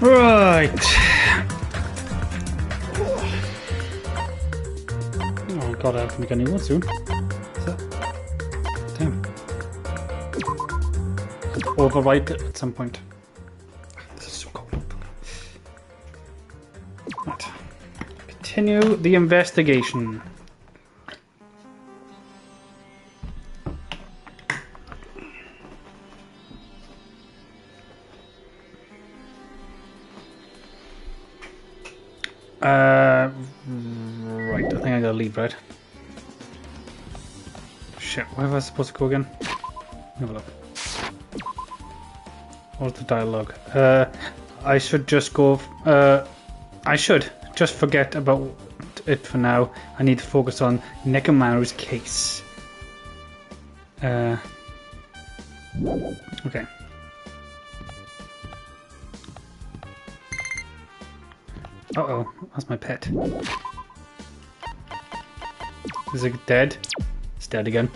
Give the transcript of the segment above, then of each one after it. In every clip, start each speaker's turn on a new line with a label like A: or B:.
A: Right. Oh god, I think I need one soon. Damn. Overwrite it at some point. This is so cold. Right. Continue the investigation. Right, I think I gotta leave, right? Shit, where was I supposed to go again? Have a look. What's the dialogue? I should just go. I should just forget about it for now. I need to focus on Nekomaru's case. Okay. Uh-oh, that's my pet. Is it dead? It's dead again.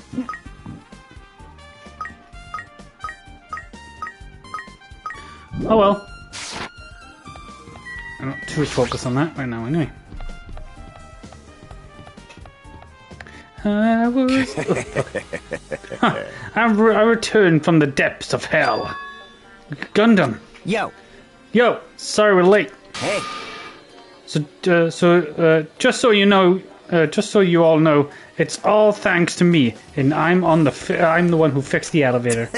A: Oh well. I'm not too focused on that right now anyway. I returned from the depths of hell. Gundam.
B: Yo.
A: Yo, sorry we're late.
B: Hey.
A: So just so you know, just so you all know, it's all thanks to me, and I'm the one who fixed the elevator.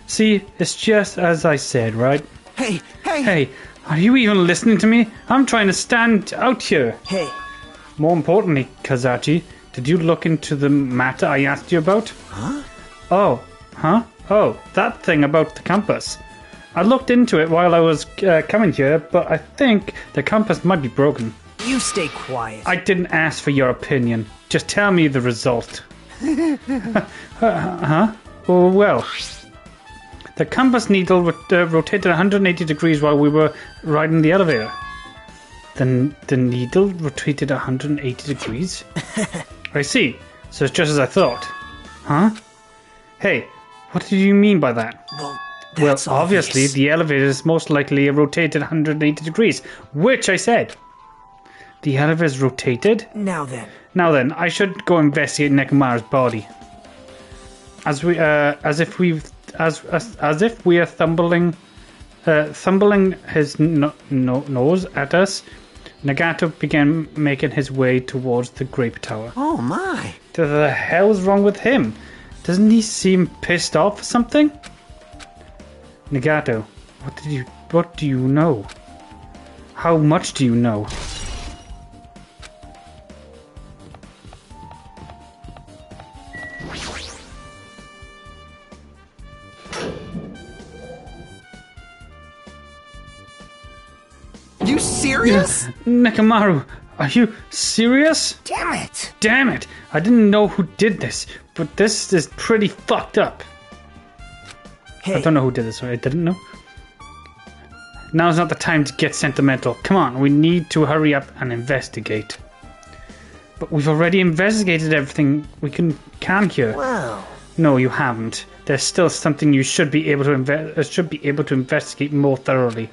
A: See, it's just as I said, right?
B: Hey.
A: Hey, are you even listening to me? I'm trying to stand out here.
B: Hey.
A: More importantly, Kazachi, did you look into the matter I asked you about?
B: Huh?
A: Oh, huh? Oh, that thing about the compass. I looked into it while I was coming here, but I think the compass might be broken.
B: You stay quiet.
A: I didn't ask for your opinion. Just tell me the result. Huh? Oh, well. The compass needle rotated 180 degrees while we were riding the elevator. Then the needle rotated 180 degrees? I see. So it's just as I thought. Huh? Hey, what do you mean by that?
B: Well,
A: obviously,
B: obvious.
A: the elevator is most likely rotated 180 degrees, which I said. The elevator is rotated?
B: Now then,
A: I should go investigate Nekomaru's body. As if we are thumbling his nose at us, Nagato began making his way towards the grape tower.
B: oh my.
A: What the hell's wrong with him? Doesn't he seem pissed off or something? Nagato, what do you know? How much do you know?
B: You serious?
A: Nekomaru, are you serious?
B: Damn it.
A: I didn't know who did this, but this is pretty fucked up.
B: Hey.
A: I don't know who did this, so I didn't know. Now's not the time to get sentimental. Come on, we need to hurry up and investigate. But we've already investigated everything we can here.
B: Wow.
A: No, you haven't. There's still something you should be able to investigate more thoroughly.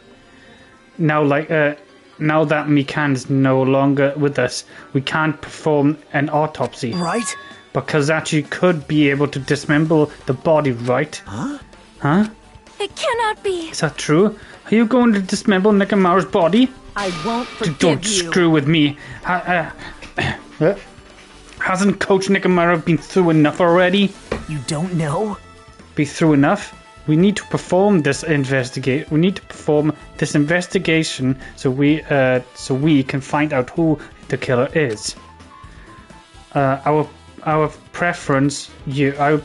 A: Now that Mikan is no longer with us, we can't perform an autopsy.
B: Right?
A: But Kazachi could be able to dismember the body, right?
B: Huh?
A: Huh?
C: It cannot be.
A: Is that true? Are you going to dismember Nekomaru's body?
C: I won't forgive
A: Don't
C: you.
A: screw with me. Hasn't Coach Nekomaru been through enough already?
B: You don't know?
A: Be through enough? We need to perform this investigation so we can find out who the killer is. Our preference, I would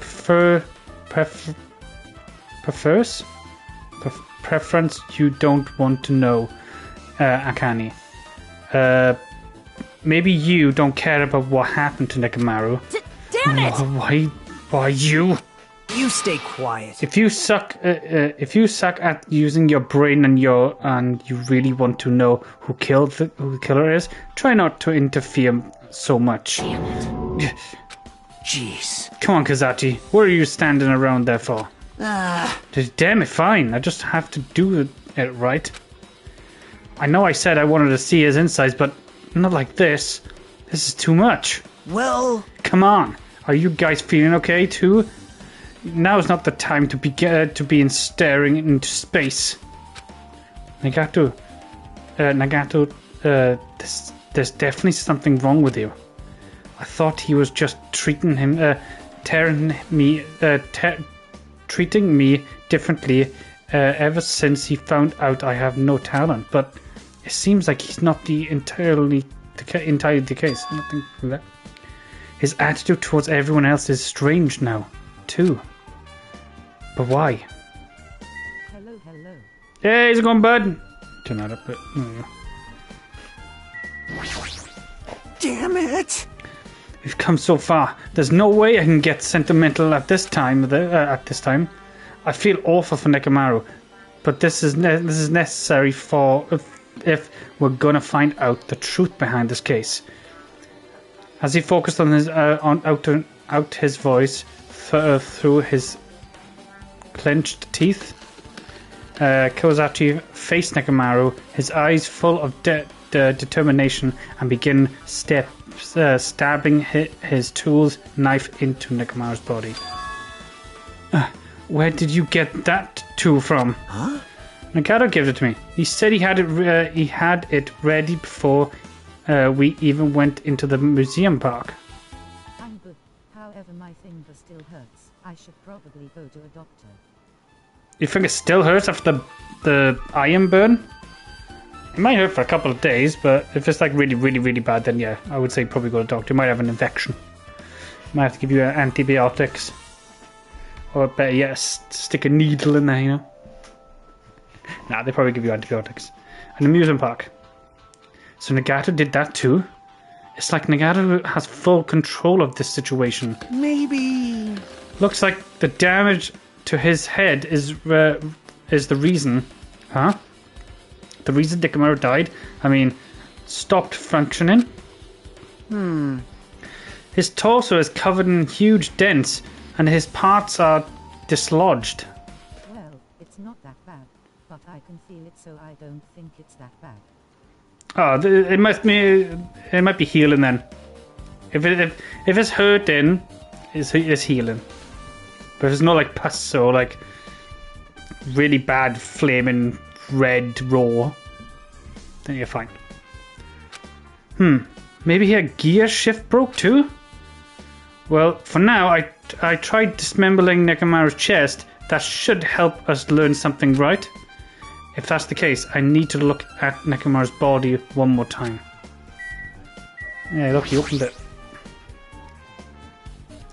A: preference you don't want to know, Akane. Maybe you don't care about what happened to Nekomaru.
C: Damn it!
A: Why you?
B: You stay quiet.
A: If you suck at using your brain and you really want to know who the killer is, try not to interfere so much.
C: Damn it.
B: Jeez.
A: Come on, Kazachi. What are you standing around there for?
B: Ah.
A: Just damn it, fine. I just have to do it right. I know I said I wanted to see his insides, but not like this. This is too much.
B: Well,
A: Come on. Are you guys feeling okay too? Now's not the time to be staring into space. Nagato, there's definitely something wrong with you. I thought he was just treating me differently ever since he found out I have no talent. But it seems like he's not entirely the case. Nothing for that. His attitude towards everyone else is strange now, too. But why?
D: Hello, hello.
A: Hey, how's it going, bud? Turn that up a bit.
B: damn it!
A: We've come so far. There's no way I can get sentimental at this time. I feel awful for Nekomaru, but this is necessary for if we're gonna find out the truth behind this case. As he focused on his out his voice through his clenched teeth, Kawasachi faced Nekomaru, his eyes full of determination, and began stabbing his tool's knife into Nekomaru's body. Where did you get that tool from?
B: Huh?
A: Nagato gave it to me. He said he had it ready before we even went into the museum park.
D: I'm good. However, my finger still hurts. I should probably go to a doctor.
A: You think it still hurts after the iron burn? It might hurt for a couple of days, but if it's like really, really, really bad, then yeah, I would say probably go to a doctor. You might have an infection. Might have to give you antibiotics. Or better yet, stick a needle in there, you know? Nah, they probably give you antibiotics. An amusement park. So Nagato did that too? It's like Nagato has full control of this situation.
B: Maybe...
A: Looks like the damage to his head is the reason. Huh? The reason Nekomaru died? I mean, stopped functioning? His torso is covered in huge dents, and his parts are dislodged.
D: Well, it's not that bad, but I can feel it, so I don't think it's that bad.
A: Oh, it might be healing then. If it's hurting, it's healing. But if it's not like pus or like really bad flaming red raw, then you're fine. Maybe her gear shift broke too? Well, for now, I tried dismembering Nekomaru's chest. That should help us learn something, right? If that's the case, I need to look at Nekomaru's body one more time. Yeah, look, he opened it.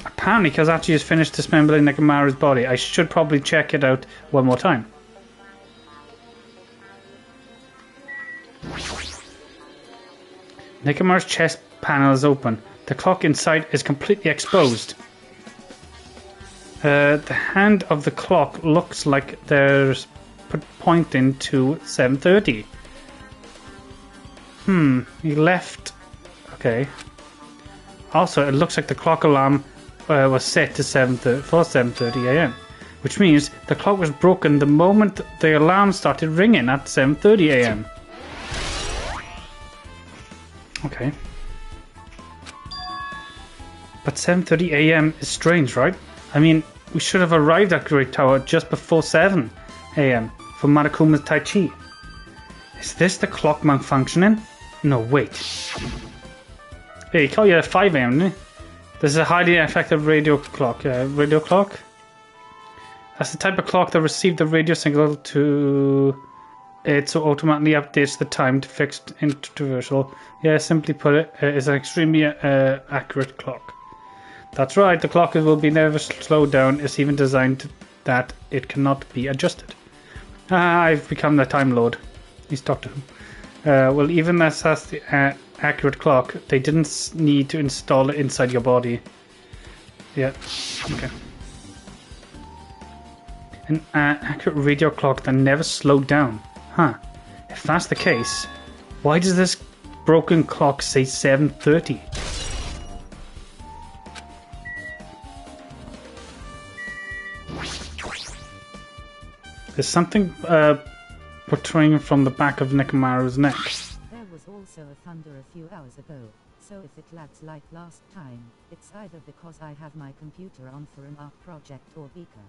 A: Apparently, Kazachi has finished dismembering Nekomaru's body. I should probably check it out one more time. Nekomaru's chest panel is open. The clock inside is completely exposed. The hand of the clock looks like there's pointing to 7:30. He left. Okay. Also, it looks like the clock alarm was set to 7:30 a.m., which means the clock was broken the moment the alarm started ringing at 7:30 a.m. Okay. But 7:30 a.m. is strange, right? I mean, we should have arrived at Great Tower just before 7 a.m. for Marakuma's Tai Chi. Is this the clock malfunctioning? No, wait. Hey, he called you at 5 a.m., didn't he? This is a highly effective radio clock. Radio clock? That's the type of clock that received the radio signal to it, so automatically updates the time to fixed interval. Yeah, simply put it, it's an extremely accurate clock. That's right, the clock will be never slowed down. It's even designed that it cannot be adjusted. I've become the Time Lord. He's talked to him. Well, even as that's the accurate clock, they didn't need to install it inside your body. Yeah, okay. An accurate radio clock that never slowed down. Huh. If that's the case, why does this broken clock say 7:30? There's something protruding from the back of Nekomaru's neck.
D: There was also a thunder a few hours ago, so if it lags like last time, it's either because I have my computer on for an art project or Beaker.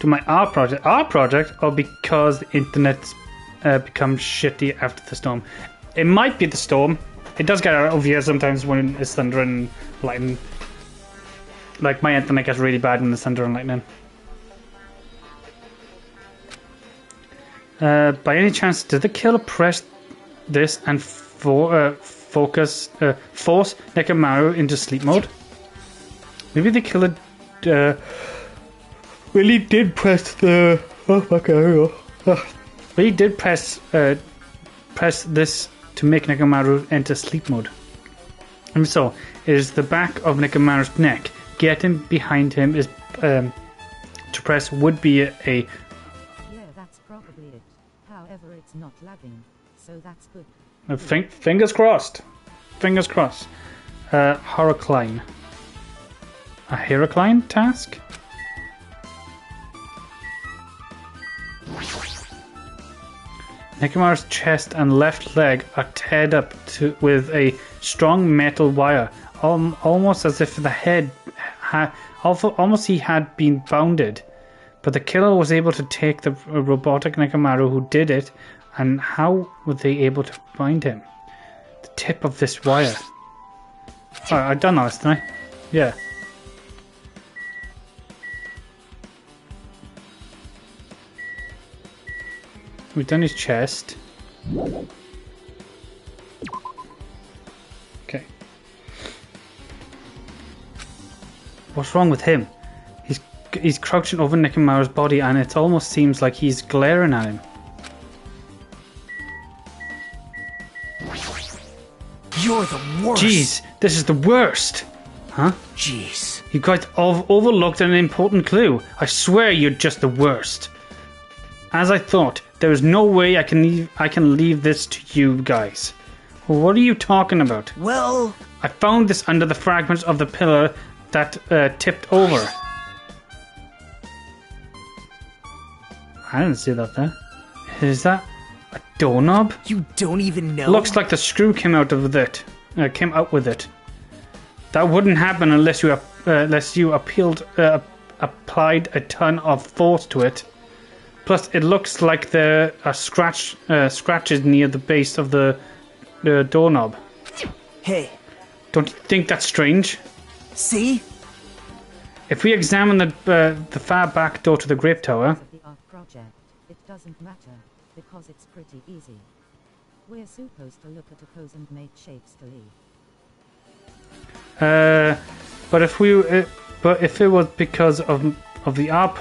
A: To my art project, or because the internet's becomes shitty after the storm. It might be the storm. It does get out of here sometimes when it's thunder and lightning. Like, my internet gets really bad when there's thunder and lightning. By any chance, did the killer press this and force Nekomaru into sleep mode? Maybe the killer really did press the... Oh, okay. Really did press this to make Nekomaru enter sleep mode. And so, it is the back of Nekomaru's neck. Getting behind him is to press would be a...
D: Yeah, that's probably it. However, it's not lagging, so that's good.
A: Fingers crossed. Fingers crossed. Horocline. A Herocline task? Nekomaru's chest and left leg are tied up with a strong metal wire, almost as if the head almost he had been bounded. But the killer was able to take the robotic Nekomaru who did it, and how were they able to find him? The tip of this wire. Oh, I've done this, didn't I? Yeah. We've done his chest. Okay. What's wrong with him? He's crouching over Nekomaru's body and it almost seems like he's glaring at him.
B: You're the worst.
A: Jeez, this is the worst. Huh?
B: Jeez.
A: You guys have overlooked an important clue. I swear you're just the worst. As I thought, there is no way I can leave this to you guys. What are you talking about?
B: Well...
A: I found this under the fragments of the pillar that tipped over. I didn't see that there. Is that a doorknob?
B: You don't even know?
A: Looks like the screw came out with it. That wouldn't happen unless you applied a ton of force to it. Plus, it looks like there are scratches near the base of the doorknob.
B: Hey.
A: Don't you think that's strange?
B: See?
A: If we examine the far back door to the grape tower...
D: Of the art project, it doesn't matter, because it's pretty easy. We're supposed to look at a pose and make shapes to leave.
A: But if it was because of the art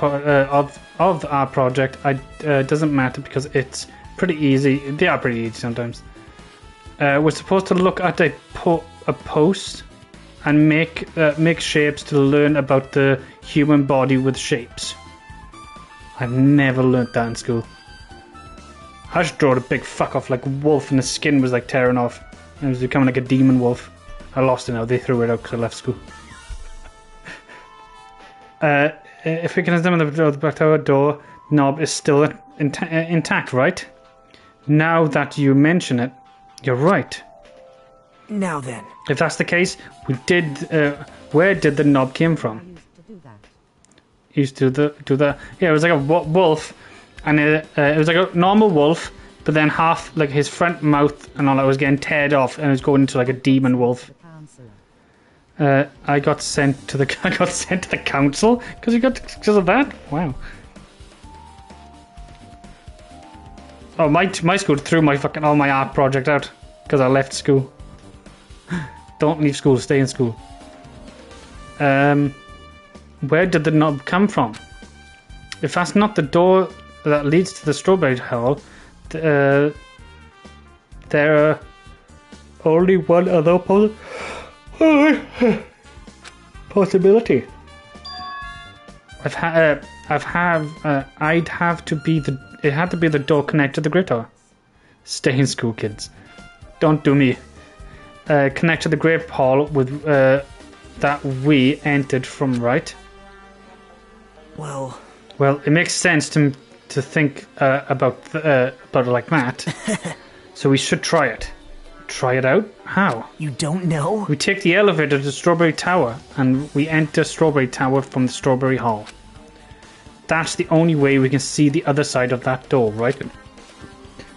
A: project, it doesn't matter because it's pretty easy. They are pretty easy sometimes. We're supposed to look at a post and make shapes to learn about the human body with shapes. I've never learnt that in school. I just drew a big fuck off like a wolf and the skin was like tearing off. It was becoming like a demon wolf. I lost it now. They threw it out because I left school. If we can examine the back tower door knob is still intact, right? Now that you mention it, you're right.
B: Now then.
A: If that's the case, where did the knob came from?
D: I used to do that.
A: Used to do that. Yeah, it was like a wolf, and it was like a normal wolf, but then half like his front mouth and all that was getting teared off, and it was going into like a demon wolf. I got sent to the council because of that. Wow. Oh, my school threw all my art project out because I left school. Don't leave school, stay in school. Where did the knob come from? If that's not the door that leads to the strawberry hall, there are only one other possibility. It had to be the door connected to the grape tower. Stay in school, kids. Don't do me. Connect to the grape hall with that we entered from, right?
B: Well...
A: Well, it makes sense to think about it like that. So we should try it. Try it out? How?
B: You don't know?
A: We take the elevator to Strawberry Tower, and we enter Strawberry Tower from the Strawberry Hall. That's the only way we can see the other side of that door, right?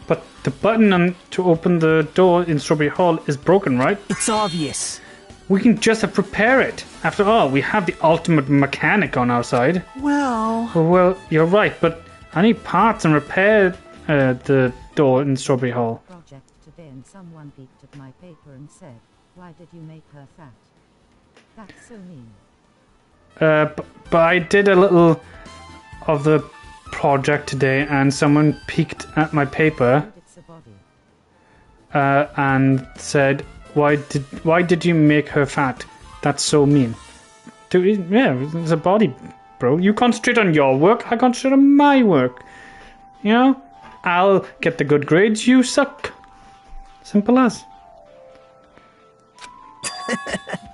A: But the button to open the door in Strawberry Hall is broken, right?
B: It's obvious.
A: We can just prepare it. After all, we have the ultimate mechanic on our side.
B: Well,
A: You're right, but I need parts and repair the door in Strawberry Hall.
D: Project today and someone peeked at my paper and said, "Why did you make her fat?" That's so mean.
A: But I did a little of the project today, and someone peeked at my paper
D: It's a body.
A: and said, "Why did you make her fat? That's so mean." It's a body, bro. You concentrate on your work. I concentrate on my work. You know, I'll get the good grades. You suck. Simple as.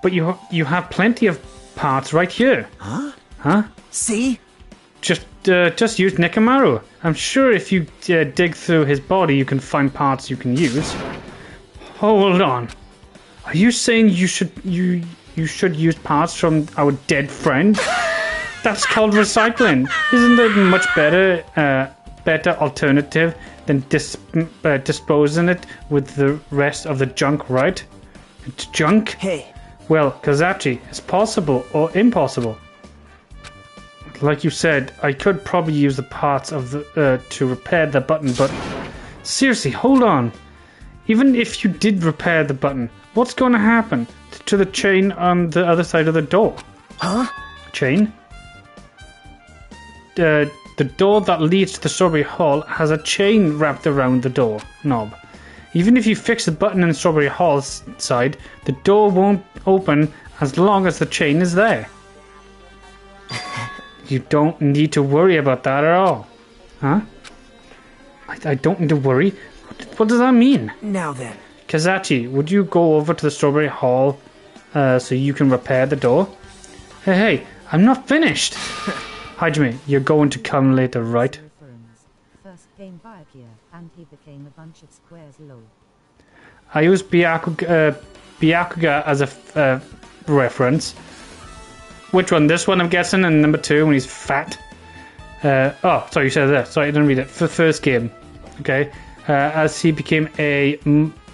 A: But you have plenty of parts right here. Huh?
B: see?
A: Just use Nekamaru. I'm sure if you dig through his body, you can find parts you can use. Hold on. Are you saying you should use parts from our dead friend? That's called recycling. Isn't it a much better alternative than disposing it with the rest of the junk, right? It's junk?
B: Hey,
A: Well, Kazachi, it's possible or impossible. Like you said, I could probably use the parts of the to repair the button, but seriously, hold on. Even if you did repair the button, what's going to happen to the chain on the other side of the door?
B: huh?
A: Chain? The door that leads to the Strawberry Hall has a chain wrapped around the door knob. Even if you fix the button in Strawberry Hall's side, the door won't open as long as the chain is there. You don't need to worry about that at all. Huh? I don't need to worry? What does that mean?
B: Now then.
A: Kazachi, would you go over to the Strawberry Hall so you can repair the door? Hey, I'm not finished. Hajime, you're going to come later, right?
D: Reference. First came Byakuya, and he became a bunch of squares low.
A: I use Byakuga as a reference. Which one? This one, I'm guessing, and number 2 when he's fat. Sorry, you said that. Sorry, I didn't read it. For the first game. Okay. As he became a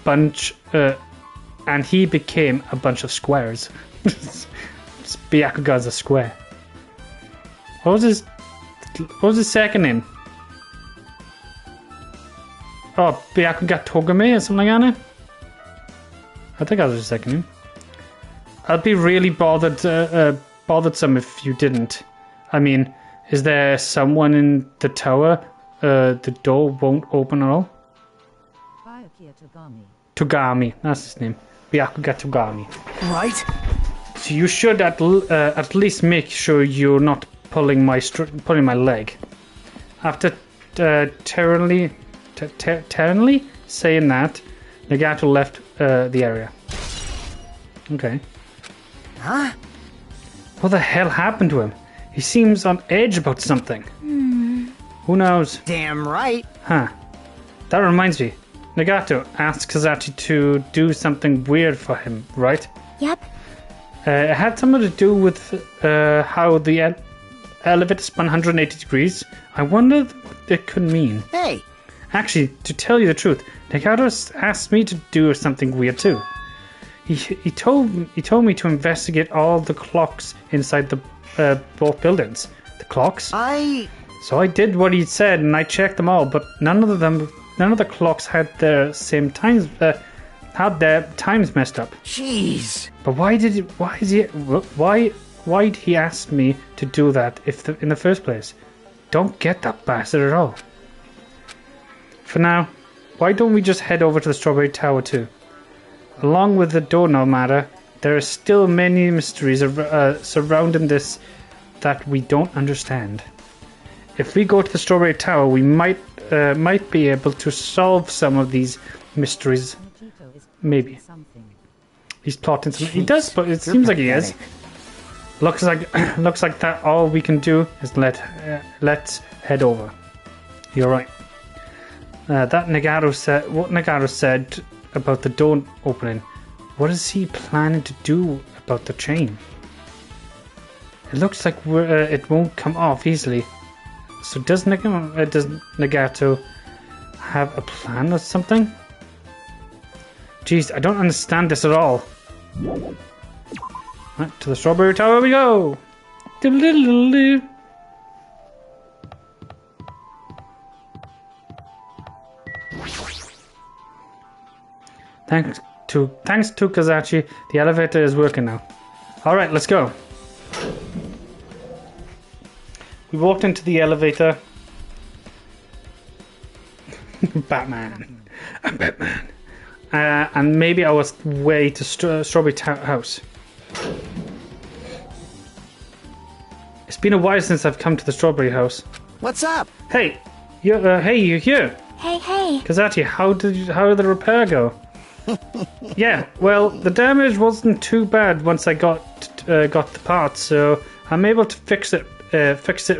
A: bunch... and he became a bunch of squares. Byakuga's a square. What was his second name? Oh, Byakuga Togame or something like that? I think that was his second name. I'd be really bothersome if you didn't. I mean, is there someone in the tower the door won't open at all?
D: Byakuya Togami.
A: Togami, that's his name. Byakuga Togami.
B: Right?
A: So you should at least make sure you're not pulling my leg. After terrorly saying that, Nagato left the area. Okay.
B: Huh?
A: What the hell happened to him? He seems on edge about something. Who knows?
B: Damn right.
A: Huh. That reminds me. Nagato asked Kazachi to do something weird for him, right?
C: Yep.
A: It had something to do with how the elevator spun 180 degrees. I wondered what it could mean.
B: Hey,
A: Actually, to tell you the truth, Nagato asked me to do something weird too. He told me to investigate all the clocks inside the both buildings. The clocks. So I did what he said, and I checked them all, but none of the clocks had their same times. Had their times messed up.
B: jeez.
A: But why did he ask me to do that in the first place? Don't get that bastard at all. For now, why don't we just head over to the Strawberry Tower too? Along with the doorknob matter, there are still many mysteries surrounding this that we don't understand. If we go to the Strawberry Tower, we might be able to solve some of these mysteries.
D: Nagito is
A: Maybe.
D: something.
A: He's plotting something. He does, but it seems like he is. Looks like looks like that all we can do is let's head over. You're right. That Nagato said what Nagato said about the door opening. What is he planning to do about the chain? It looks like it won't come off easily. So does Nagato have a plan or something? Jeez, I don't understand this at all. Right, to the Strawberry Tower we go! Thanks to Kazachi, the elevator is working now. Alright, let's go. We walked into the elevator. Batman. I'm Batman. And maybe I was way to Strawberry House. It's been a while since I've come to the Strawberry House.
B: What's up?
A: Hey, you're here.
C: Hey.
A: Kazachi, how did the repair go? Yeah, well, the damage wasn't too bad once I got the parts, so I'm able to fix it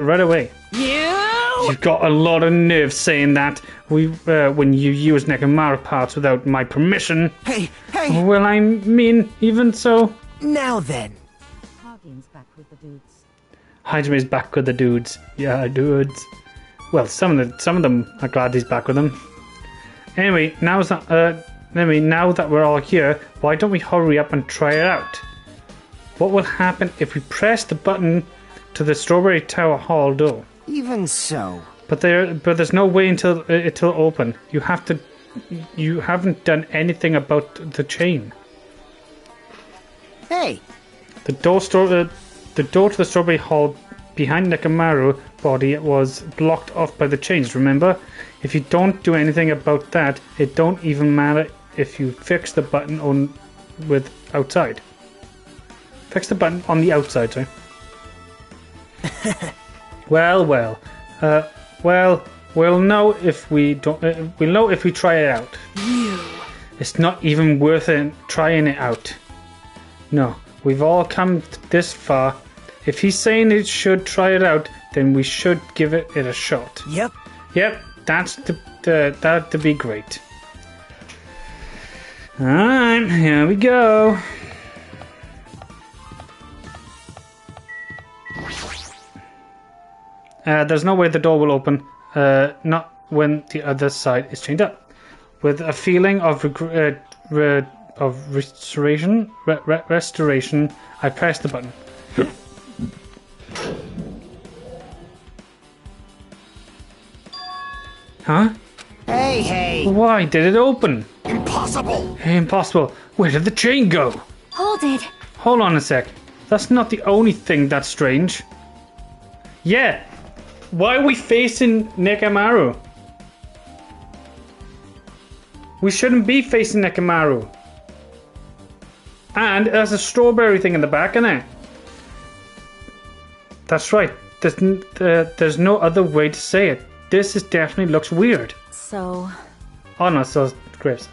A: right away. You've got a lot of nerve saying that when you use Nekomaru parts without my permission.
B: Hey!
A: Well, I mean, even so.
B: Now then.
D: Hajime's back with the dudes.
A: Hajime's back with the dudes. Yeah, dudes. Well, some of them are glad he's back with them. Anyway, now that we're all here, why don't we hurry up and try it out? What will happen if we press the button to the Strawberry Tower Hall door?
B: Even so.
A: But there's no way until it'll open. You haven't done anything about the chain.
B: Hey!
A: The door to the Strawberry Hall behind Nekomaru body was blocked off by the chains, remember? If you don't do anything about that, it don't even matter if you fix the button outside. Fix the button on the outside, sorry. Well, we'll know if we don't. We'll know if we try it out. It's not even worth it trying it out. No, we've all come this far. If he's saying it should try it out, then we should give it a shot.
B: Yep.
A: That'd be great. Alright, here we go. There's no way the door will open, not when the other side is chained up. With a feeling of restoration, I press the button. Huh?
B: Hey!
A: Why did it open?
B: Impossible!
A: Impossible. Where did the chain go?
C: Hold it.
A: Hold on a sec. That's not the only thing that's strange. Yeah. Why are we facing Nekomaru? We shouldn't be facing Nekomaru. And there's a strawberry thing in the back, isn't it? That's right. There's no other way to say it. This definitely looks weird.
C: So...
A: Oh no, so grapes.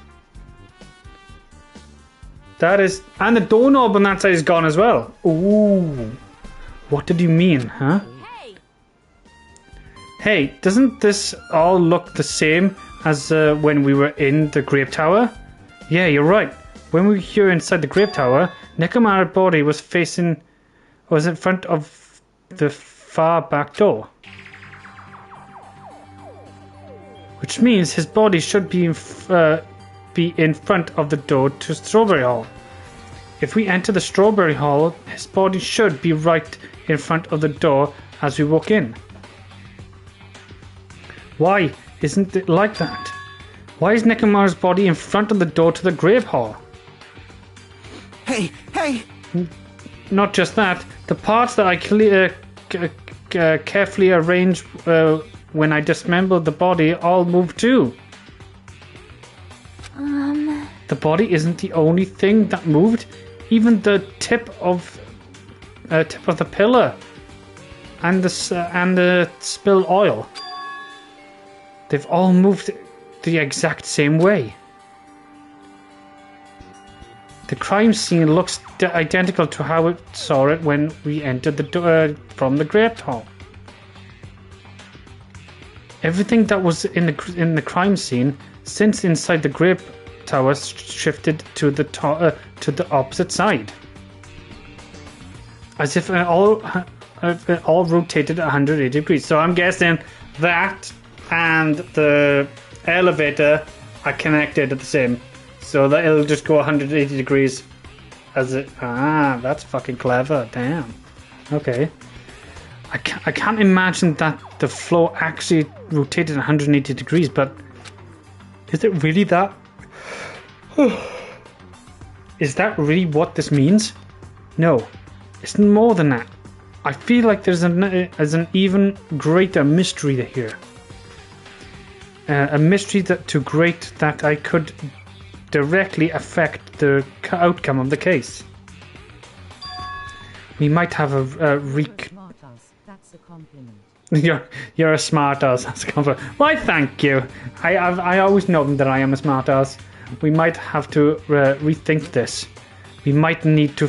A: That is... And the doorknob on that side is gone as well. Ooh. What did you mean, huh? Hey, doesn't this all look the same as when we were in the Grape Tower? Yeah, you're right. When we were here inside the Grape Tower, Nekomaru's body was in front of the far back door. Which means his body should be in front of the door to Strawberry Hall. If we enter the Strawberry Hall, his body should be right in front of the door as we walk in. Why isn't it like that? Why is Nekomaru's body in front of the door to the Grape Hall?
B: Hey!
A: Not just that, the parts that I carefully arranged when I dismembered the body all moved too. The body isn't the only thing that moved. Even the tip of the pillar and the spilled oil. They've all moved the exact same way. The crime scene looks identical to how it saw it when we entered the door from the grape hall. Everything that was in the crime scene since inside the grape tower shifted to the opposite side, as if it all rotated 180 degrees. So I'm guessing that and the elevator are connected at the same, so that it'll just go 180 degrees as it. That's fucking clever. Damn. Okay. I can't imagine that the floor actually rotated 180 degrees, but is it really that? Is that really what this means? No, it's more than that. I feel like there's an even greater mystery here. A mystery too great that I could directly affect the outcome of the case. We might have a
D: Smartass, that's a compliment.
A: You're a smartass. That's a compliment. Why, thank you. I always know that I am a smartass. We might have to rethink this. We might need to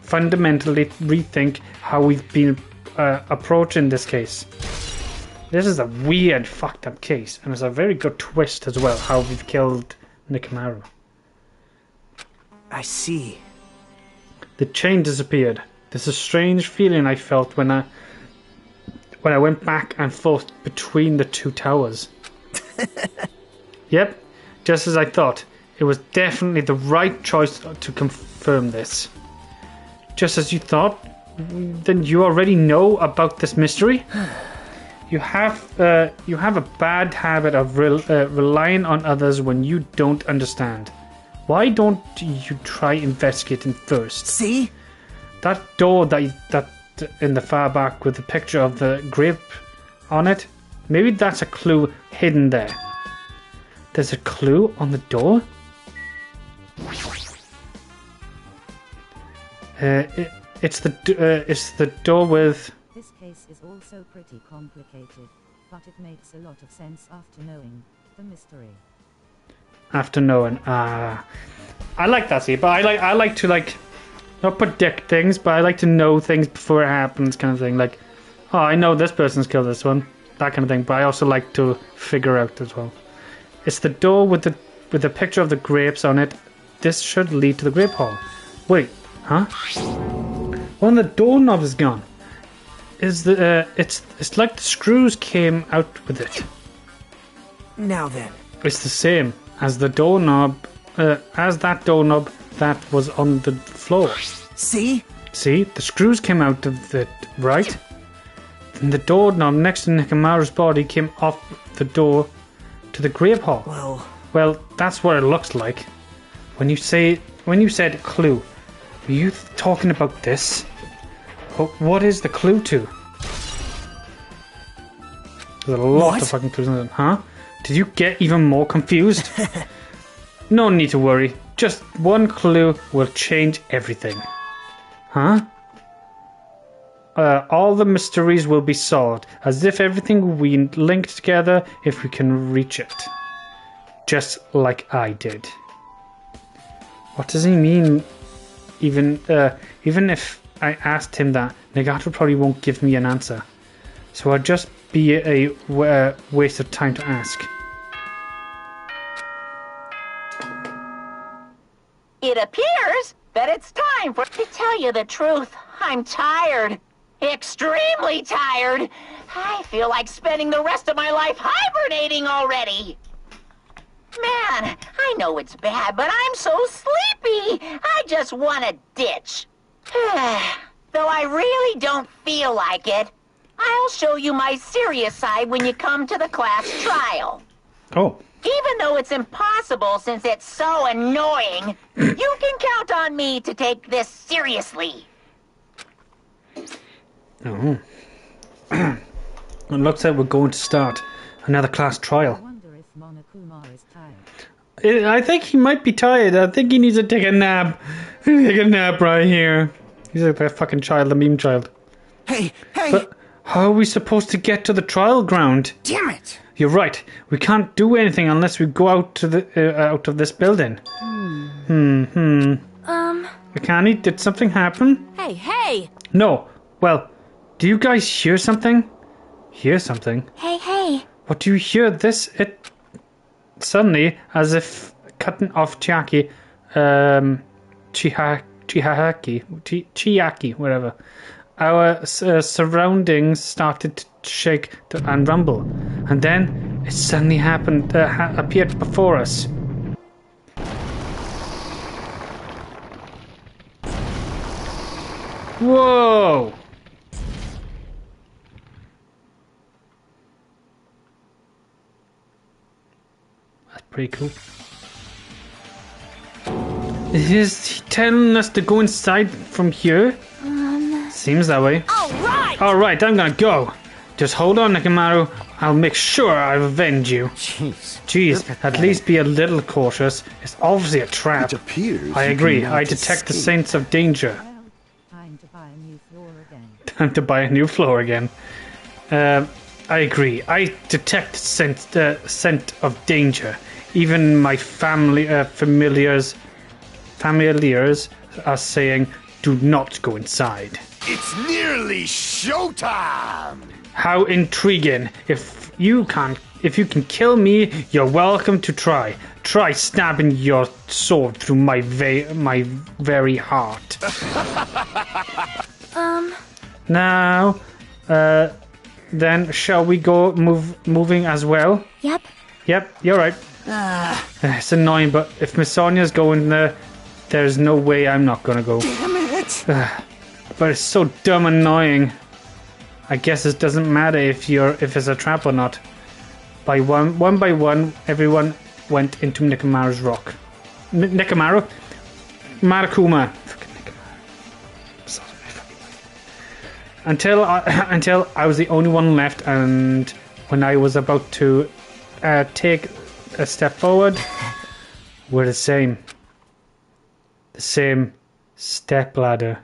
A: fundamentally rethink how we've been approaching this case. This is a weird, fucked up case, and it's a very good twist as well, how we've killed Nikamaru.
B: I see.
A: The chain disappeared. There's a strange feeling I felt when I went back and forth between the two towers. Yep, just as I thought. It was definitely the right choice to confirm this. Just as you thought, then you already know about this mystery? You have a bad habit of relying on others when you don't understand. Why don't you try investigating first?
B: See?
A: That door that in the far back with the picture of the grape on it, maybe that's a clue hidden there. There's a clue on the door? It's the door with...
D: This case is also pretty complicated, but it makes a lot of sense after knowing the mystery.
A: After knowing, I like that, see, but I like to not predict things, but I like to know things before it happens, kind of thing. Like, oh, I know this person's killed this one, that kind of thing. But I also like to figure out as well. It's the door with the picture of the grapes on it. This should lead to the grape hall. Wait, huh? One of the doorknobs is gone. It's like the screws came out with it.
B: Now then.
A: It's the same as the doorknob, as that doorknob that was on the floor.
B: See?
A: See, the screws came out of it, right? And the doorknob next to Nikamaru's body came off the door to the grave hall. Well, that's what it looks like. When you said clue, were you talking about this? What is the clue to? There's a lot of fucking clues in it, huh? Did you get even more confused? No need to worry. Just one clue will change everything. Huh? All the mysteries will be solved, as if everything will be linked together if we can reach it. Just like I did. What does he mean? Even if I asked him that, Nagato probably won't give me an answer. So I'll just be a waste of time to ask.
E: It appears that it's time for... To tell you the truth, I'm tired. Extremely tired. I feel like spending the rest of my life hibernating already. Man, I know it's bad, but I'm so sleepy. I just want to ditch. Though I really don't feel like it. I'll show you my serious side when you come to the class trial.
A: Oh.
E: Even though it's impossible since it's so annoying, you can count on me to take this seriously.
A: Oh. It looks like we're going to start another class
D: I
A: trial.
D: wonder if Monokuma is tired.
A: I think he might be tired. I think he needs to take a nap. Take a nap right here. He's like that fucking child, the meme child.
B: Hey!
A: But how are we supposed to get to the trial ground?
B: Damn it!
A: You're right. We can't do anything unless we go out to the out of this building. Akane, did something happen?
C: Hey!
A: No. Well, do you guys hear something? Hear something?
C: Hey!
A: What do you hear? It suddenly, as if cutting off Chiaki, Chiaki, whatever. Our surroundings started to shake and rumble, and then it suddenly happened, appeared before us. Whoa! That's pretty cool. Is he telling us to go inside from here? Seems that way. Alright, I'm gonna go. Just hold on, Nekomaru. I'll make sure I avenge you. Jeez, at least be a little cautious. It's obviously a trap.
F: It appears
A: I
F: you
A: agree.
F: cannot
A: I detect the
F: escape.
A: sense of danger.
D: Well, time to buy a new floor again.
A: Time to buy a new floor again. I agree. I detect scent of danger. Even my familiars are saying, "Do not go inside."
F: It's nearly showtime!
A: How intriguing! If you can kill me, you're welcome to try. Try stabbing your sword through my very heart. Now, then shall we go moving as well?
C: Yep.
A: Yep, you're right. It's annoying, but if Miss Sonia's going there, there's no way I'm not gonna go.
B: Damn it!
A: But it's so dumb annoying. I guess it doesn't matter if it's a trap or not. One by one, everyone went into Nekomaru's rock. Nekomaru? Marakuma. Fucking Nekomaru. Until I was the only one left, and when I was about to take a step forward, we're the same. The same step ladder.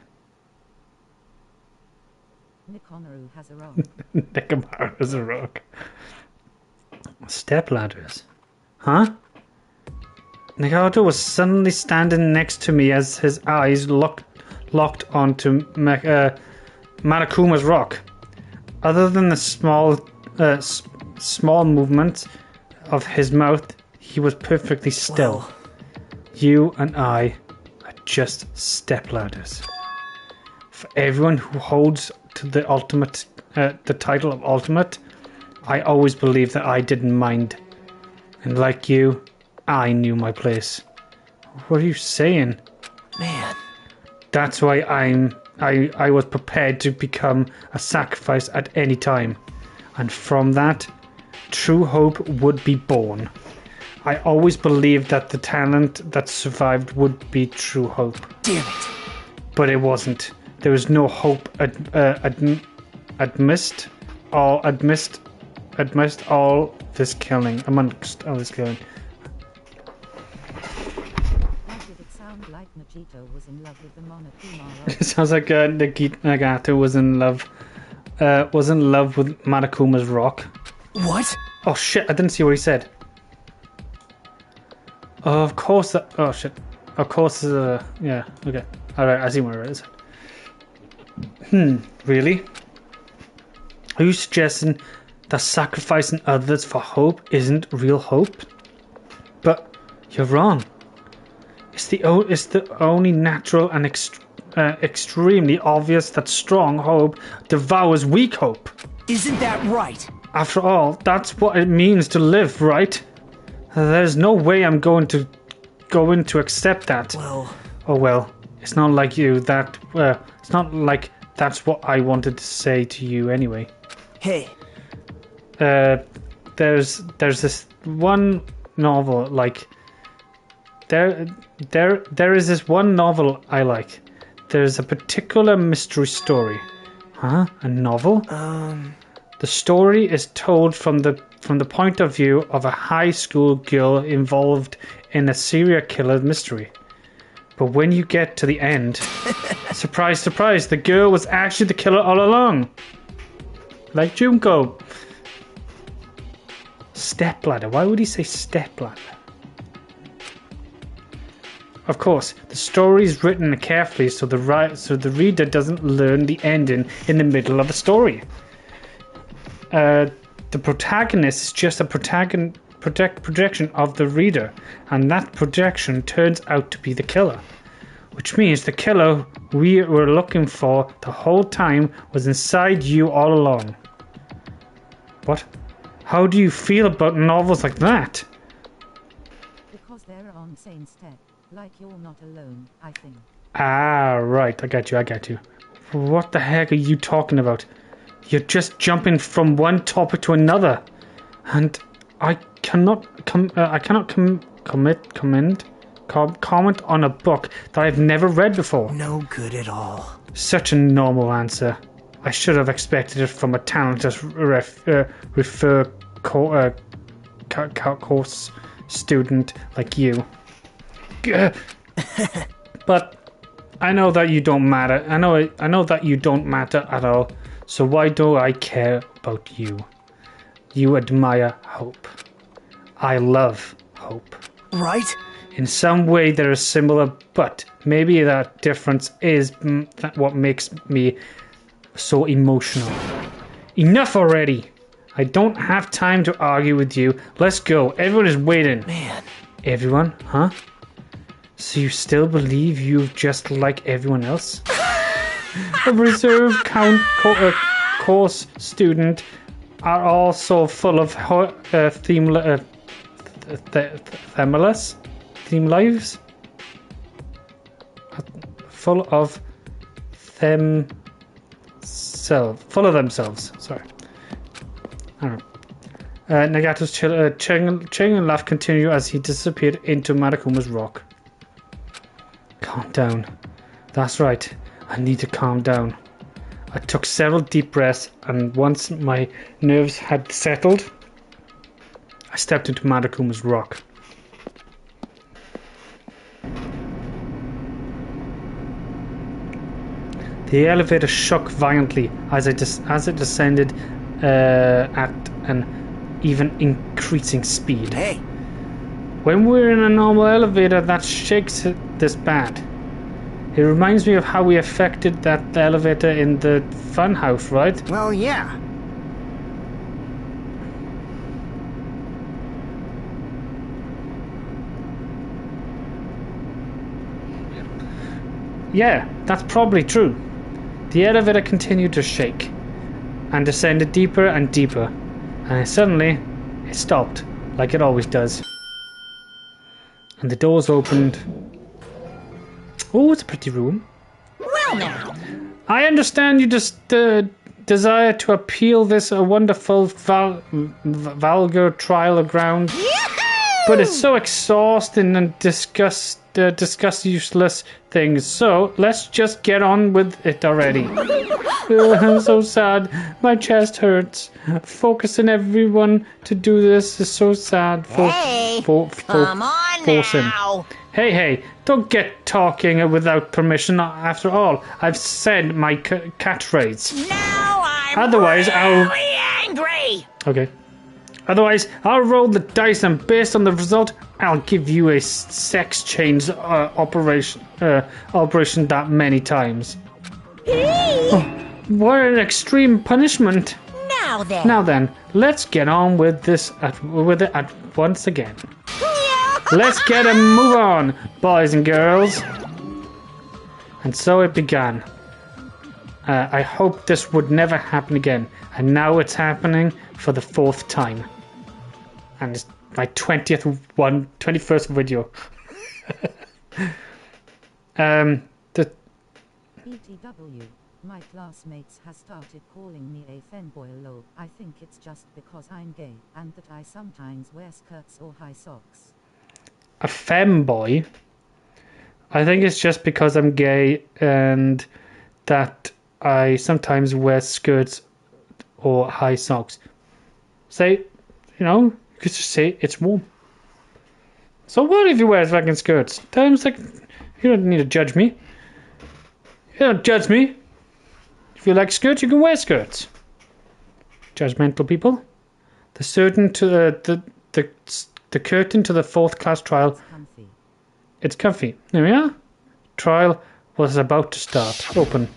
D: Nekomaru has a rock.
A: Nekomaru has a rock. Step ladders. Huh? Nagato was suddenly standing next to me as his eyes locked onto Marakuma's rock. Other than the small movements of his mouth, he was perfectly still.
B: Well.
A: You and I are just step ladders. For everyone who holds to the title of ultimate, I always believed that I didn't mind. And like you, I knew my place. What are you saying?
B: Man.
A: That's why I was prepared to become a sacrifice at any time. And from that, true hope would be born. I always believed that the talent that survived would be true hope.
B: Damn it.
A: But it wasn't. There was no hope amidst all this killing. Amongst all this killing.
D: Why did it sound like Nagito was in love with the Monokuma?
A: It sounds like Nagato was in love with Marakuma's rock.
B: What?
A: Oh shit! I didn't see what he said. Oh, of course. Oh shit! Of course. Yeah. Okay. All right. I see what it is. Really? Are you suggesting that sacrificing others for hope isn't real hope? But you're wrong. It's the only natural and extremely obvious that strong hope devours weak hope.
B: Isn't that right?
A: After all, that's what it means to live, right? There's no way I'm going to accept that.
B: Well.
A: Oh well, it's not like you that. It's not like that's what I wanted to say to you anyway.
B: Hey.
A: There's this one novel like. There is this one novel I like. There's a particular mystery story. Huh? A novel? The story is told from the point of view of a high school girl involved in a serial killer mystery. But when you get to the end, surprise, surprise, the girl was actually the killer all along. Like Junko. Stepladder. Why would he say stepladder? Of course, the story is written carefully so the reader doesn't learn the ending in the middle of the story. The protagonist is just a projection of the reader, and that projection turns out to be the killer. Which means the killer we were looking for the whole time was inside you all along. What? How do you feel about novels like that?
D: Because they're on same step. Like you're not alone, I think.
A: Ah, right. I get you. What the heck are you talking about? You're just jumping from one topic to another. And I cannot comment on a book that I've never read before.
B: No good at all.
A: Such a normal answer. I should have expected it from a talented course student like you. But I know that you don't matter. I know that you don't matter at all. So why do I care about you? You admire hope. I love hope.
B: Right?
A: In some way they're similar, but maybe that difference is what makes me so emotional. Enough already! I don't have time to argue with you. Let's go. Everyone is waiting.
B: Man.
A: Everyone? Huh? So you still believe you're just like everyone else? A reserve course student are also full of theme lives? Full of themselves. Sorry. I don't know. Nagato's chilling laugh continued as he disappeared into Marakuma's rock. Calm down. That's right. I need to calm down. I took several deep breaths, and once my nerves had settled, I stepped into Marakuma's rock. The elevator shook violently as it descended at an even increasing speed.
B: Hey.
A: When we're in a normal elevator that shakes this bad. It reminds me of how we affected that elevator in the funhouse, right?
B: Well, yeah.
A: Yeah, that's probably true. The elevator continued to shake and descended deeper and deeper, and suddenly it stopped, like it always does. And the doors opened. Oh, it's a pretty room.
C: Well now.
A: I understand you just desire to appeal this wonderful vulgar trial of ground. But it's so exhausting and discuss useless things. So let's just get on with it already. I'm so sad. My chest hurts. Focusing everyone to do this is so sad.
C: Come on now.
A: Hey, don't get talking without permission. After all, I've said my catchphrase.
C: Now I'm
A: Otherwise,
C: really angry.
A: Okay. Otherwise, I'll roll the dice, and based on the result, I'll give you a sex change operation that many times. What an extreme punishment! Now then, let's get on with it at once again. Let's get a move on, boys and girls. And so it began. I hope this would never happen again, and now it's happening for the 4th time. And it's my 21st video. The
D: BTW, my classmates has started calling me a femboy lol. I think it's just because I'm gay, and that I sometimes wear skirts or high socks.
A: a femboy. I think it's just because I'm gay and that I sometimes wear skirts or high socks. Say, you could just say it's warm. So what if you wear fucking skirts? Times like, you don't need to judge me. You don't judge me. If you like skirts, you can wear skirts. Judgmental people. The curtain to the fourth class trial.
D: Comfy.
A: It's comfy. There we are. Trial was about to start. Open.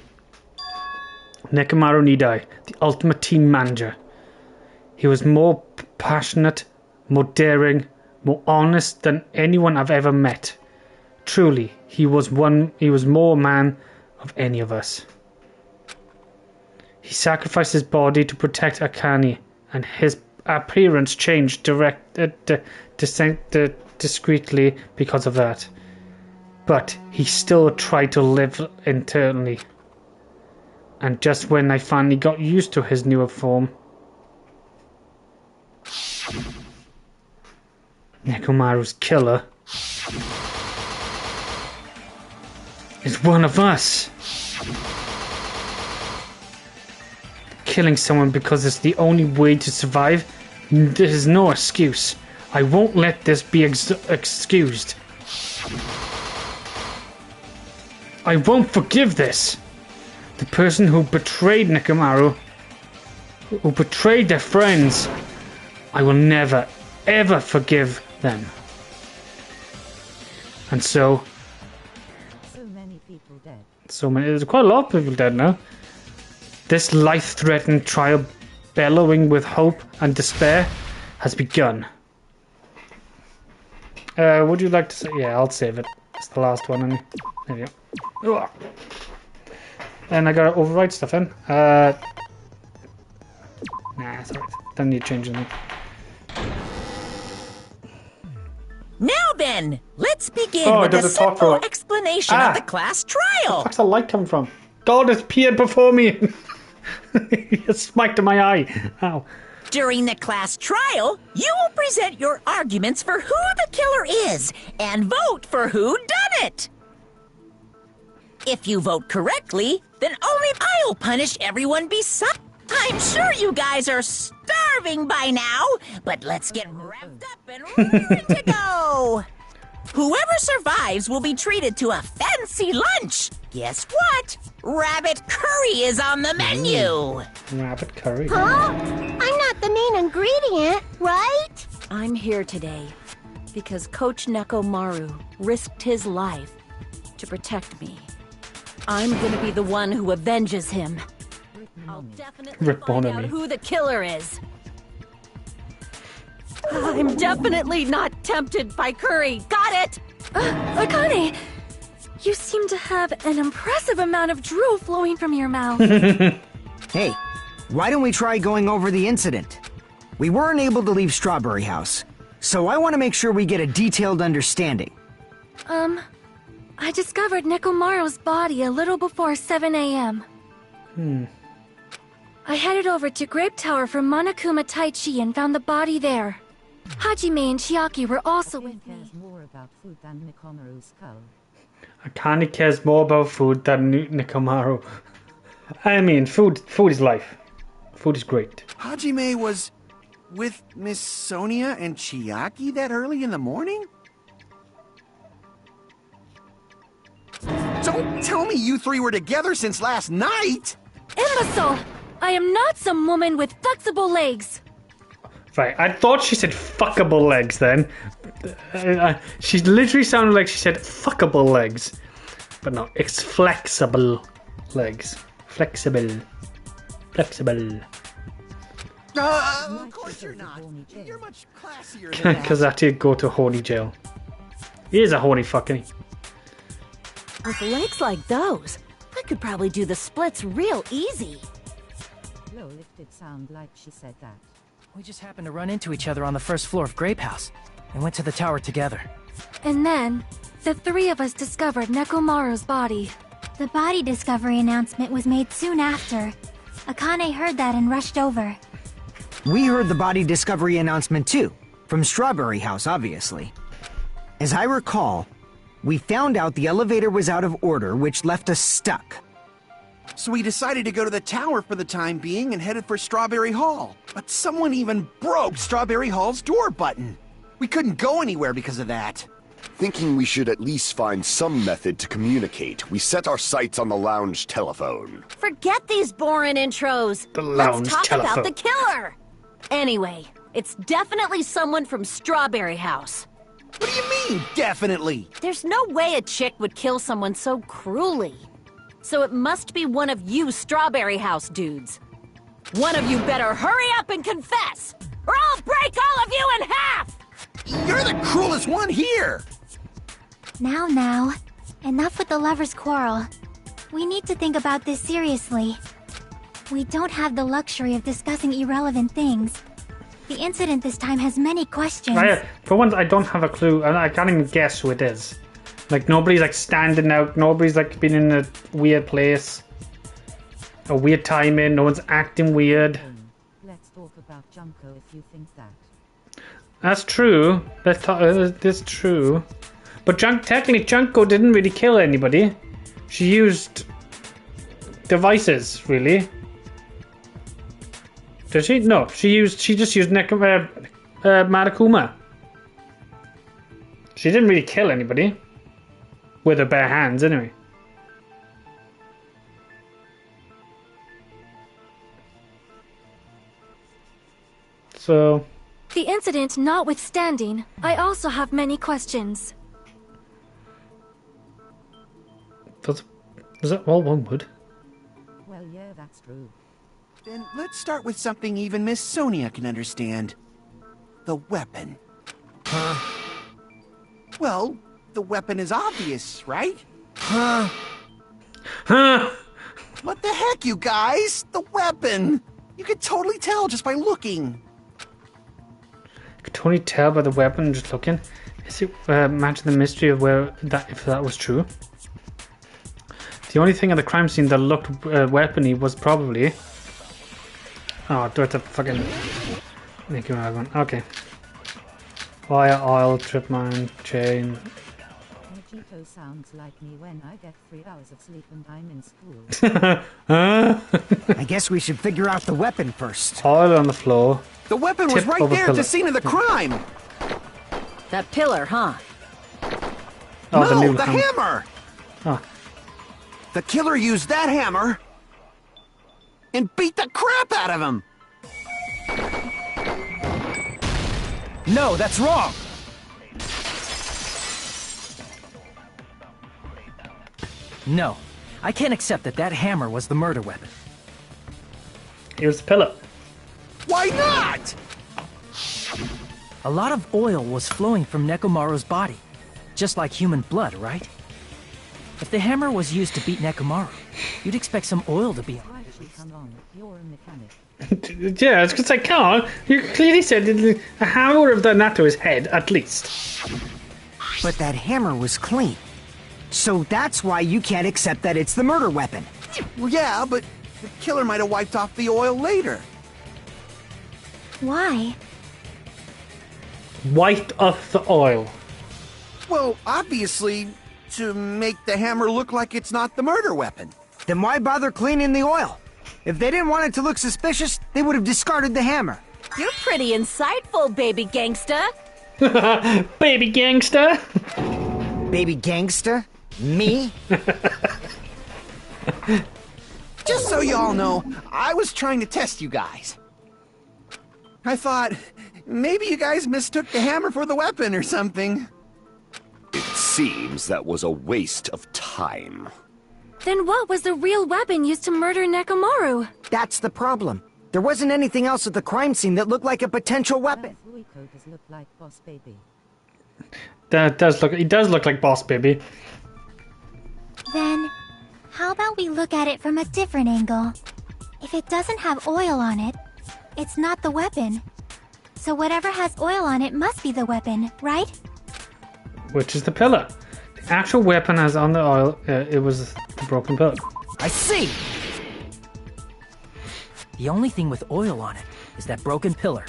A: Nekomaru Nidai, the ultimate team manager. He was more passionate, more daring, more honest than anyone I've ever met. Truly, he was more man of any of us. He sacrificed his body to protect Akane, and his appearance changed discreetly because of that. But he still tried to live internally. And just when I finally got used to his newer form, Nekomaru's killer is one of us. Killing someone because it's the only way to survive, there's no excuse. I won't let this be excused. I won't forgive this. The person who betrayed Nekomaru, who betrayed their friends, I will never, ever forgive them. And so
D: many people dead.
A: There's quite a lot of people dead now. This life-threatening trial, bellowing with hope and despair, has begun. Would you like to say? Yeah, I'll save it. It's the last one, and there you go. And I gotta overwrite stuff in. Nah, it's alright. Don't need to change anything.
C: Now then, let's begin
A: Oh,
C: with
A: I
C: a
A: did the talk
C: simple
A: for it.
C: explanation of the class trial.
A: Where's the light come from? God has appeared before me. He has smite in my eye. Ow.
C: During the class trial, you will present your arguments for who the killer is and vote for who done it. If you vote correctly, then only I'll punish everyone beside. I'm sure you guys are starving by now, but let's get revved up and raring to go. Whoever survives will be treated to a fancy lunch. Guess what? Rabbit curry is on the menu.
A: Rabbit curry.
G: Huh? I'm not the main ingredient, right?
H: I'm here today because Coach Nekomaru risked his life to protect me. I'm gonna be the one who avenges him. I'll definitely find out who the killer is. I'm definitely not tempted by curry. Got it!
G: Akane, you seem to have an impressive amount of drool flowing from your mouth.
B: Hey, why don't we try going over the incident? We weren't able to leave Strawberry House, so I want to make sure we get a detailed understanding.
G: I discovered Nekomaru's body a little before 7 a.m. I headed over to Grape Tower from Monokuma Taichi and found the body there. Hajime and Chiaki were also with me.
D: Cares more about food than Nekomaru's skull.
A: Akane cares more about food than Nekomaru. I mean, food is life. Food is great.
F: Hajime was with Miss Sonia and Chiaki that early in the morning? Don't tell me you three were together since last night!
G: Imbecile! I am not some woman with flexible legs.
A: Right, I thought she said fuckable legs then. She literally sounded like she said fuckable legs. But no, it's flexible legs. Flexible. Flexible.
F: Of course you're not. You're much classier than that.
A: Because I did go to horny jail. He is a horny fucking.
H: With legs like those, I could probably do the splits real easy.
D: Low lifted sound like she said that.
I: We just happened to run into each other on the first floor of Grape House and went to the tower together.
G: And then, the three of us discovered Nekomaru's body.
J: The body discovery announcement was made soon after. Akane heard that and rushed over.
B: We heard the body discovery announcement too, from Strawberry House, obviously. As I recall, we found out the elevator was out of order, which left us stuck.
F: So we decided to go to the tower for the time being and headed for Strawberry Hall. But someone even broke Strawberry Hall's door button. We couldn't go anywhere because of that.
K: Thinking we should at least find some method to communicate, we set our sights on the lounge telephone.
H: Forget these boring intros.
A: The lounge
H: Let's talk
A: telephone.
H: about the killer. Anyway, it's definitely someone from Strawberry House.
F: What do you mean, definitely?
H: There's no way a chick would kill someone so cruelly. So it must be one of you Strawberry House dudes. One of you better hurry up and confess, or I'll break all of you in half!
F: You're the cruelest one here!
J: Now, enough with the lovers' quarrel. We need to think about this seriously. We don't have the luxury of discussing irrelevant things. The incident this time has many questions.
A: For once, I don't have a clue, and I can't even guess who it is. Like, nobody's, like, standing out. Nobody's, like, been in a weird place. A weird timing. No one's acting weird.
D: Let's talk about Junko if you think that.
A: That's true. That's true. But technically, Junko didn't really kill anybody. She used devices, really. Did she? No, she just used Marakuma. She didn't really kill anybody. With her bare hands, anyway. So...
G: The incident notwithstanding, I also have many questions.
A: Was that all one word?
D: Well, yeah, that's true.
F: Then let's start with something even Miss Sonia can understand. The weapon.
I: Huh?
F: Well, the weapon is obvious, right?
I: Huh?
F: What the heck, you guys? The weapon! You could totally tell just by looking.
A: I could totally tell by the weapon just looking. Is it matching the mystery of if that was true? The only thing at the crime scene that looked weapony was probably... Oh, do I have to fucking... Make you one. Okay. Wire, oil, trip mine, chain...
D: Mojito sounds like me when I get 3 hours of sleep and I'm in school.
B: I guess we should figure out the weapon first.
A: Oil on the floor.
F: The weapon was right there at the scene of the crime!
H: That pillar, huh?
A: Oh,
F: no, the hammer!
A: Oh.
F: The killer used that hammer and beat the crap out of him!
I: No, that's wrong! No, I can't accept that hammer was the murder weapon.
A: It was the pillar.
F: Why not?
I: A lot of oil was flowing from Nekomaru's body, just like human blood, right? If the hammer was used to beat Nekomaru, you'd expect some oil to be on it.
D: Come on, you're a mechanic.
A: Yeah, I was going to say, come on. You clearly said a hammer would have done that to his head, at least.
B: But that hammer was clean. So that's why you can't accept that it's the murder weapon.
F: Well, yeah, but the killer might have wiped off the oil later.
J: Why?
A: Wiped off the oil.
F: Well, obviously, to make the hammer look like it's not the murder weapon.
B: Then why bother cleaning the oil? If they didn't want it to look suspicious, they would have discarded the hammer.
H: You're pretty insightful, baby gangsta.
A: Baby gangster.
B: Baby gangster? Me?
F: Just so you all know, I was trying to test you guys. I thought, maybe you guys mistook the hammer for the weapon or something.
K: It seems that was a waste of time.
G: Then what was the real weapon used to murder Nekomaru?
B: That's the problem. There wasn't anything else at the crime scene that looked like a potential weapon.
D: Fuiko does look like Boss Baby.
A: That does look. It does look like Boss Baby.
J: Then, how about we look at it from a different angle? If it doesn't have oil on it, it's not the weapon. So whatever has oil on it must be the weapon, right?
A: Which is the pillar. The actual weapon has on the oil. It was the broken pillar.
I: I see! The only thing with oil on it is that broken pillar.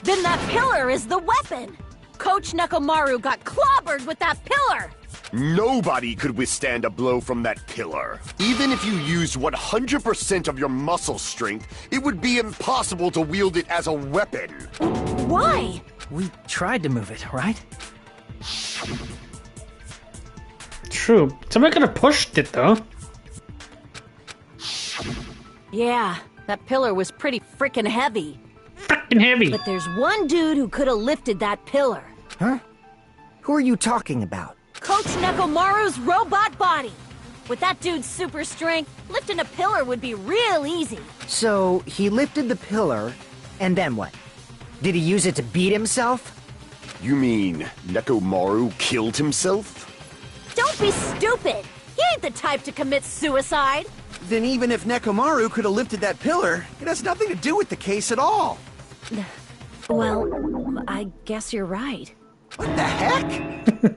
H: Then that pillar is the weapon! Coach Nekomaru got clobbered with that pillar!
K: Nobody could withstand a blow from that pillar. Even if you used 100% of your muscle strength, it would be impossible to wield it as a weapon.
H: Why?
I: We tried to move it, right?
A: True. Somebody could have pushed it, though.
H: Yeah, that pillar was pretty frickin' heavy.
A: fucking heavy.
H: But there's one dude who could have lifted that pillar.
B: Huh? Who are you talking about?
H: Coach Nekomaru's robot body. With that dude's super strength, lifting a pillar would be real easy.
B: So, he lifted the pillar, and then what? Did he use it to beat himself?
K: You mean Nekomaru killed himself?
H: Don't be stupid! He ain't the type to commit suicide!
F: Then even if Nekomaru could have lifted that pillar, it has nothing to do with the case at all.
H: Well, I guess you're right.
F: What the heck?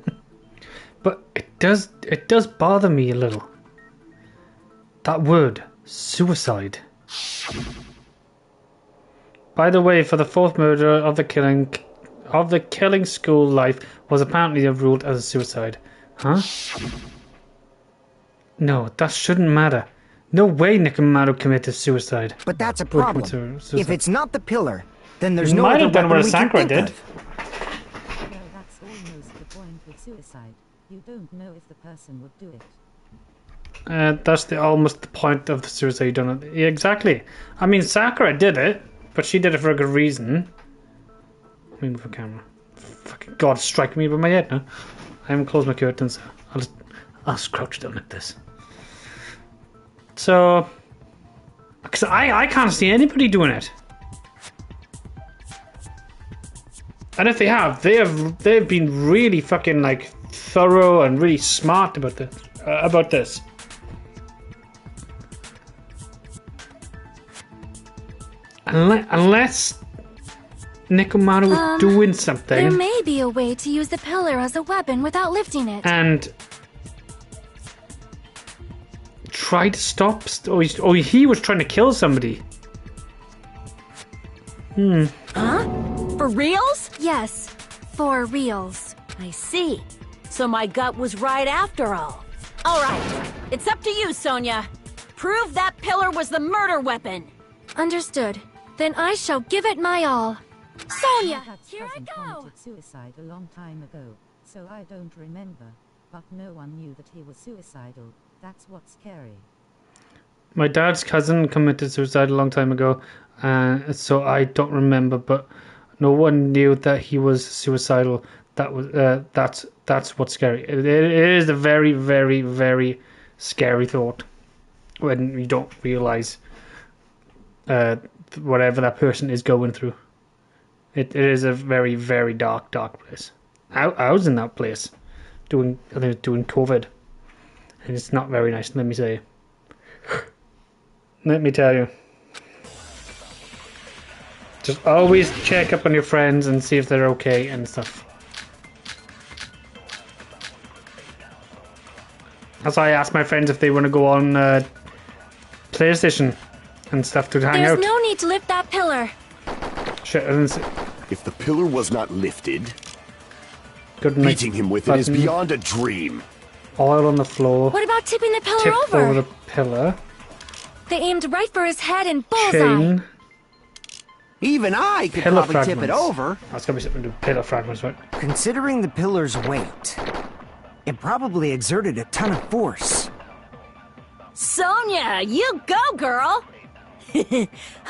A: But it does bother me a little. That word, suicide. By the way, for the fourth murder of the killing school life was apparently ruled as a suicide. Huh? No, that shouldn't matter. No way Nekomaru committed suicide.
B: But that's a problem. If it's not the pillar, then there's
A: He
B: no
A: might
B: other
A: have done
B: weapon
A: what
B: we can
A: Sakura
B: think
A: did.
B: of.
D: Well, that's almost the point with suicide. You don't know if the person would do it.
A: That's almost the point of the suicide. You don't know. Yeah, exactly. I mean, Sakura did it, but she did it for a good reason. Let me move the camera. Fucking God, strike me with my head now. I haven't closed my curtains. I'll just crouch down like this. So, because I can't see anybody doing it. And if they have, they've been really fucking like thorough and really smart about this. Unless Nekomaru was doing something.
G: There may be a way to use the pillar as a weapon without lifting it.
A: And try to stop. Or he was trying to kill somebody.
H: Huh? For reals?
G: Yes, for reals.
H: I see. So my gut was right after all. Alright, it's up to you, Sonia. Prove that pillar was the murder weapon.
G: Understood. Then I shall give it my all. Sonia,
D: Dad's
G: here I
D: cousin
G: go!
D: committed suicide a long time ago, so I don't remember. But no one knew that he was suicidal. That's what's scary.
A: My dad's cousin committed suicide a long time ago, so I don't remember. But no one knew that he was suicidal. That's what's scary. It is a very, very, very scary thought when you don't realize whatever that person is going through. It is a very, very dark place. I was in that place doing COVID, and it's not very nice. Let me say. Let me tell you. Just always check up on your friends and see if they're okay and stuff. That's why I asked my friends if they want to go on PlayStation and stuff to hang out.
G: There's no need to lift that pillar.
A: Shit, I didn't see.
K: If the pillar was not lifted,
A: Couldn't make
K: beating him with it is
A: button.
K: beyond a dream.
A: Oil on the floor.
G: What about tipping the pillar
A: Tip
G: over?
A: over the pillar.
G: They aimed right for his head and bullseye.
A: Chain.
F: Even I could
A: Pillar
F: probably tip it
A: fragments.
F: over.
A: That's gotta be something to do with pillar fragments, right?
B: Considering the pillar's weight, it probably exerted a ton of force.
H: Sonia, you go, girl!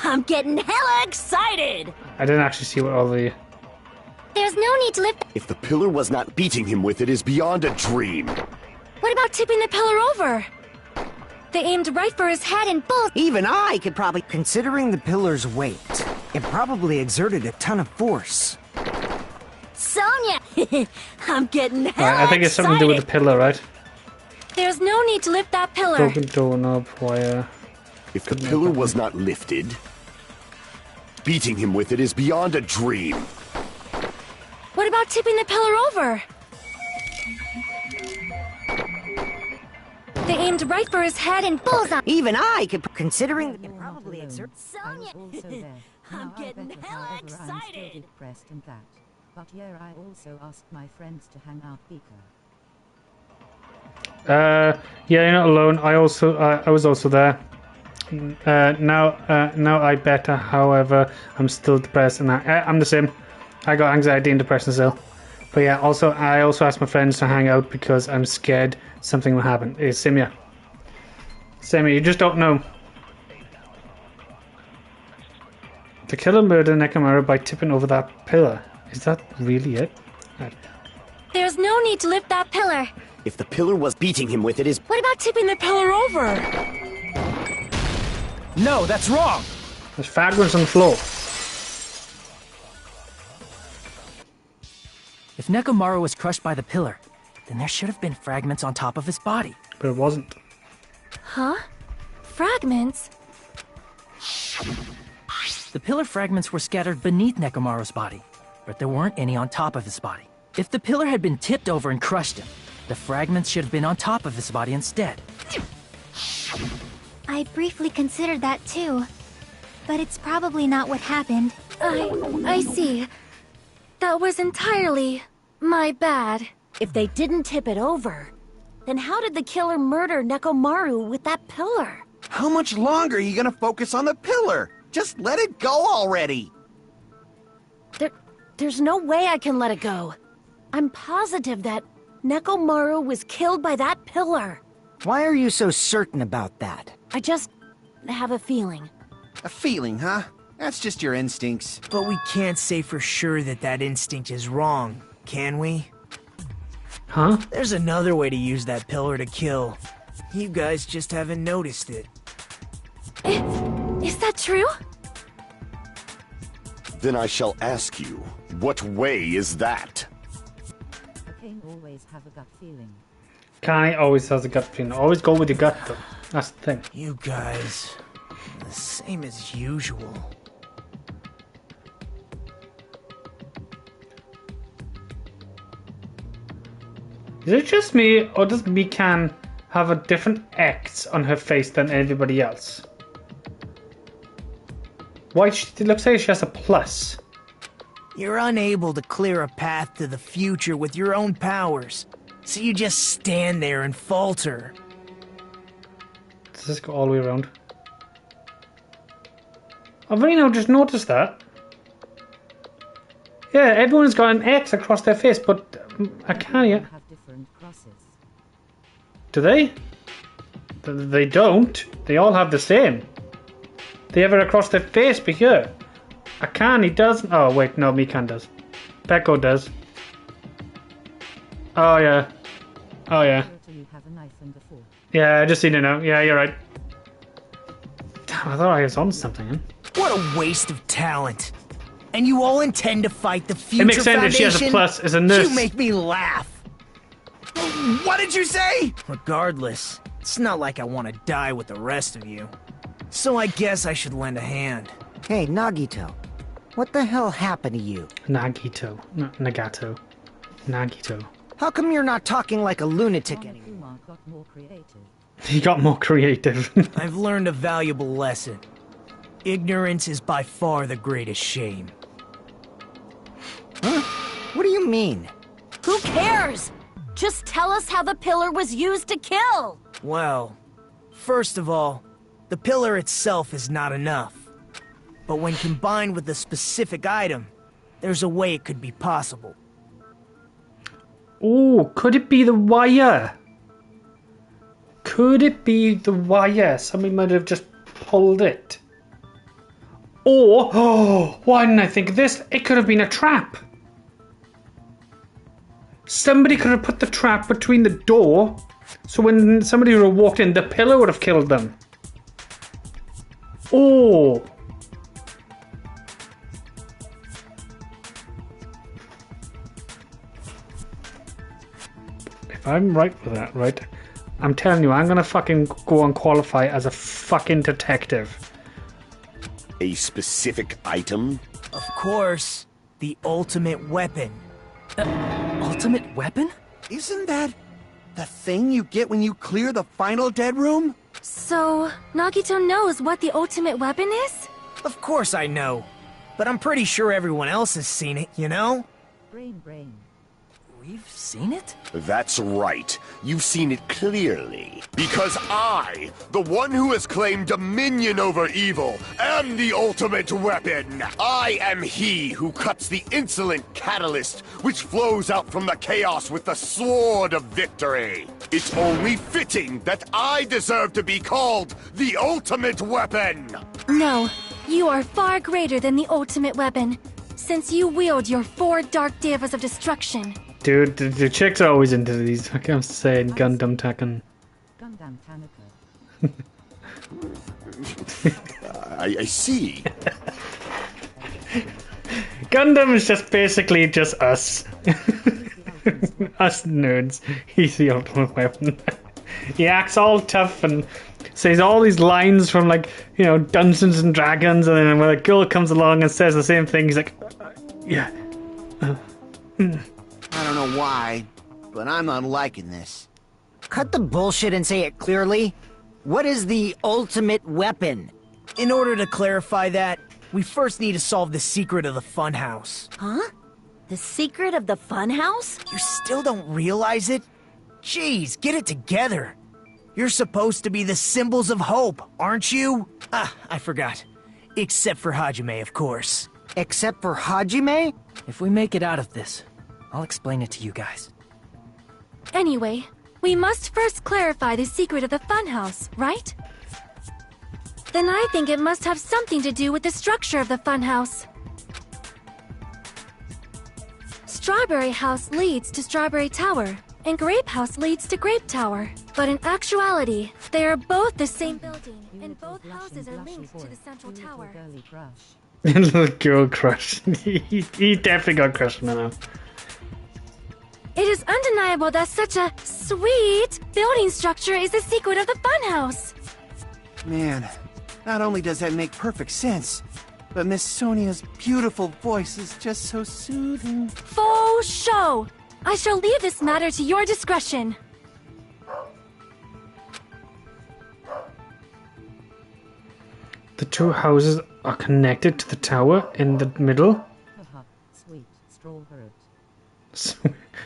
H: I'm getting hella excited!
A: I didn't actually see what all the.
G: There's no need to lift.
K: If the pillar was not beating him with it is beyond a dream.
G: What about tipping the pillar over? They aimed right for his head and bullseye.
B: Even I could probably... Considering the pillar's weight, it probably exerted a ton of force.
H: Sonia! I'm getting hella
A: Right, I think it's something to do with the pillar, right?
G: There's no need to lift that pillar.
A: Broken doorknob, wire.
K: If the pillar was not lifted, beating him with it is beyond a dream.
G: What about tipping the pillar over? They aimed right for his head and bullseye.
B: Even I could... Considering... It probably exerted...
H: Sonia!
D: I was also there.
H: I'm
D: Now, I
H: getting
D: bet that
H: hella
D: however I'm still
H: excited.
D: depressed and that. But yeah, I also asked my friends to hang out Beaker.
A: Yeah, you're not alone. I was also there. Now I better. However, I'm still depressed, and I'm the same. I got anxiety and depression still. But yeah, I also asked my friends to hang out because I'm scared something will happen. Same here. You just don't know. The killer murdered Nekomaru by tipping over that pillar. Is that really it?
G: There's no need to lift that pillar.
L: If the pillar was beating him with it is...
H: What about tipping the pillar over?
I: No, that's wrong!
A: There's fragments on the floor.
I: If Nekomaru was crushed by the pillar, then there should have been fragments on top of his body.
A: But it wasn't.
G: Huh? Fragments?
I: The pillar fragments were scattered beneath Nekomaru's body, but there weren't any on top of his body. If the pillar had been tipped over and crushed him, the fragments should have been on top of his body instead.
J: I briefly considered that too. But it's probably not what happened.
G: I see. That was entirely my bad.
H: If they didn't tip it over, then how did the killer murder Nekomaru with that pillar?
F: How much longer are you gonna focus on the pillar? Just let it go already!
H: There's no way I can let it go. I'm positive that Nekomaru was killed by that pillar.
B: Why are you so certain about that?
H: I just have a feeling.
F: A feeling, huh? That's just your instincts.
M: But we can't say for sure that that instinct is wrong, can we?
A: Huh?
M: There's another way to use that pillar to kill. You guys just haven't noticed it.
G: Is that true?
K: Then I shall ask you, what way is that?
D: Kane always have a gut feeling.
A: Kanye always has a gut feeling. Always go with your gut, though. That's the thing.
M: You guys, the same as usual.
A: Is it just me, or does Mikan have a different X on her face than everybody else? Why? It looks like she has a plus.
M: You're unable to clear a path to the future with your own powers, so you just stand there and falter.
A: Does this go all the way around? I've only now just noticed that. Yeah, everyone's got an X across their face, but I can't yet.
D: Have different crosses.
A: Do they? They don't. They all have the same. They have it across their face, but here. Akane doesn't. Oh, wait, no, Mikan does. Peko does. Oh, yeah. Oh, yeah.
D: You have a knife and a fork.
A: Yeah, I just seen it now. Yeah, you're right. Damn, I thought I was on something. Huh?
M: What a waste of talent. And you all intend to fight the Future
A: It makes sense if she has a
M: Foundation?
A: plus as a nurse.
M: You make me laugh.
F: What did you say?
M: Regardless, it's not like I want to die with the rest of you. So I guess I should lend a hand.
B: Hey, Nagito. What the hell happened to you?
A: Nagito. Nagato. Nagito.
B: How come you're not talking like a lunatic anymore?
D: Monokuma got more creative.
A: He got more creative.
M: I've learned a valuable lesson. Ignorance is by far the greatest shame.
B: Huh? What do you mean?
H: Who cares? Just tell us how the pillar was used to kill.
M: Well, first of all, the pillar itself is not enough. But when combined with a specific item, there's a way it could be possible.
A: Oh, could it be the wire? Could it be the wire? Somebody might have just pulled it. Or, oh, why didn't I think of this? It could have been a trap. Somebody could have put the trap between the door, so when somebody would have walked in, the pillar would have killed them. Oh. If I'm right with that, right? I'm telling you, I'm gonna fucking go and qualify as a fucking detective.
K: A specific item?
M: Of course, the ultimate weapon.
I: Ultimate weapon?
F: Isn't that the thing you get when you clear the final dead room?
G: So, Nagito knows what the ultimate weapon is?
M: Of course I know. But I'm pretty sure everyone else has seen it, you know?
D: Brain.
I: We've seen it?
K: That's right. You've seen it clearly. Because I, the one who has claimed dominion over evil, am the ultimate weapon. I am he who cuts the insolent catalyst which flows out from the chaos with the sword of victory. It's only fitting that I deserve to be called the ultimate weapon.
G: No, You are far greater than the ultimate weapon, since you wield your 4 dark devas of destruction.
A: Dude, the chicks are always into these. Like I'm saying, Gundam Tekken.
D: Gundam Tanaka.
K: I see.
A: Gundam is just basically just us. Us nerds. He's the ultimate weapon. He acts all tough and says all these lines from, like, you know, Dungeons and Dragons, and then when a girl comes along and says the same thing, he's like, yeah.
F: I don't know why, but I'm not liking this.
B: Cut the bullshit and say it clearly. What is the ultimate weapon?
M: In order to clarify that, we first need to solve the secret of the funhouse.
H: Huh? The secret of the funhouse?
M: You still don't realize it? Jeez, get it together. You're supposed to be the symbols of hope, aren't you? Ah, I forgot. Except for Hajime, of course.
B: Except for Hajime?
I: If we make it out of this, I'll explain it to you guys.
G: Anyway, we must first clarify the secret of the funhouse, right? Then I think it must have something to do with the structure of the funhouse. Strawberry House leads to Strawberry Tower, and Grape House leads to Grape Tower. But in actuality, they are both the same building, and both houses are linked to the central tower.
A: Little girl crush. he definitely got crushed now.
G: It is undeniable that such a sweet building structure is the secret of the funhouse.
F: Man, not only does that make perfect sense, but Miss Sonia's beautiful voice is just so soothing.
G: Faux show! I shall leave this matter to your discretion.
A: The two houses are connected to the tower in the middle.
D: Sweet strawberry.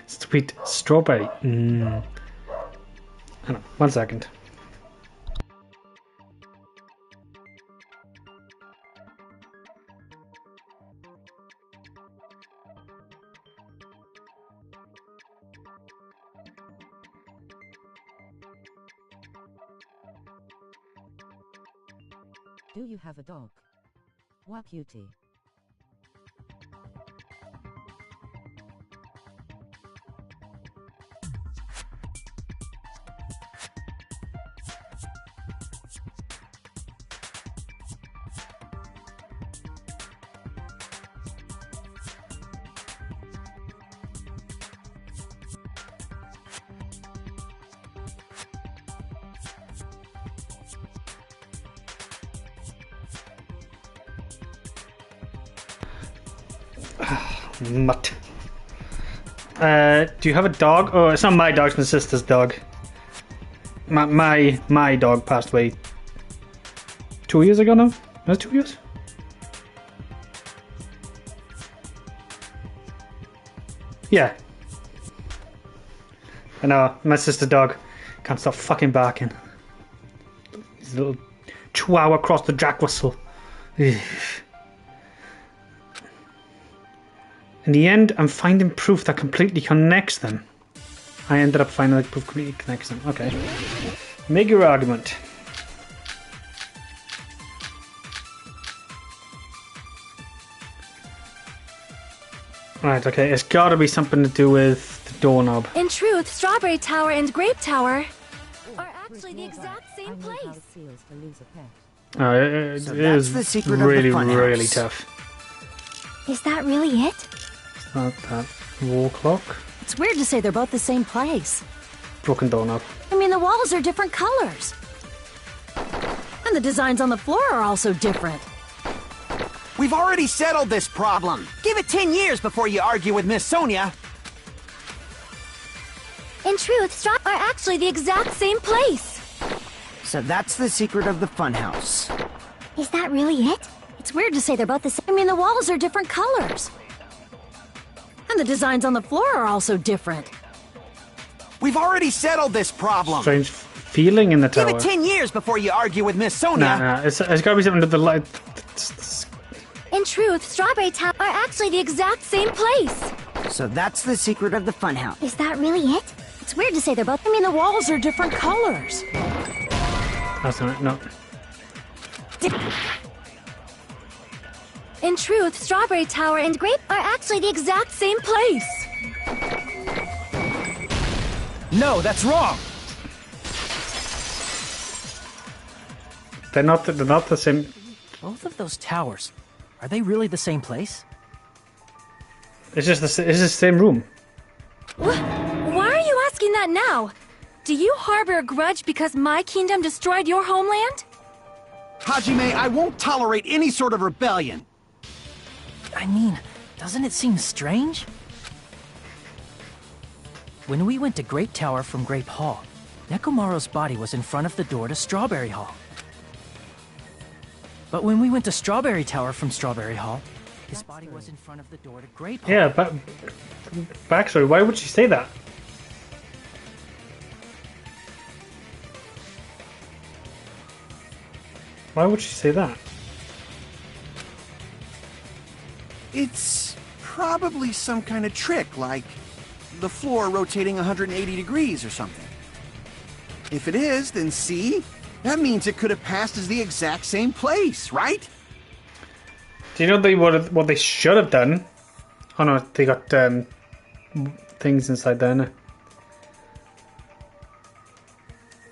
A: Sweet strawberry. Hang on, 1 second.
D: Do you have a dog? Wow, cutie.
A: Mutt. Do you have a dog? Oh, it's not my dog, it's my sister's dog. My dog passed away 2 years ago now? Was it 2 years? Yeah. I know, my sister's dog can't stop fucking barking. His little chihuahua across the Jack Russell. In the end, I'm finding proof that completely connects them. I ended up finding that proof completely connects them. Okay. Make your argument. Right, okay. It's gotta be something to do with the doorknob.
G: In truth, Strawberry Tower and Grape Tower are actually the exact same place.
A: Oh, it
B: So
A: is
B: that's the secret of the
A: really,
B: funhouse.
A: really tough.
J: Is that really it?
A: Not that wall clock.
H: It's weird to say they're both the same place.
A: Broken doorknob.
H: I mean, the walls are different colors. And the designs on the floor are also different.
F: We've already settled this problem. Give it 10 years before you argue with Miss Sonia.
G: In truth, Straw are actually the exact same place.
B: So that's the secret of the funhouse.
J: Is that really it?
H: It's weird to say they're both the same. I mean, the walls are different colors. And the designs on the floor are also different.
F: We've already settled this problem.
A: Strange feeling in the
F: Give
A: tower.
F: it 10 years before you argue with Miss Sonia.
A: Nah, it's gotta be something to the light.
G: In truth, Strawberry Tower are actually the exact same place.
B: So that's the secret of the funhouse.
J: Is that really it?
H: It's weird to say they're both. I mean, the walls are different colors.
A: That's not it, no.
G: In truth, Strawberry Tower and Grape are actually the exact same place.
I: No, that's wrong!
A: They're not the same.
I: Both of those towers, are they really the same place?
A: It's just it's the same room.
G: Why are you asking that now? Do you harbor a grudge because my kingdom destroyed your homeland?
F: Hajime, I won't tolerate any sort of rebellion.
I: I mean, doesn't it seem strange? When we went to Grape Tower from Grape Hall, Nekomaru's body was in front of the door to Strawberry Hall. But when we went to Strawberry Tower from Strawberry Hall, his body was in front of the door to Grape Hall.
A: Yeah, but backstory. Why would she say that? Why would she say that?
F: It's probably some kind of trick, like the floor rotating 180 degrees or something. If it is, then see? That means it could have passed as the exact same place, right?
A: Do you know what they should have done? Oh no, they got things inside there now.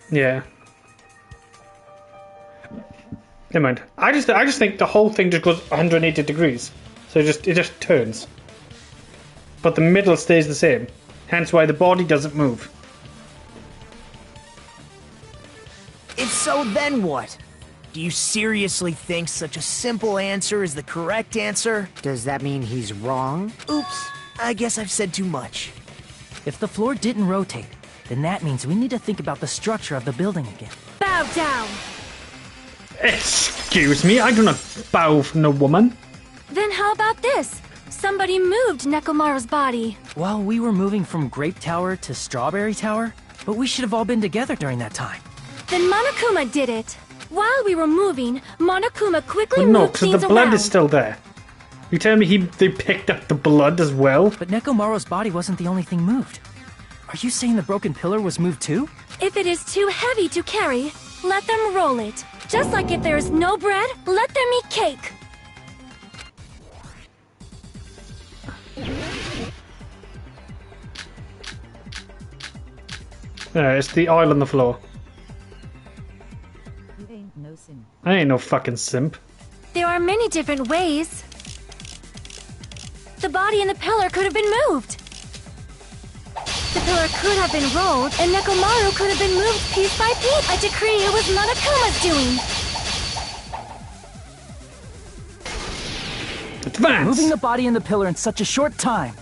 A: Yeah. Never mind. I just think the whole thing just goes 180 degrees. So it just turns. But the middle stays the same. Hence why the body doesn't move.
M: If so, then what? Do you seriously think such a simple answer is the correct answer?
B: Does that mean he's wrong?
M: Oops, I guess I've said too much.
I: If the floor didn't rotate, then that means we need to think about the structure of the building again.
G: Bow down!
A: Excuse me, I do not bow for no woman.
G: Then how about this? Somebody moved Nekomaru's body.
I: Well, we were moving from Grape Tower to Strawberry Tower, but we should have all been together during that time.
G: Then Monokuma did it. While we were moving, Monokuma quickly
A: Well, no,
G: moved
A: because
G: things
A: the blood
G: around.
A: is still there. You tell me they picked up the blood as well?
I: But Nekomaru's body wasn't the only thing moved. Are you saying the broken pillar was moved too?
G: If it is too heavy to carry, let them roll it. Just like if there is no bread, let them eat cake.
A: It's the oil on the floor.
D: You ain't no simp.
A: I ain't no fucking simp.
G: There are many different ways. The body and the pillar could have been moved. The pillar could have been rolled, and Nekomaru could have been moved piece by piece. I decree it was Monokuma's doing.
A: Advance!
I: Moving the body and the pillar in such a short time.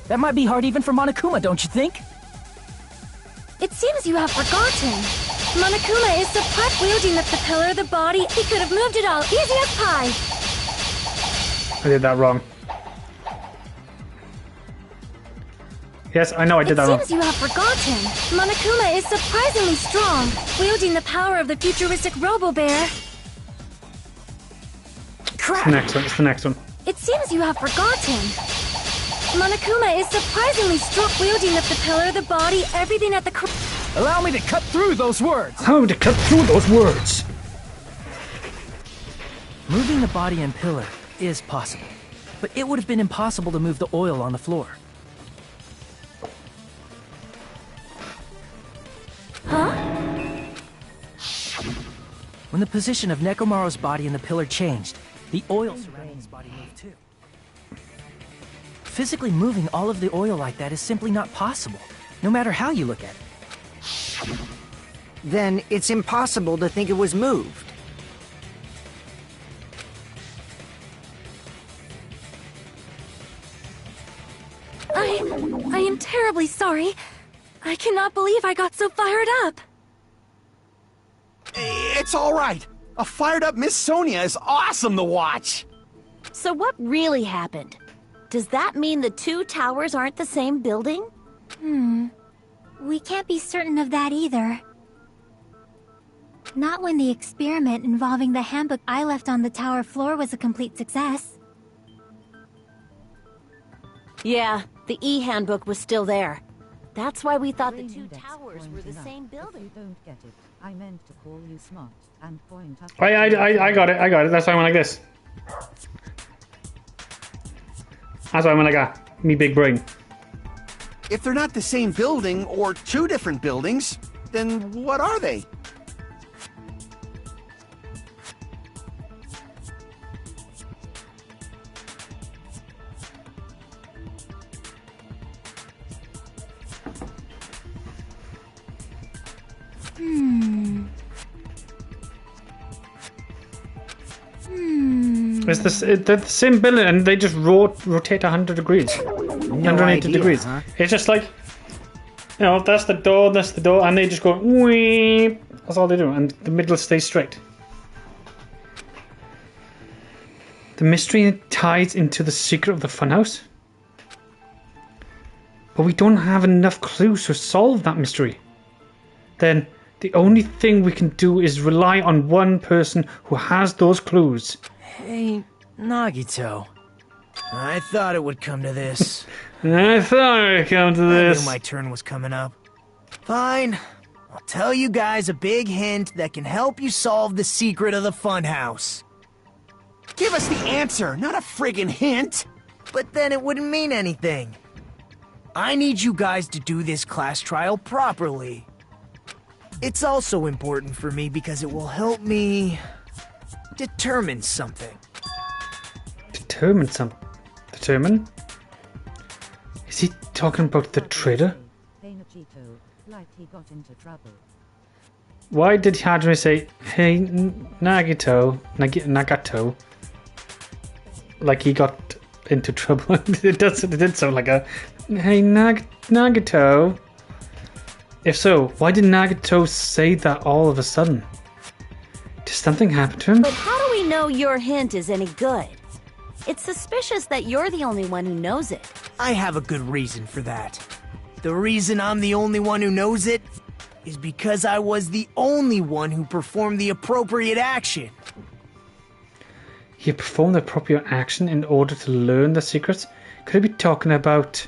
I: That might be hard even for Monokuma, don't you think?
G: It seems you have forgotten. Monokuma is surprised wielding the pillar, the body. He could have moved it all, easy as pie.
A: I did that wrong. Yes, I know I did that wrong.
G: It seems you have forgotten. Monokuma is surprisingly strong, wielding the power of the futuristic Robo-Bear.
A: It's the next one, it's the next one.
G: It seems you have forgotten. Monokuma is surprisingly strong, wielding the pillar, the body, everything at the
I: Allow me to cut through those words!
A: How to cut through those words?
I: Moving the body and pillar is possible, but it would have been impossible to move the oil on the floor.
G: Huh?
I: When the position of Nekomaru's body and the pillar changed, the oil surrounding his body moved too. Physically moving all of the oil like that is simply not possible, no matter how you look at it.
B: Then it's impossible to think it was moved.
G: I am terribly sorry. I cannot believe I got so fired up.
F: It's all right. A fired up Miss Sonia is awesome to watch.
H: So what really happened? Does that mean the two towers aren't the same building?
J: We can't be certain of that either. Not when the experiment involving the handbook I left on the tower floor was a complete success.
H: Yeah, the E-handbook was still there. That's why we thought the
D: Brain
H: two
D: index
H: towers were the
D: pointing
H: same
D: up.
H: building.
D: If you don't get it, I meant to call you smart and point up.
A: I got it, that's why I went like this. That's why I'm like, me big brain.
F: If they're not the same building or two different buildings, then what are they?
A: It's they're the same building, and they just rotate 100 degrees, 180
B: idea,
A: degrees.
B: huh?
A: It's just like, that's the door, and they just go, wee. That's all they do, and the middle stays straight. The mystery ties into the secret of the funhouse, but we don't have enough clues to solve that mystery. Then the only thing we can do is rely on one person who has those clues.
M: Hey, Nagito. I thought it would come to this.
A: I thought it would come to
M: I
A: this.
M: knew my turn was coming up. Fine. I'll tell you guys a big hint that can help you solve the secret of the funhouse.
F: Give us the answer, not a friggin' hint.
M: But then it wouldn't mean anything. I need you guys to do this class trial properly. It's also important for me because it will help me determine something.
A: Determine something? Determine? Is he talking about the trader?
D: Hey Nagito, like he got into trouble.
A: Why did Hajime say, hey, Nagato, like he got into trouble? It did sound like a, hey, Nagato. If so, why did Nagato say that all of a sudden? Did something happen to him?
H: But how do we know your hint is any good? It's suspicious that you're the only one who knows it.
M: I have a good reason for that. The reason I'm the only one who knows it is because I was the only one who performed the appropriate action.
A: He performed the appropriate action in order to learn the secrets? Could he be talking about...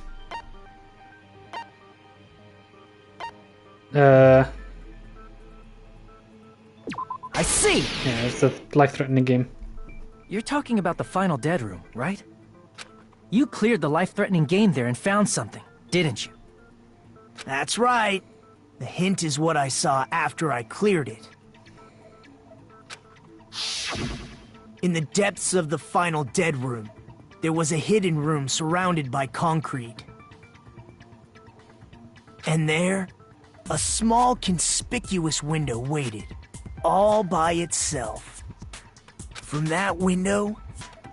M: I see!
A: Yeah, it's the life-threatening game.
I: You're talking about the final dead room, right? You cleared the life-threatening game there and found something, didn't you?
M: That's right. The hint is what I saw after I cleared it. In the depths of the final dead room, there was a hidden room surrounded by concrete. And there, a small conspicuous window waited, all by itself. From that window,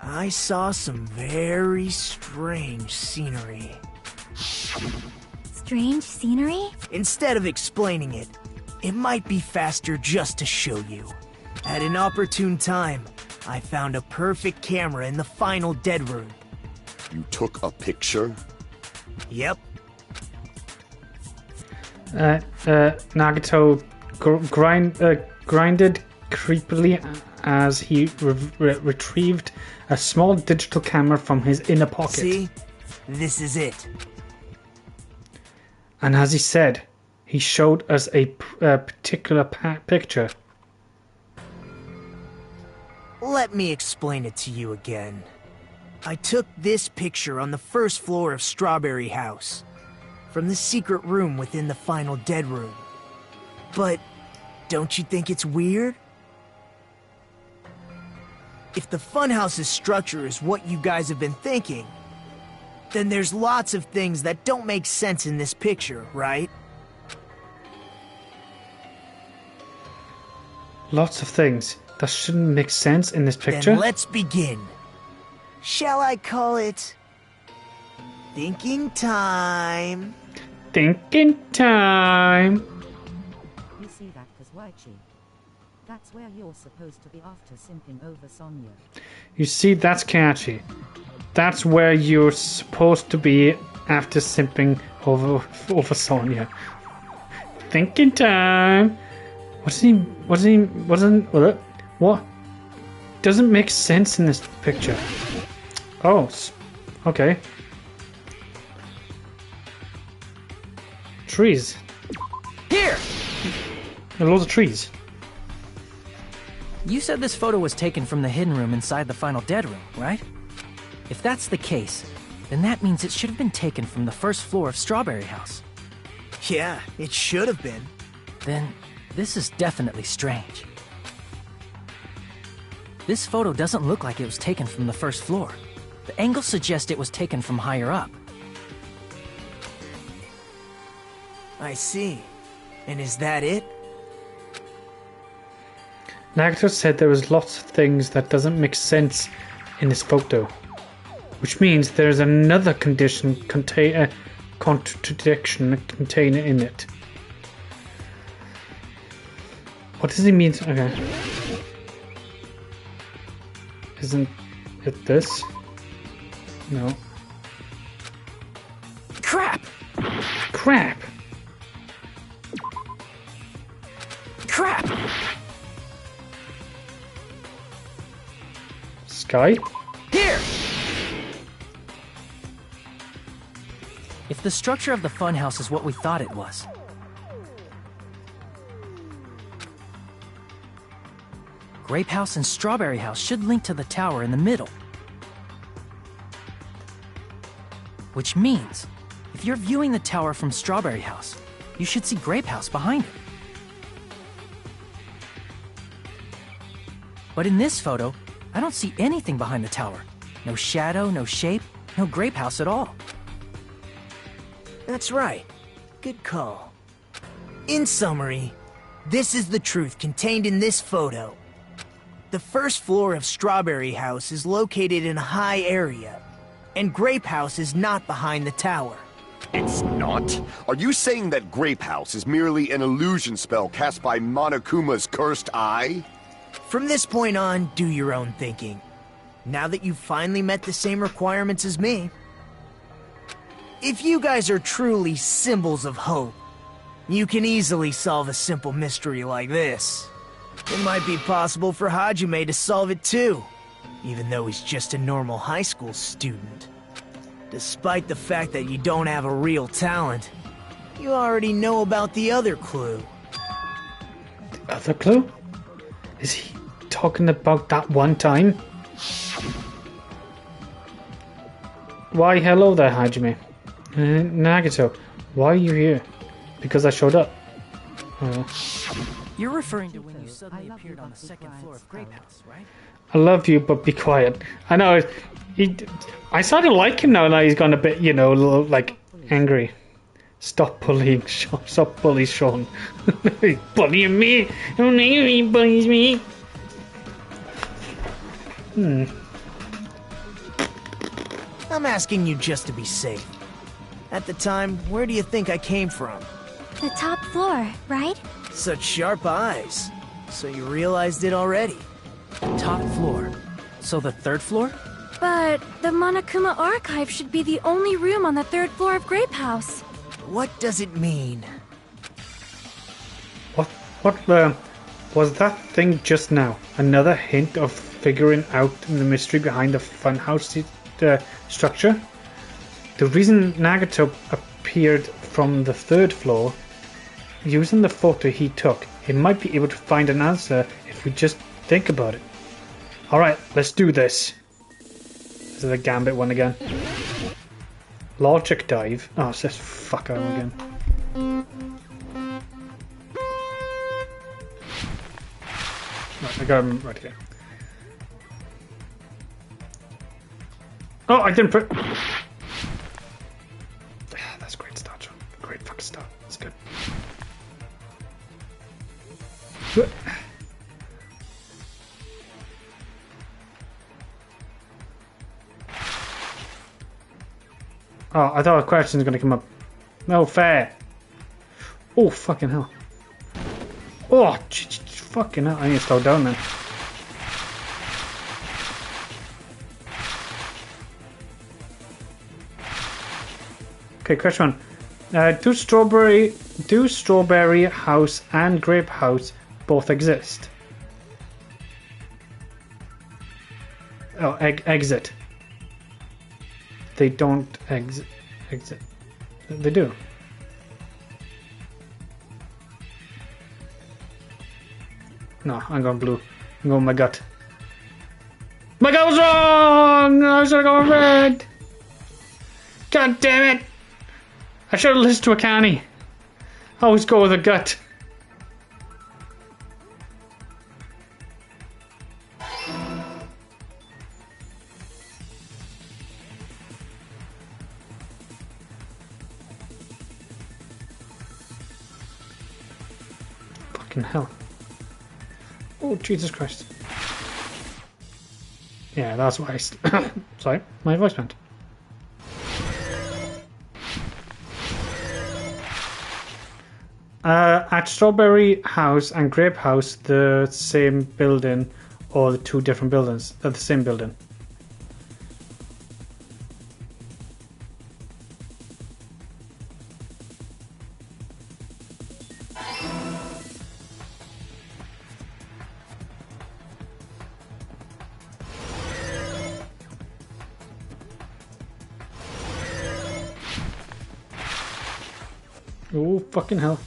M: I saw some very strange scenery.
J: Strange scenery?
M: Instead of explaining it, it might be faster just to show you. At an opportune time, I found a perfect camera in the final dead room.
K: You took a picture?
M: Yep.
A: Nagato grinded creepily as he retrieved a small digital camera from his inner pocket.
M: See? This is it.
A: And as he said, he showed us a particular picture.
M: Let me explain it to you again. I took this picture on the first floor of Strawberry House, from the secret room within the final dead room. But don't you think it's weird? If the funhouse's structure is what you guys have been thinking, then there's lots of things that don't make sense in this picture, right?
A: Lots of things that shouldn't make sense in this picture.
M: Then let's begin. Shall I call it thinking time?
A: Thinking time.
D: You see that, Kazuichi? That's where you're supposed to be after simping over Sonya.
A: You see, that's catchy. That's where you're supposed to be after simping over Sonya. Thinking time. What? Doesn't make sense in this picture. Oh, okay. Trees.
I: Here!
A: There are loads of trees.
I: You said this photo was taken from the hidden room inside the final dead room, right? If that's the case, then that means it should have been taken from the first floor of Strawberry House.
M: Yeah, it should have been.
I: Then, this is definitely strange. This photo doesn't look like it was taken from the first floor. The angle suggests it was taken from higher up.
M: I see. And is that it?
A: Nagato said there was lots of things that doesn't make sense in this photo, which means there's another contradiction contained in it. What does he mean? Okay. Isn't it this? No.
I: Crap!
A: Crap!
I: Crap!
A: Sky?
I: Here! If the structure of the funhouse is what we thought it was, Grape House and Strawberry House should link to the tower in the middle. Which means, if you're viewing the tower from Strawberry House, you should see Grape House behind it. But in this photo, I don't see anything behind the tower. No shadow, no shape, no Grape House at all.
M: That's right. Good call. In summary, this is the truth contained in this photo. The first floor of Strawberry House is located in a high area, and Grape House is not behind the tower.
K: It's not? Are you saying that Grape House is merely an illusion spell cast by Monokuma's cursed eye?
M: From this point on, do your own thinking. Now that you've finally met the same requirements as me. If you guys are truly symbols of hope, you can easily solve a simple mystery like this. It might be possible for Hajime to solve it too, even though he's just a normal high school student. Despite the fact that you don't have a real talent, you already know about the other clue.
A: The other clue? Is he talking about that one time? Why, hello there, Hajime. Nagato, why are you here? Because I showed up.
I: You're referring to when you suddenly appeared on the second floor of Grape House, right?
A: I love you, but be quiet. I know. I started to like him now that he's gone a bit, you know, a little, like, angry. Stop bullying Sean. Stop bullying Sean. He's bullying me. Don't he bullies me.
M: I'm asking you just to be safe. At the time, where do you think I came from?
J: The top floor, right?
M: Such sharp eyes. So you realized it already?
I: Top floor. So the third floor?
G: But the Monokuma Archive should be the only room on the third floor of Grape House.
M: What does it mean?
A: What was that thing just now? Another hint of figuring out the mystery behind the funhouse structure? The reason Nagato appeared from the third floor, using the photo he took, he might be able to find an answer if we just think about it. Alright, let's do this. This is the Gambit one again. Logic dive. Oh, it's this fucker again. Right, I got him right here. Oh, I didn't put... That's a great start, John. Great fucking start. That's good. Oh, I thought a question was going to come up. No fair. Oh, fucking hell. Oh, fucking hell. I need to slow down then. Okay, question one. Do Strawberry House and Grape House both exist? Oh, exit. They don't exit. They do. No, I'm going blue. I'm going my gut. My gut was wrong! I should have gone red! God damn it! I should have listened to Akane. I always go with a gut. Fucking hell. Oh, Jesus Christ. Yeah, that's why I... Sorry, my voice went. At Strawberry House and Grape House, the same building or the two different buildings? They're the same building. Oh, fucking hell.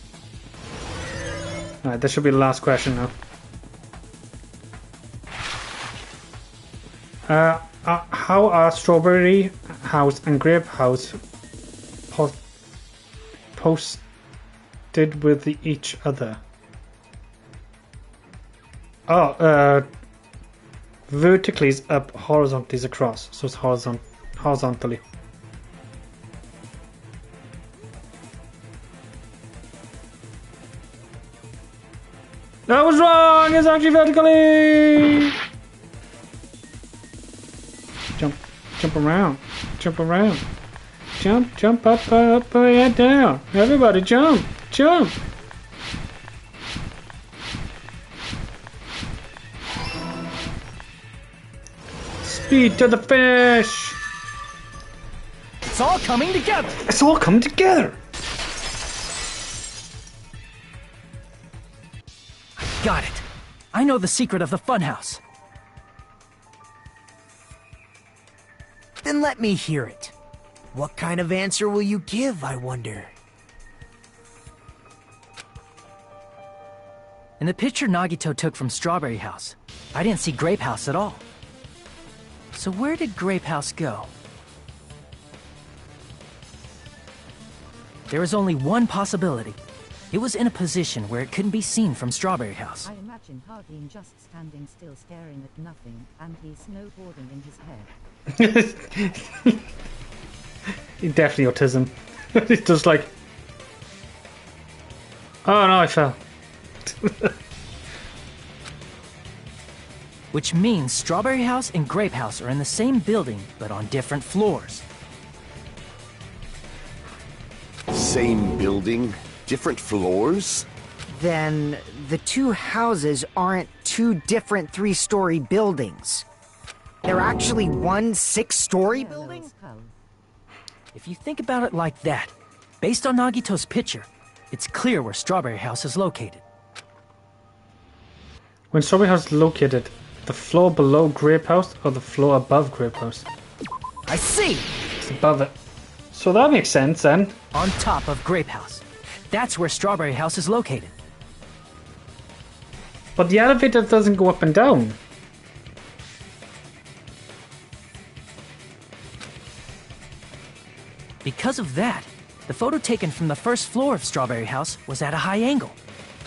A: Alright, this should be the last question now. How are Strawberry House and Grape House posted with each other? Oh, vertically is up, horizontally is across. So it's horizontally. That was wrong! It's actually vertically! Jump around. Jump around. Jump up, and down. Everybody jump! Jump! Speed to the finish!
I: It's all coming together!
A: It's all coming together!
I: Got it. I know the secret of the funhouse.
M: Then let me hear it. What kind of answer will you give, I wonder?
I: In the picture Nagito took from Strawberry House, I didn't see Grape House at all. So where did Grape House go? There is only one possibility. It was in a position where it couldn't be seen from Strawberry House.
D: I imagine Hardin just standing still staring at nothing, and he's snowboarding in his head.
A: He's definitely autism. It's just like... Oh no, I fell.
I: Which means Strawberry House and Grape House are in the same building, but on different floors.
K: Same building, different floors?
B: Then the two houses aren't two different 3-story buildings. They're actually one 6-story building?
I: If you think about it like that, based on Nagito's picture, it's clear where Strawberry House is located.
A: When Strawberry House is located, the floor below Grape House or the floor above Grape House?
I: I see!
A: It's above it. So that makes sense then.
I: On top of Grape House. That's where Strawberry House is located.
A: But the elevator doesn't go up and down.
I: Because of that, the photo taken from the first floor of Strawberry House was at a high angle.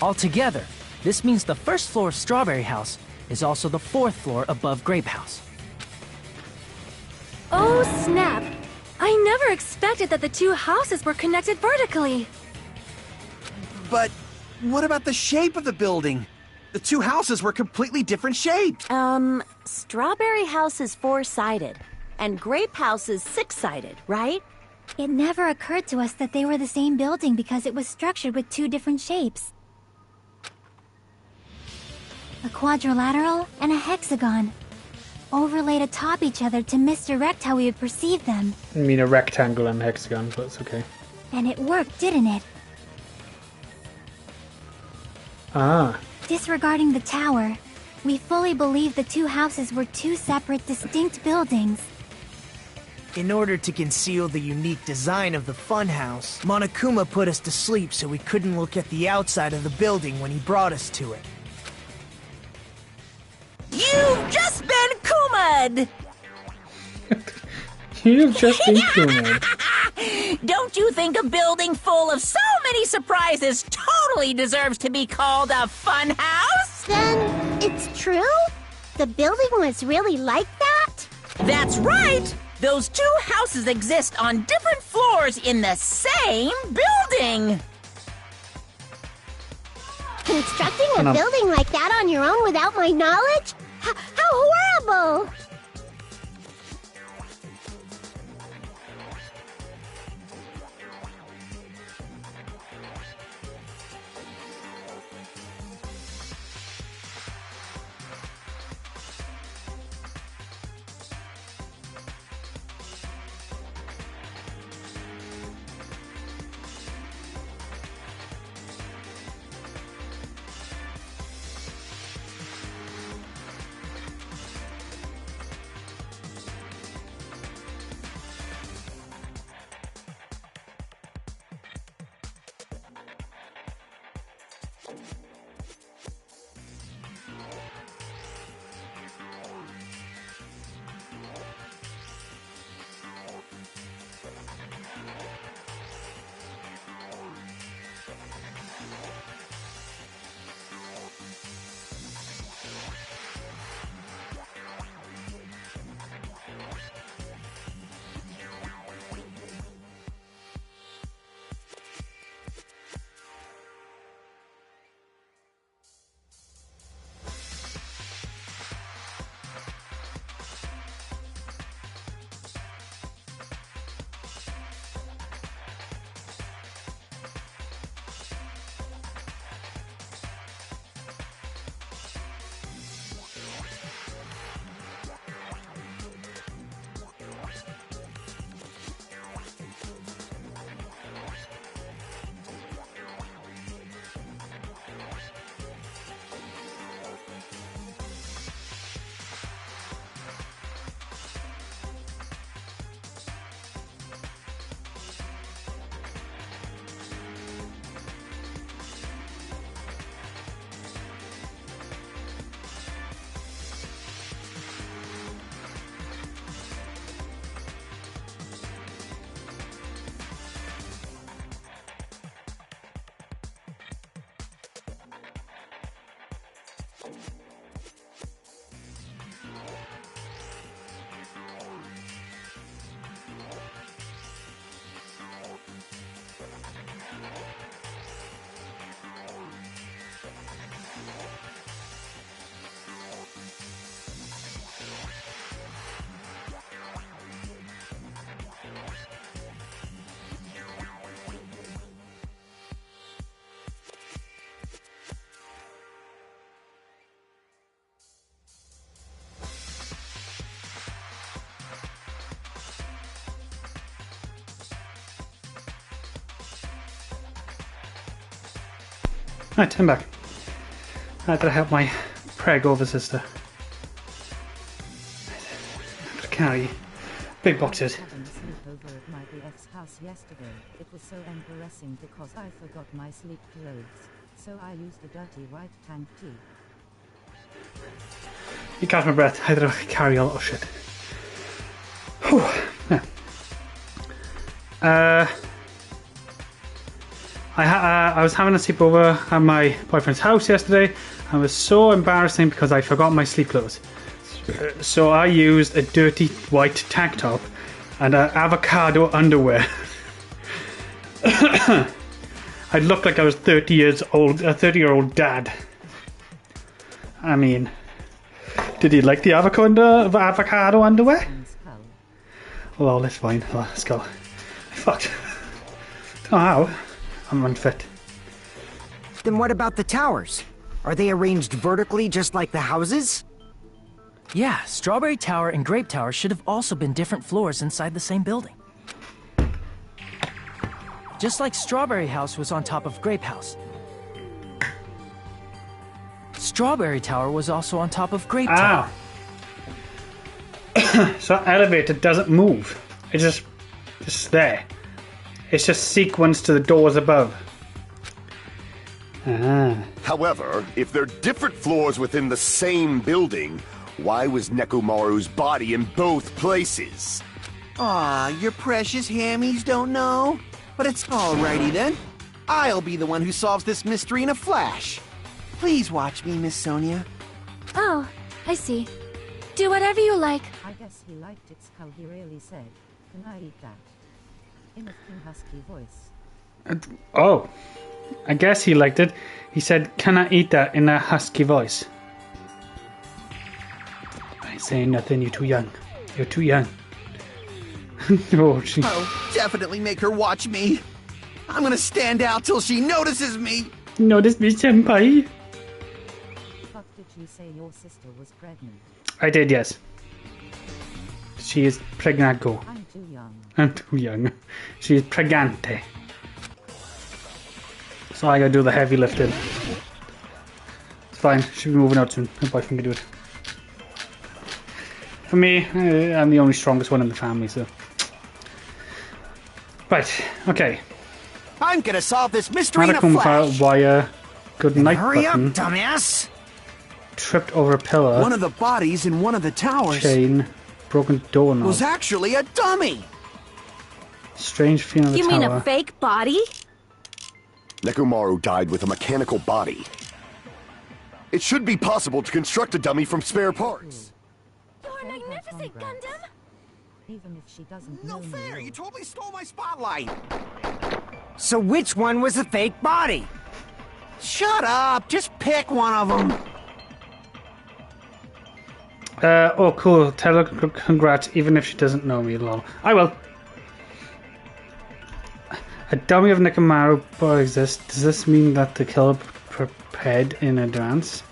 I: Altogether, this means the first floor of Strawberry House is also the 4th floor above Grape House.
G: Oh, snap! I never expected that the two houses were connected vertically.
F: But what about the shape of the building? The two houses were completely different shapes.
H: Strawberry House is 4-sided, and Grape House is 6-sided, right?
J: It never occurred to us that they were the same building because it was structured with two different shapes. A quadrilateral and a hexagon, overlaid atop each other to misdirect how we would perceive them.
A: I mean a rectangle and a hexagon, but it's okay.
J: And it worked, didn't it?
A: Ah.
J: Disregarding the tower, we fully believe the two houses were two separate, distinct buildings.
M: In order to conceal the unique design of the funhouse, Monokuma put us to sleep so we couldn't look at the outside of the building when he brought us to it.
C: You've just been Kuma'd!
A: You've just been Kuma'd.
C: think a building full of so many surprises totally deserves to be called a fun house?
J: Then it's true? The building was really like that?
C: That's right! Those two houses exist on different floors in the same building!
J: Constructing a building like that on your own without my knowledge? How horrible!
A: Right, I'm back. I had to help my preg over sister. I have to carry big boxes.
D: Over at my BF's house yesterday. It was so embarrassing because I forgot my sleep clothes. So I used a dirty white tank tee.
A: You catch my breath. I had to carry a lot of shit. Whew. Yeah. I was having a sleepover at my boyfriend's house yesterday. And it was so embarrassing because I forgot my sleep clothes. So I used a dirty white tank top and avocado underwear. I looked like I was 30 years old, a 30-year-old dad. I mean, did you like the avocado underwear? Well, that's fine. Oh, let's go. I fucked. Don't know how. I'm unfit.
B: Then what about the towers? Are they arranged vertically just like the houses?
I: Yeah, Strawberry Tower and Grape Tower should have also been different floors inside the same building. Just like Strawberry House was on top of Grape House. Strawberry Tower was also on top of Grape Tower.
A: So that elevator doesn't move. It's just there. It's just sequenced to the doors above.
K: However, if they're different floors within the same building, why was Nekomaru's body in both places?
F: Aw, your precious hammies don't know? But it's alrighty then. I'll be the one who solves this mystery in a flash. Please watch me, Miss Sonia.
G: Oh, I see. Do whatever you like.
D: I guess he liked it, how he really said, "Can I eat that?" In a thin husky voice.
A: Oh, I guess he liked it. He said, "Can I eat that?" in a husky voice. I ain't saying nothing. You're too young. You're too young. Oh, she...
F: I'll definitely make her watch me. I'm gonna stand out till she notices me.
A: Notice me, senpai.
D: Fuck, did you say your sister was pregnant?
A: I did, yes. She is pregnago.
D: I'm too young.
A: I'm too young. She is pregante. So I gotta do the heavy lifting. It's fine. She'll be moving out soon. My boyfriend can do it. For me, I'm the only strongest one in the family, so... Right, okay.
F: I'm gonna solve this mystery in a flash.
A: Danganronpa wire. Good night
B: Hurry
A: button.
B: up, dumbass!
A: Tripped over a pillar.
F: One of the bodies in one of the towers
A: Chain. Broken doorknob.
F: was actually a dummy.
A: Strange feeling in the
H: You
A: tower.
H: mean a fake body?
K: Nekomaru died with a mechanical body. It should be possible to construct a dummy from spare parts.
G: You're magnificent, Gundam!
D: Even if she doesn't
F: No
D: know
F: fair,
D: me.
F: you totally stole my spotlight.
B: So which one was the fake body?
F: Shut up, just pick one of them.
A: Oh, cool. Tell her congrats, even if she doesn't know me, lol. I will. A dummy of Nekomaru exists. Does this mean that the killer prepared in advance?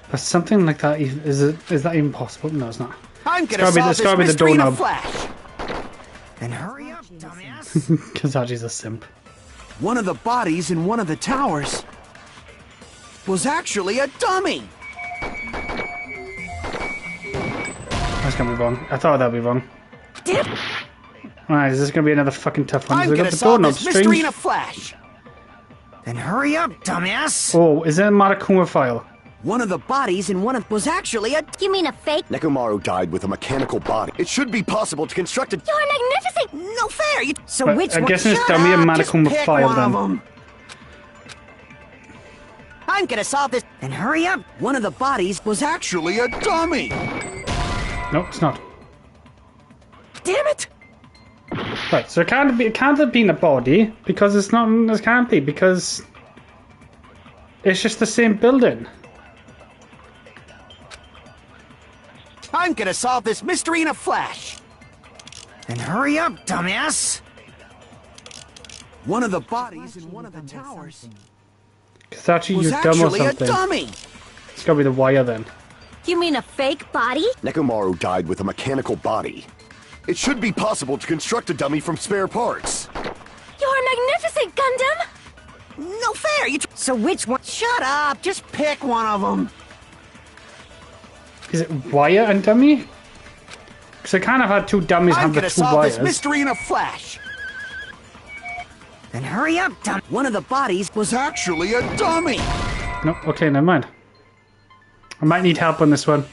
A: But something like that, is that even possible? No, it's not.
F: I'm gonna solve this mystery in a flash.
B: Then hurry up, dumbass!
A: Kazachi's a simp.
F: One of the bodies in one of the towers was actually a dummy.
A: That's gonna be wrong. I thought that'd be wrong.
H: Dip.
A: Alright, is this gonna be another fucking tough one?
F: I'm
A: They got
F: gonna
A: the
F: solve
A: doorknob.
F: this mystery in
A: Strange.
F: a flash.
B: Then hurry up, dumbass!
A: Oh, is it a Marakuma file?
F: One of the bodies in one of was actually a...
G: You mean a fake?
K: Nekomaru died with a mechanical body. It should be possible to construct a...
G: You're magnificent!
F: No fair, you...
B: So
A: But
B: which
A: I'm
B: one?
A: guessing it's
F: Shut
A: dummy and
F: up, just
A: Marakuma
F: pick
A: file
F: one
A: then.
F: of them. I'm gonna solve this...
B: Then hurry up!
F: One of the bodies was actually a dummy.
A: No, it's not.
F: Damn it!
A: Right, so it can't have been a body because it's not. It can't be because it's just the same building.
F: I'm gonna solve this mystery in a flash.
B: Then hurry up, dumbass!
F: One of the bodies in one of the towers
A: Kazachi,
F: was
A: you're dumb or
F: actually a
A: something.
F: dummy.
A: It's gotta be the wire then.
H: You mean a fake body?
K: Nekomaru died with a mechanical body. It should be possible to construct a dummy from spare parts.
G: You're magnificent, Gundam!
F: No fair, you...
B: So which one?
F: Shut up, just pick one of them.
A: Is it wire and dummy? Because I kind of had two dummies
F: I'm
A: have the
F: gonna
A: two
F: solve
A: wires.
F: this mystery in a flash.
B: Then hurry up, dumb...
F: One of the bodies was actually a dummy.
A: No, okay, never mind. I might need help on this one.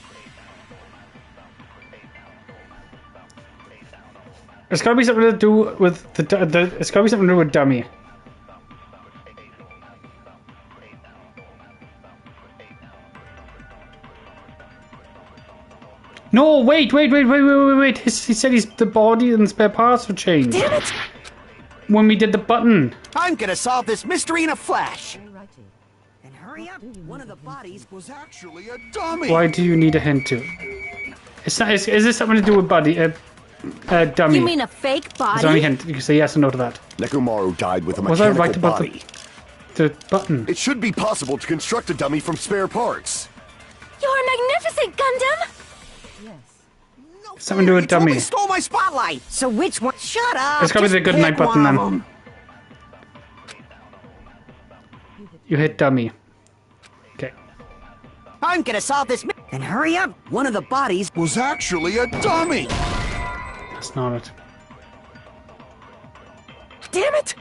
A: It's gotta be something to do with the it's gotta be something to do with dummy. No, wait. He said the body and spare parts were changed.
F: Damn it!
A: When we did the button.
F: I'm gonna solve this mystery in a flash.
D: Alrighty.
B: Then hurry up!
F: One of the bodies was actually a dummy.
A: Why do you need a hint to? It's not, is this something to do with dummy?
H: You mean a fake
A: Is there any
H: body?
A: hint? You can say yes or no to that.
K: Nekomaru died with a
A: Was I
K: mechanical
A: right about
K: body.
A: the button?
K: It should be possible to construct a dummy from spare parts.
G: You're magnificent, Gundam!
D: Yes.
F: No
A: Something to do with
F: fair, you totally
A: dummy.
F: stole my spotlight.
B: So which one?
F: Shut up.
A: It's gotta be
F: just
A: the good
F: pick
A: night button
F: one
A: then.
F: of 'em.
A: You hit dummy. Okay.
F: I'm gonna solve this.
B: Then hurry up!
F: One of the bodies was actually a dummy.
A: That's not it.
F: Damn it!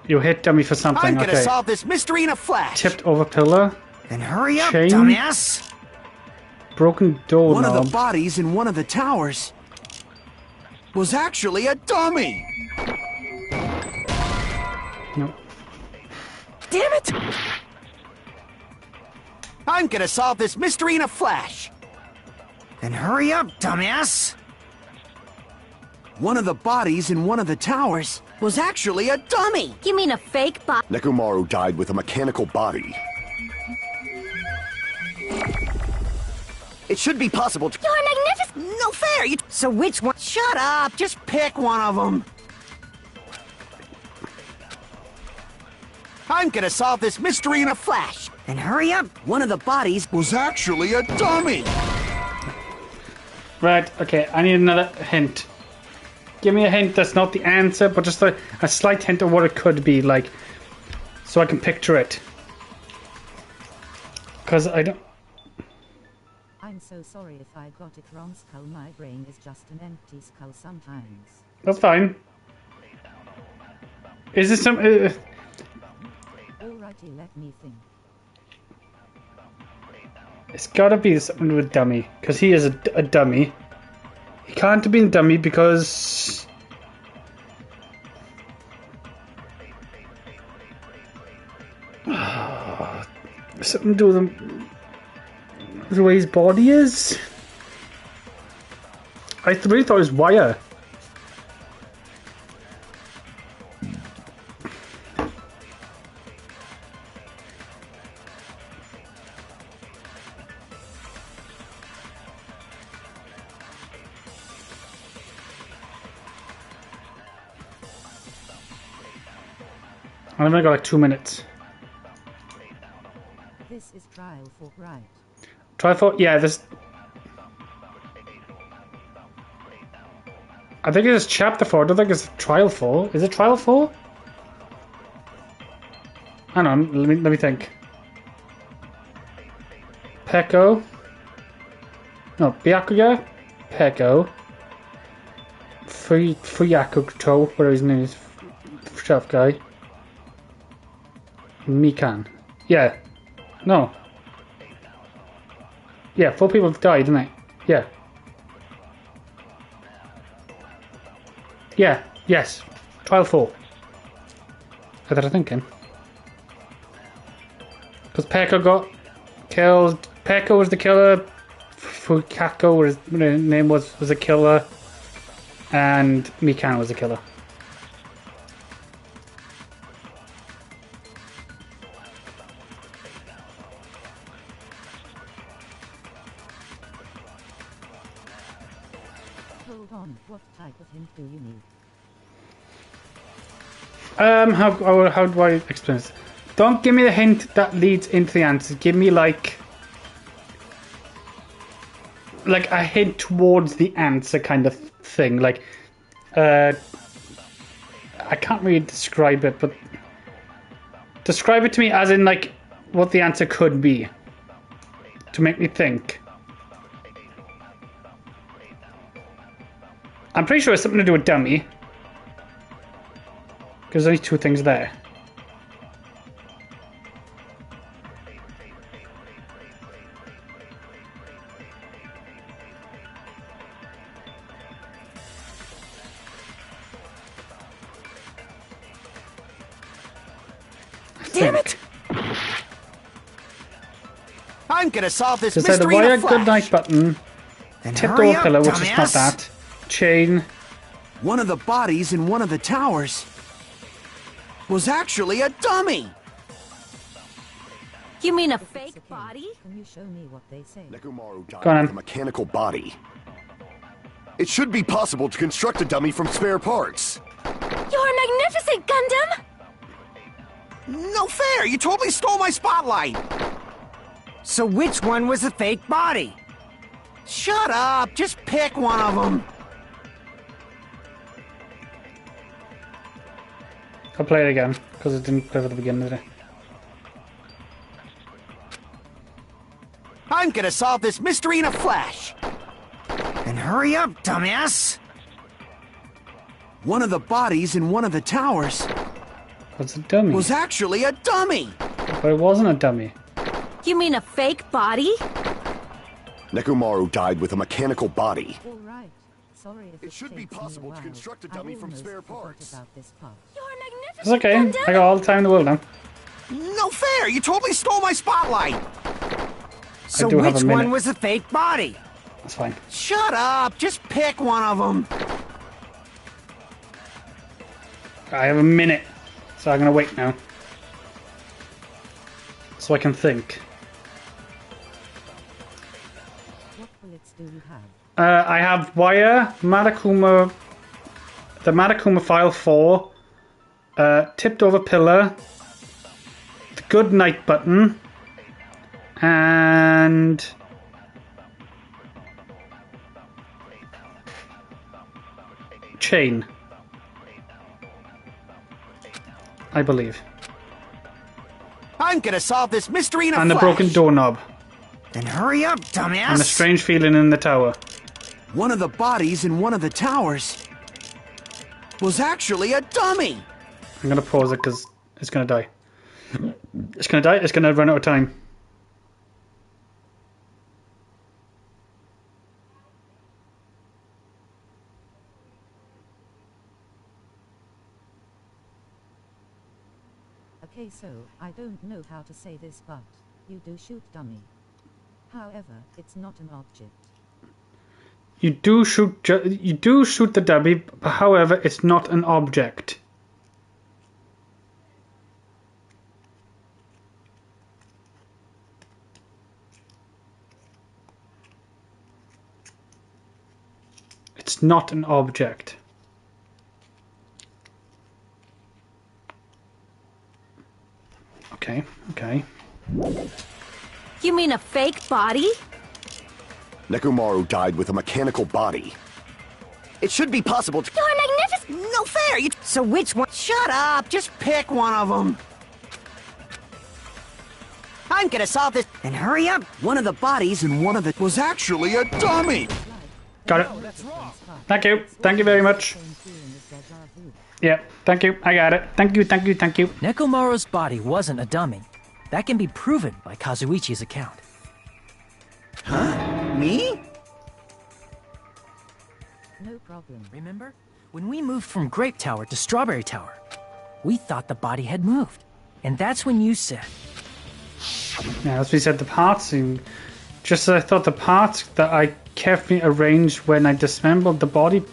A: You hit dummy for something.
F: I'm gonna
A: Okay.
F: solve this mystery in a flash.
A: Tipped over pillar.
B: Then hurry up,
A: Chain?
B: dumbass!
A: Broken doorknob.
F: One of the bodies in one of the towers was actually a dummy.
A: No.
B: Damn it! I'm gonna solve this mystery in a flash. Then hurry up, dumbass!
F: One of the bodies in one of the towers was actually a dummy.
H: You mean a fake bot?
K: Nekomaru died with a mechanical body.
L: It should be possible to...
J: You're magnificent!
F: No fair!
B: So which one?
F: Shut up! Just pick one of them.
B: I'm gonna solve this mystery in a flash. Then hurry up!
F: One of the bodies was actually a dummy.
A: Right, okay, I need another hint. Give me a hint that's not the answer, but just a slight hint of what it could be, like, so I can picture it. Because I don't...
D: I'm so sorry if I got it wrong, Skull. My brain is just an empty skull sometimes.
A: That's fine. Is this some...
D: Alrighty, let me think.
A: It's gotta be something with dummy, because he is a dummy. He can't have been a dummy because... something to do with the way his body is? I really thought it was wire. I've only got like 2 minutes.
D: This is trial 4, right?
A: Trial 4? Yeah, this... I think it's chapter 4. I don't think it's trial 4. Is it trial 4? Hang on, let me think. Peko. No, Byakuya. Peko. Fuyakuto, whatever his name is. Chef guy. Mikan. Yeah. No. Yeah, 4 people have died, didn't they? Yeah. Yeah. Yes. Trial 4. That's what I'm thinking. Because Peko got killed. Peko was the killer. Fukako, or his name was a killer. And Mikan was the killer.
D: Hold on, what type of hint do you need?
A: How do I explain this? Don't give me the hint that leads into the answer. Give me like a hint towards the answer kind of thing. Like, I can't really describe it, but describe it to me as in like what the answer could be to make me think. I'm pretty sure it's something to do with dummy. Because there's only 2 things there.
B: Damn it! I'm gonna solve this
A: Just say the
B: mystery in
A: wire
B: a flash.
A: goodnight button,
B: Then
A: tipped
B: hurry
A: over
B: up,
A: pillar, which is not
B: dumbass.
A: that. Chain.
F: One of the bodies in one of the towers was actually a dummy.
H: You mean a fake body?
D: Can you show me what they say?
K: Nekomaru died
A: Go on.
K: with a mechanical body. It should be possible to construct a dummy from spare parts.
J: You're magnificent, Gundam!
F: No fair! You totally stole my spotlight!
B: So which one was the fake body?
F: Shut up! Just pick one of them!
A: I'll play it again, because it didn't play at the beginning, did it?
B: I'm gonna solve this mystery in a flash. Then hurry up, dumbass!
F: One of the bodies in one of the towers
A: What's a dummy?
F: was actually a dummy!
A: But it wasn't a dummy.
H: You mean a fake body?
K: Nekomaru died with a mechanical body.
D: Alright, Sorry if
K: It should be
D: takes me
K: possible to
D: while.
K: construct a
D: I
K: dummy from
D: almost
K: spare
D: forgot
K: parts.
D: about this part.
A: It's okay. I got all the time in the world now.
F: No fair! You totally stole my spotlight!
B: So
A: do have
B: which
A: a minute.
B: one was the fake body?
A: That's fine.
F: Shut up! Just pick one of them!
A: I have a minute, so I'm gonna wait now. So I can think.
D: What bullets do you have?
A: I have Wire, Matakuma, the Matakuma File 4, Tipped Over Pillar, the Good Night Button, and Chain, I believe.
F: I'm gonna solve this mystery in a
A: And the
F: flash!
A: broken doorknob.
B: Then hurry up, dumbass!
A: And a strange feeling in the tower.
F: One of the bodies in one of the towers was actually a dummy!
A: I'm gonna pause it because it's gonna die. It's gonna die, it's gonna run out of time.
D: Okay, so I don't know how to say this, but you do shoot dummy. However, it's not an object.
A: You do shoot the dummy, but however, it's not an object. It's not an object. Okay.
H: You mean a fake body?
K: Nekomaru died with a mechanical body.
L: It should be possible to...
J: You're magnificent!
F: No fair!
B: So which one?
F: Shut up! Just pick one of them!
B: I'm gonna solve this. Then hurry up!
F: One of the bodies in one of the... was actually a dummy!
A: Got it. Thank you. Thank you very much. Yeah, thank you. I got it. Thank you.
I: Nekomaru's body wasn't a dummy. That can be proven by Kazuichi's account.
F: Me?
D: No problem.
I: Remember? When we moved from Grape Tower to Strawberry Tower, we thought the body had moved. And that's when you said...
A: Yeah, as we said, the parts seemed... Just as I thought the parts that I carefully arranged when I dismembered the body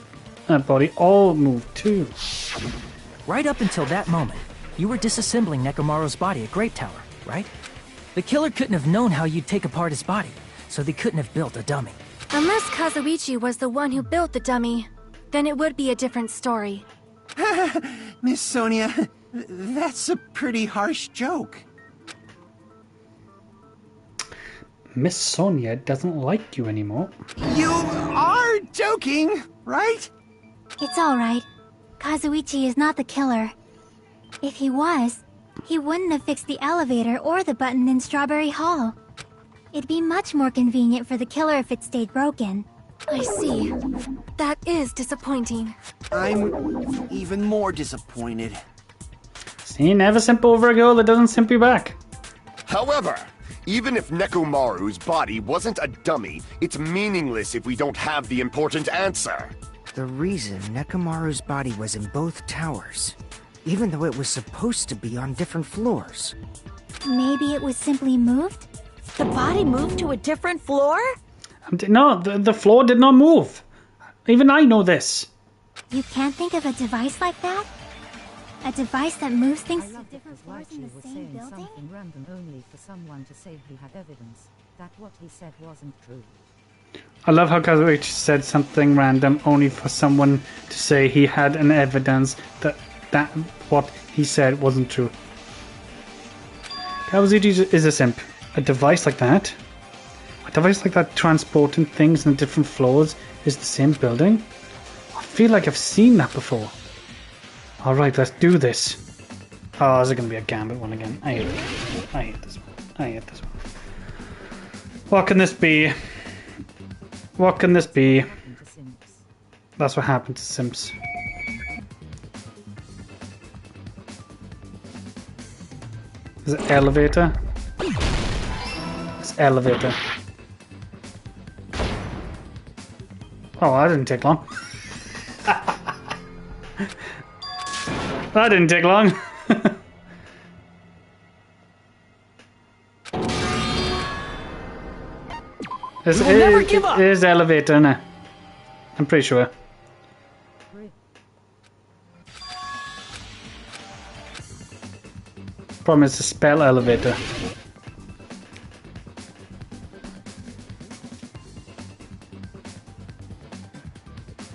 A: all moved too.
I: Right up until that moment, you were disassembling Nekomaru's body at Grape Tower, right? The killer couldn't have known how you'd take apart his body, so they couldn't have built a dummy.
G: Unless Kazuichi was the one who built the dummy, then it would be a different story.
F: Miss Sonia, that's a pretty harsh joke.
A: Miss Sonia doesn't like you anymore.
F: You are joking, right?
J: It's alright. Kazuichi is not the killer. If he was, he wouldn't have fixed the elevator or the button in Strawberry Hall. It'd be much more convenient for the killer if it stayed broken.
G: I see. That is disappointing.
F: I'm even more disappointed.
A: See, never simp over a girl that doesn't simp you back.
K: However, even if Nekomaru's body wasn't a dummy, it's meaningless if we don't have the important answer.
B: The reason Nekomaru's body was in both towers, even though it was supposed to be on different floors.
J: Maybe it was simply moved?
H: The body moved to a different floor?
A: No, the floor did not move. Even I know this.
J: You can't think of a device like that? A device that moves things
D: I
J: to
D: love that
J: different floors in
D: Kazuichi
J: the
D: was
J: same
D: saying
J: building?
D: something random only for someone to say he had evidence that what he said wasn't true.
A: I love how Kazuichi said something random only for someone to say he had an evidence that what he said wasn't true. Kazuichi is a simp. A device like that? A device like that transporting things in different floors is the same building? I feel like I've seen that before. Alright, let's do this. Oh, is it going to be a Gambit one again? I hate it. I hate this one. What can this be? What can this be? That's what happened to Simps. Is it elevator? It's elevator. Oh, that didn't take long. That didn't take long.
I: We will never give up.
A: It is the elevator, isn't it? I'm pretty sure. Problem is the spell elevator.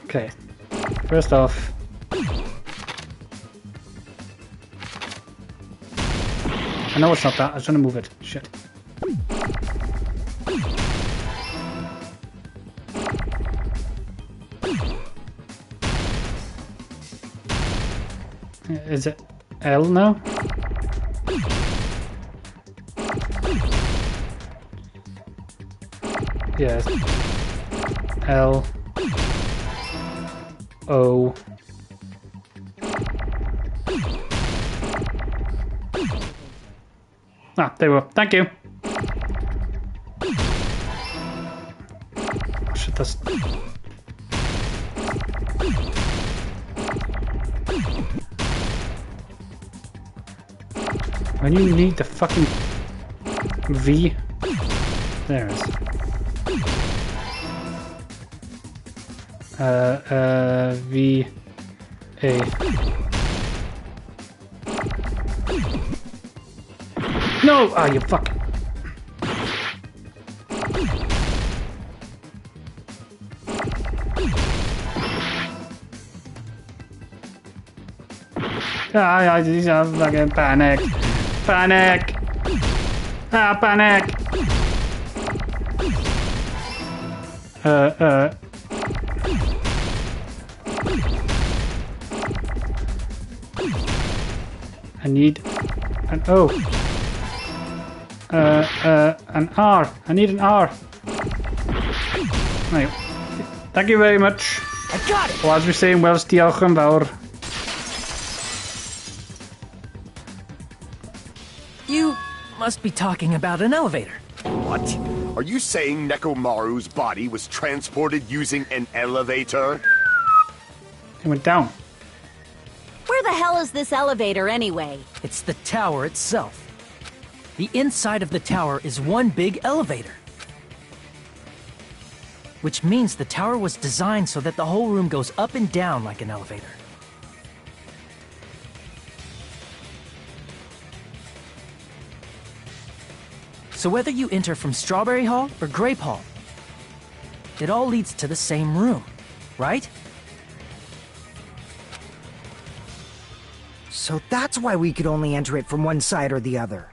A: Okay. First off. I know it's not that. I was trying to move it. Shit. Is it L now? Yes. L. O. Ah, there we go. Thank you. Oh, shit, that's... When you need the fucking V, there it is. V, A. No! Ah, you fuck. I just fucking panic. Panic! Ah, panic! I need an O. An R. I need an R. Right. Thank you very much.
I: I got it!
A: Or as we say in Welsh, diolch yn fawr.
I: You must be talking about an elevator.
K: What? Are you saying Nekomaru's body was transported using an elevator?
A: It went down.
H: Where the hell is this elevator anyway?
I: It's the tower itself. The inside of the tower is one big elevator. Which means the tower was designed so that the whole room goes up and down like an elevator. So whether you enter from Strawberry Hall or Grape Hall, it all leads to the same room, right?
B: So that's why we could only enter it from one side or the other.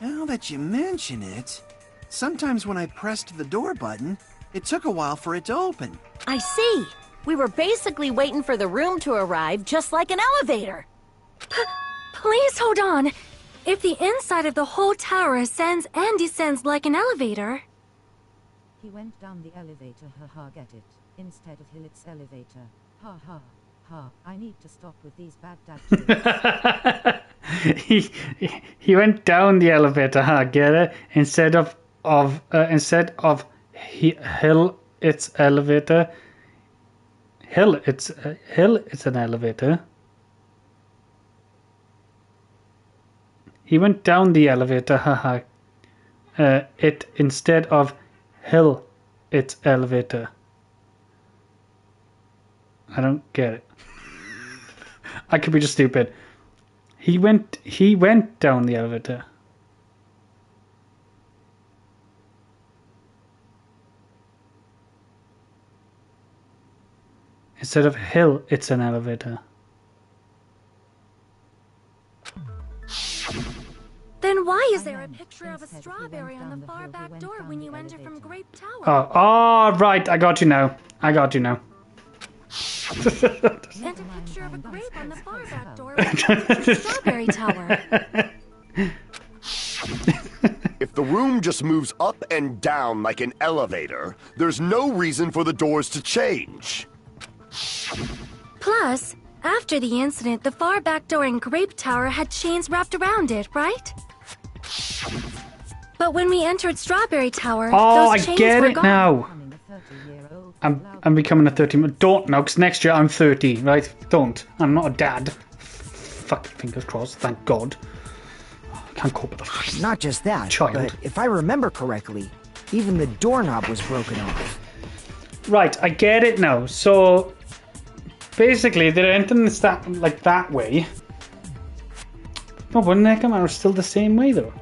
F: Now that you mention it, sometimes when I pressed the door button, it took a while for it to open.
H: I see. We were basically waiting for the room to arrive, just like an elevator.
G: Please hold on. If the inside of the whole tower ascends and descends like an elevator...
D: He went down the elevator, haha, get it. Instead of Hillit's elevator. Ha ha. Ha, I need to stop with these bad dad jokes.
A: he went down the elevator, get it? Instead of hill, it's elevator. Hill, it's an elevator. He went down the elevator, haha. It instead of hill, it's elevator. I don't get it. I could be just stupid. He went down the elevator. Instead of hill, it's an elevator.
G: Then why is there a picture of a strawberry on the far back door when you enter from Grape Tower?
A: Oh, right. I got you now. And a
G: picture of a grape on the far back door when you enter from Strawberry Tower.
K: If the room just moves up and down like an elevator, there's no reason for the doors to change.
G: Plus, after the incident, the far back door in Grape Tower had chains wrapped around it, right? But when we entered Strawberry Tower, those chains were gone.
A: Now. I'm becoming a 13. Don't now, because next year I'm 13, right? Don't. I'm not a dad. Fucking fingers crossed. Thank God. I can't cope with the
B: Not just that,
A: child.
B: but if I remember correctly, even the doorknob was broken off.
A: Right, I get it now. So basically, they're entering that way. No, but Nekomar is still the same way though.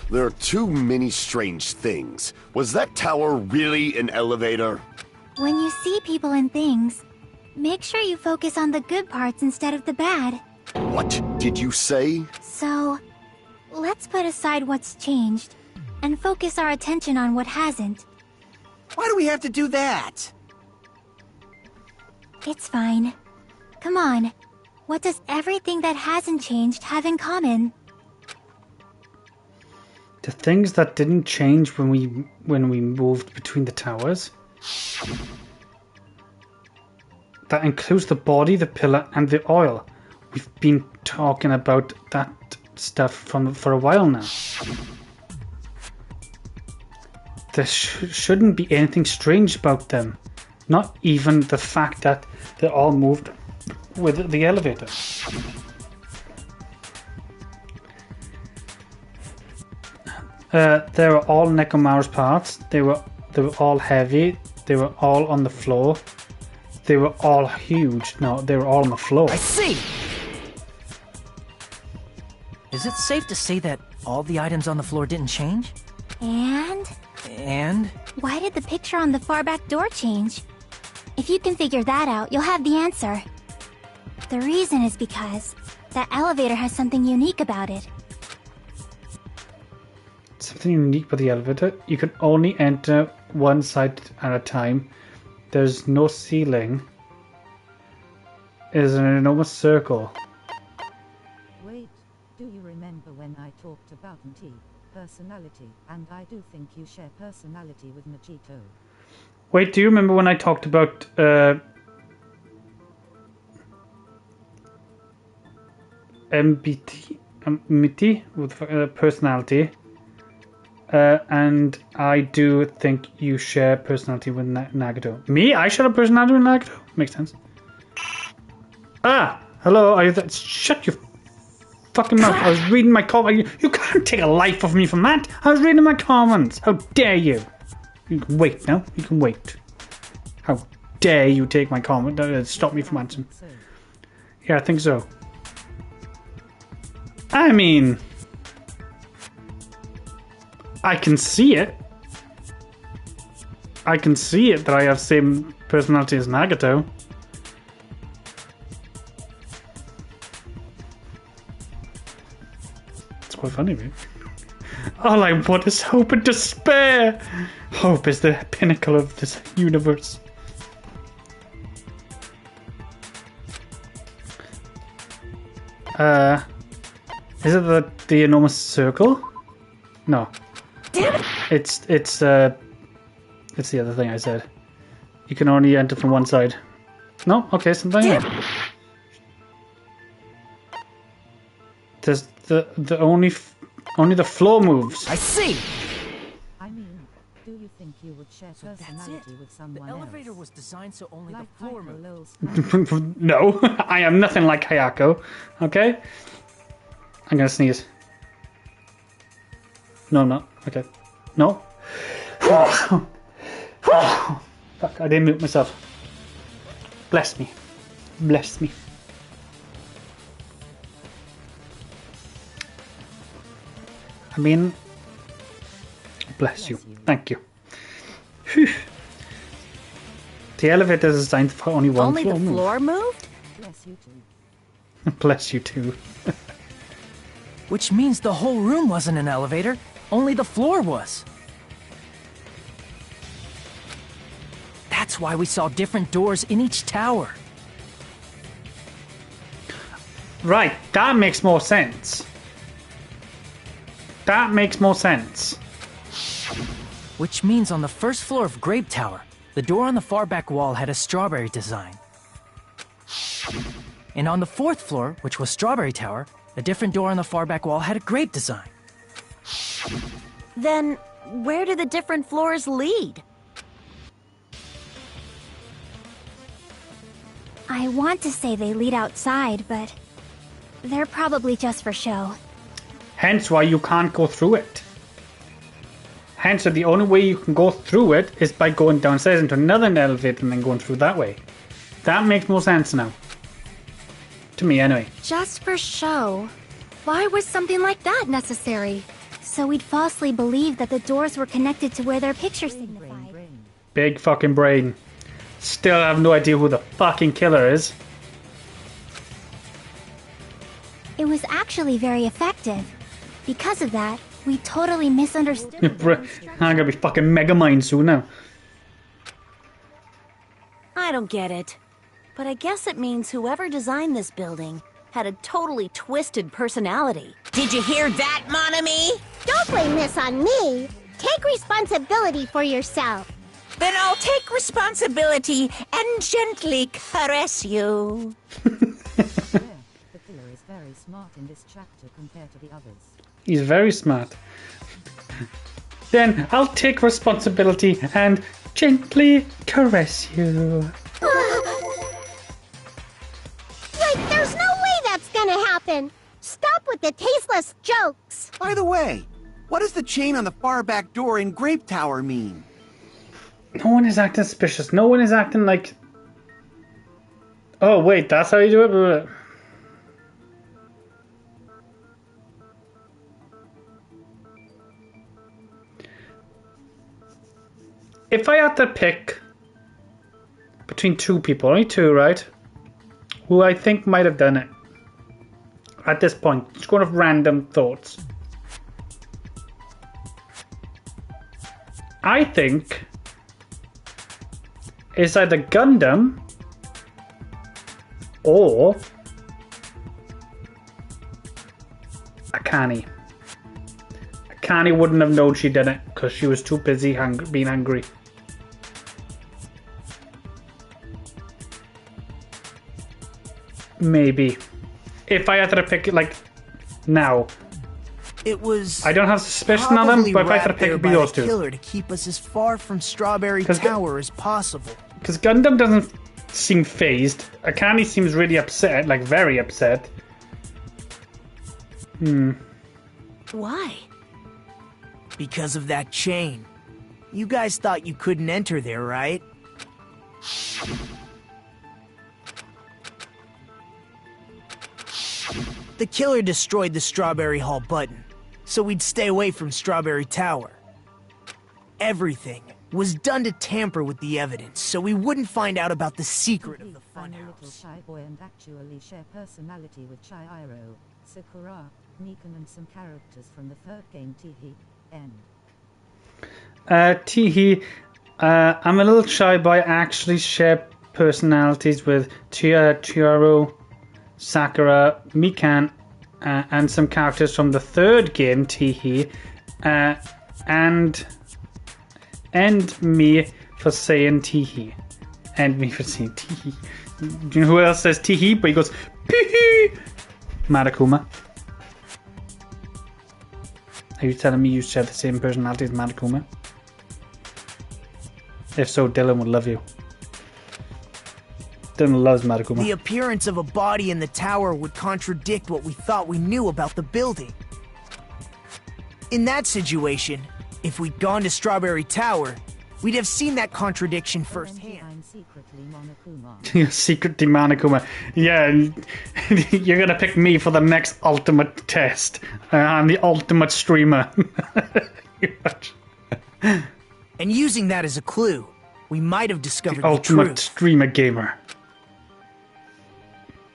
K: There are too many strange things. Was that tower really an elevator?
J: When you see people and things, make sure you focus on the good parts instead of the bad.
K: What did you say?
J: So, let's put aside what's changed and focus our attention on what hasn't.
F: Why do we have to do that?
J: It's fine. Come on. What does everything that hasn't changed have in common?
A: The things that didn't change when we moved between the towers. That includes the body, the pillar, and the oil. We've been talking about that stuff for a while now. There shouldn't be anything strange about them. Not even the fact that they all moved with the elevator. They were all Nekomaru's parts. They were all heavy. They were all on the floor. They were all huge. No, they were all on the floor.
I: I see! Is it safe to say that all the items on the floor didn't change?
J: And?
I: And?
J: Why did the picture on the far back door change? If you can figure that out, you'll have the answer. The reason is because that elevator has something unique about it.
A: Something unique about the elevator. You can only enter one side at a time. There's no ceiling. It is an enormous circle.
D: Wait, do you remember when I talked about personality, and I do think you share personality with Majito.
A: Wait, do you remember when I talked about MBT with personality? And I do think you share personality with Nagato. Me? I share a personality with Nagato? Makes sense. Ah! Hello, are you there? Shut your fucking mouth. I was reading my comment. You can't take a life of me from that. I was reading my comments. How dare you? You can wait now. You can wait. How dare you take my comment? Stop me from answering. Yeah, I think so. I mean, I can see it. I can see it that I have same personality as Nagato. It's quite funny, man. All I want is hope and despair. Hope is the pinnacle of this universe. Is it the enormous circle? No.
C: Damn it!
A: It's the other thing I said. You can only enter from one side. No? Okay, something else. There's the only the floor moves.
I: I see.
D: I mean, do you think you would share personality with someone else?
I: The elevator was designed so only
D: Like
I: the floor moved.
A: No, I am nothing like Hayako. Okay? I'm gonna sneeze. No, I'm not. Okay. No. Fuck, I didn't mute myself. Bless me. Bless me. I mean, bless you. Thank you. Whew. The elevator is designed for only one
H: Only
A: floor
H: the
A: move.
H: floor moved?
D: Bless you too.
A: Bless you too.
I: Which means the whole room wasn't an elevator, only the floor was. That's why we saw different doors in each tower.
A: Right, that makes more sense. That makes more sense.
I: Which means on the first floor of Grape Tower, the door on the far back wall had a strawberry design. And on the 4th floor, which was Strawberry Tower, a different door on the far back wall had a grape design.
H: Then, where do the different floors lead?
J: I want to say they lead outside, but they're probably just for show.
A: Hence why you can't go through it. Hence, the only way you can go through it is by going downstairs into another elevator and then going through that way. That makes more sense now. To me, anyway.
G: Just for show? Why was something like that necessary?
J: So we'd falsely believe that the doors were connected to where their picture signified.
A: Big fucking brain. Still have no idea who the fucking killer is.
J: It was actually very effective. Because of that, we totally misunderstood.
A: I'm gonna be fucking Megamind soon now.
H: I don't get it. But I guess it means whoever designed this building had a totally twisted personality.
C: Did you hear that, mon ami?
N: Don't blame this on me. Take responsibility for yourself.
C: Then I'll take responsibility and gently caress you.
D: The killer is very smart in this chapter compared to the others.
A: He's very smart. Then I'll take responsibility and gently caress you.
N: Like, there's no way that's gonna happen. Stop with the tasteless jokes.
F: By the way, what does the chain on the far back door in Grape Tower mean?
A: No one is acting suspicious. No one is acting like... Oh, wait, that's how you do it? If I had to pick between two people, only two, right? Who I think might have done it. At this point, just going off random thoughts. I think it's either Gundam or Akane. Akane wouldn't have known she did it because she was too busy being angry. Maybe. If I had to pick it, like, now.
M: It was.
A: I don't have suspicion on them, but if I had to pick, it'd be those two.
M: Killer to keep us as far from Strawberry Tower as possible.
A: Because Gundam doesn't seem phased. Akane seems really upset, like very upset.
H: Why?
M: Because of that chain. You guys thought you couldn't enter there, right? The killer destroyed the Strawberry Hall button, so we'd stay away from Strawberry Tower. Everything was done to tamper with the evidence, so we wouldn't find out about the secret of the
D: I'm a little
M: funhouse.
D: shy boy and actually share personality with Chihiro, Sakura, Mikan and some characters from the third game Teehee. End.
A: Teehee, I'm a little shy boy. I actually share personalities with Chihiro, Sakura, Mikan, and some characters from the third game, Teehee, and me for saying Teehee. And me for saying Teehee. Do you know who else says Teehee? But he goes, Peehee! Marakuma. Are you telling me you share the same personality as Marakuma? If so, Dylan would love you. Dylan loves Marakuma.
M: The appearance of a body in the tower would contradict what we thought we knew about the building. In that situation, if we'd gone to Strawberry Tower, we'd have seen that contradiction firsthand.
D: I'm secretly Monokuma.
A: You're secretly Monokuma. Yeah, you're gonna pick me for the next ultimate test. I'm the ultimate streamer.
M: And using that as a clue, we might have discovered
A: The
M: the
A: ultimate
M: truth.
A: streamer gamer.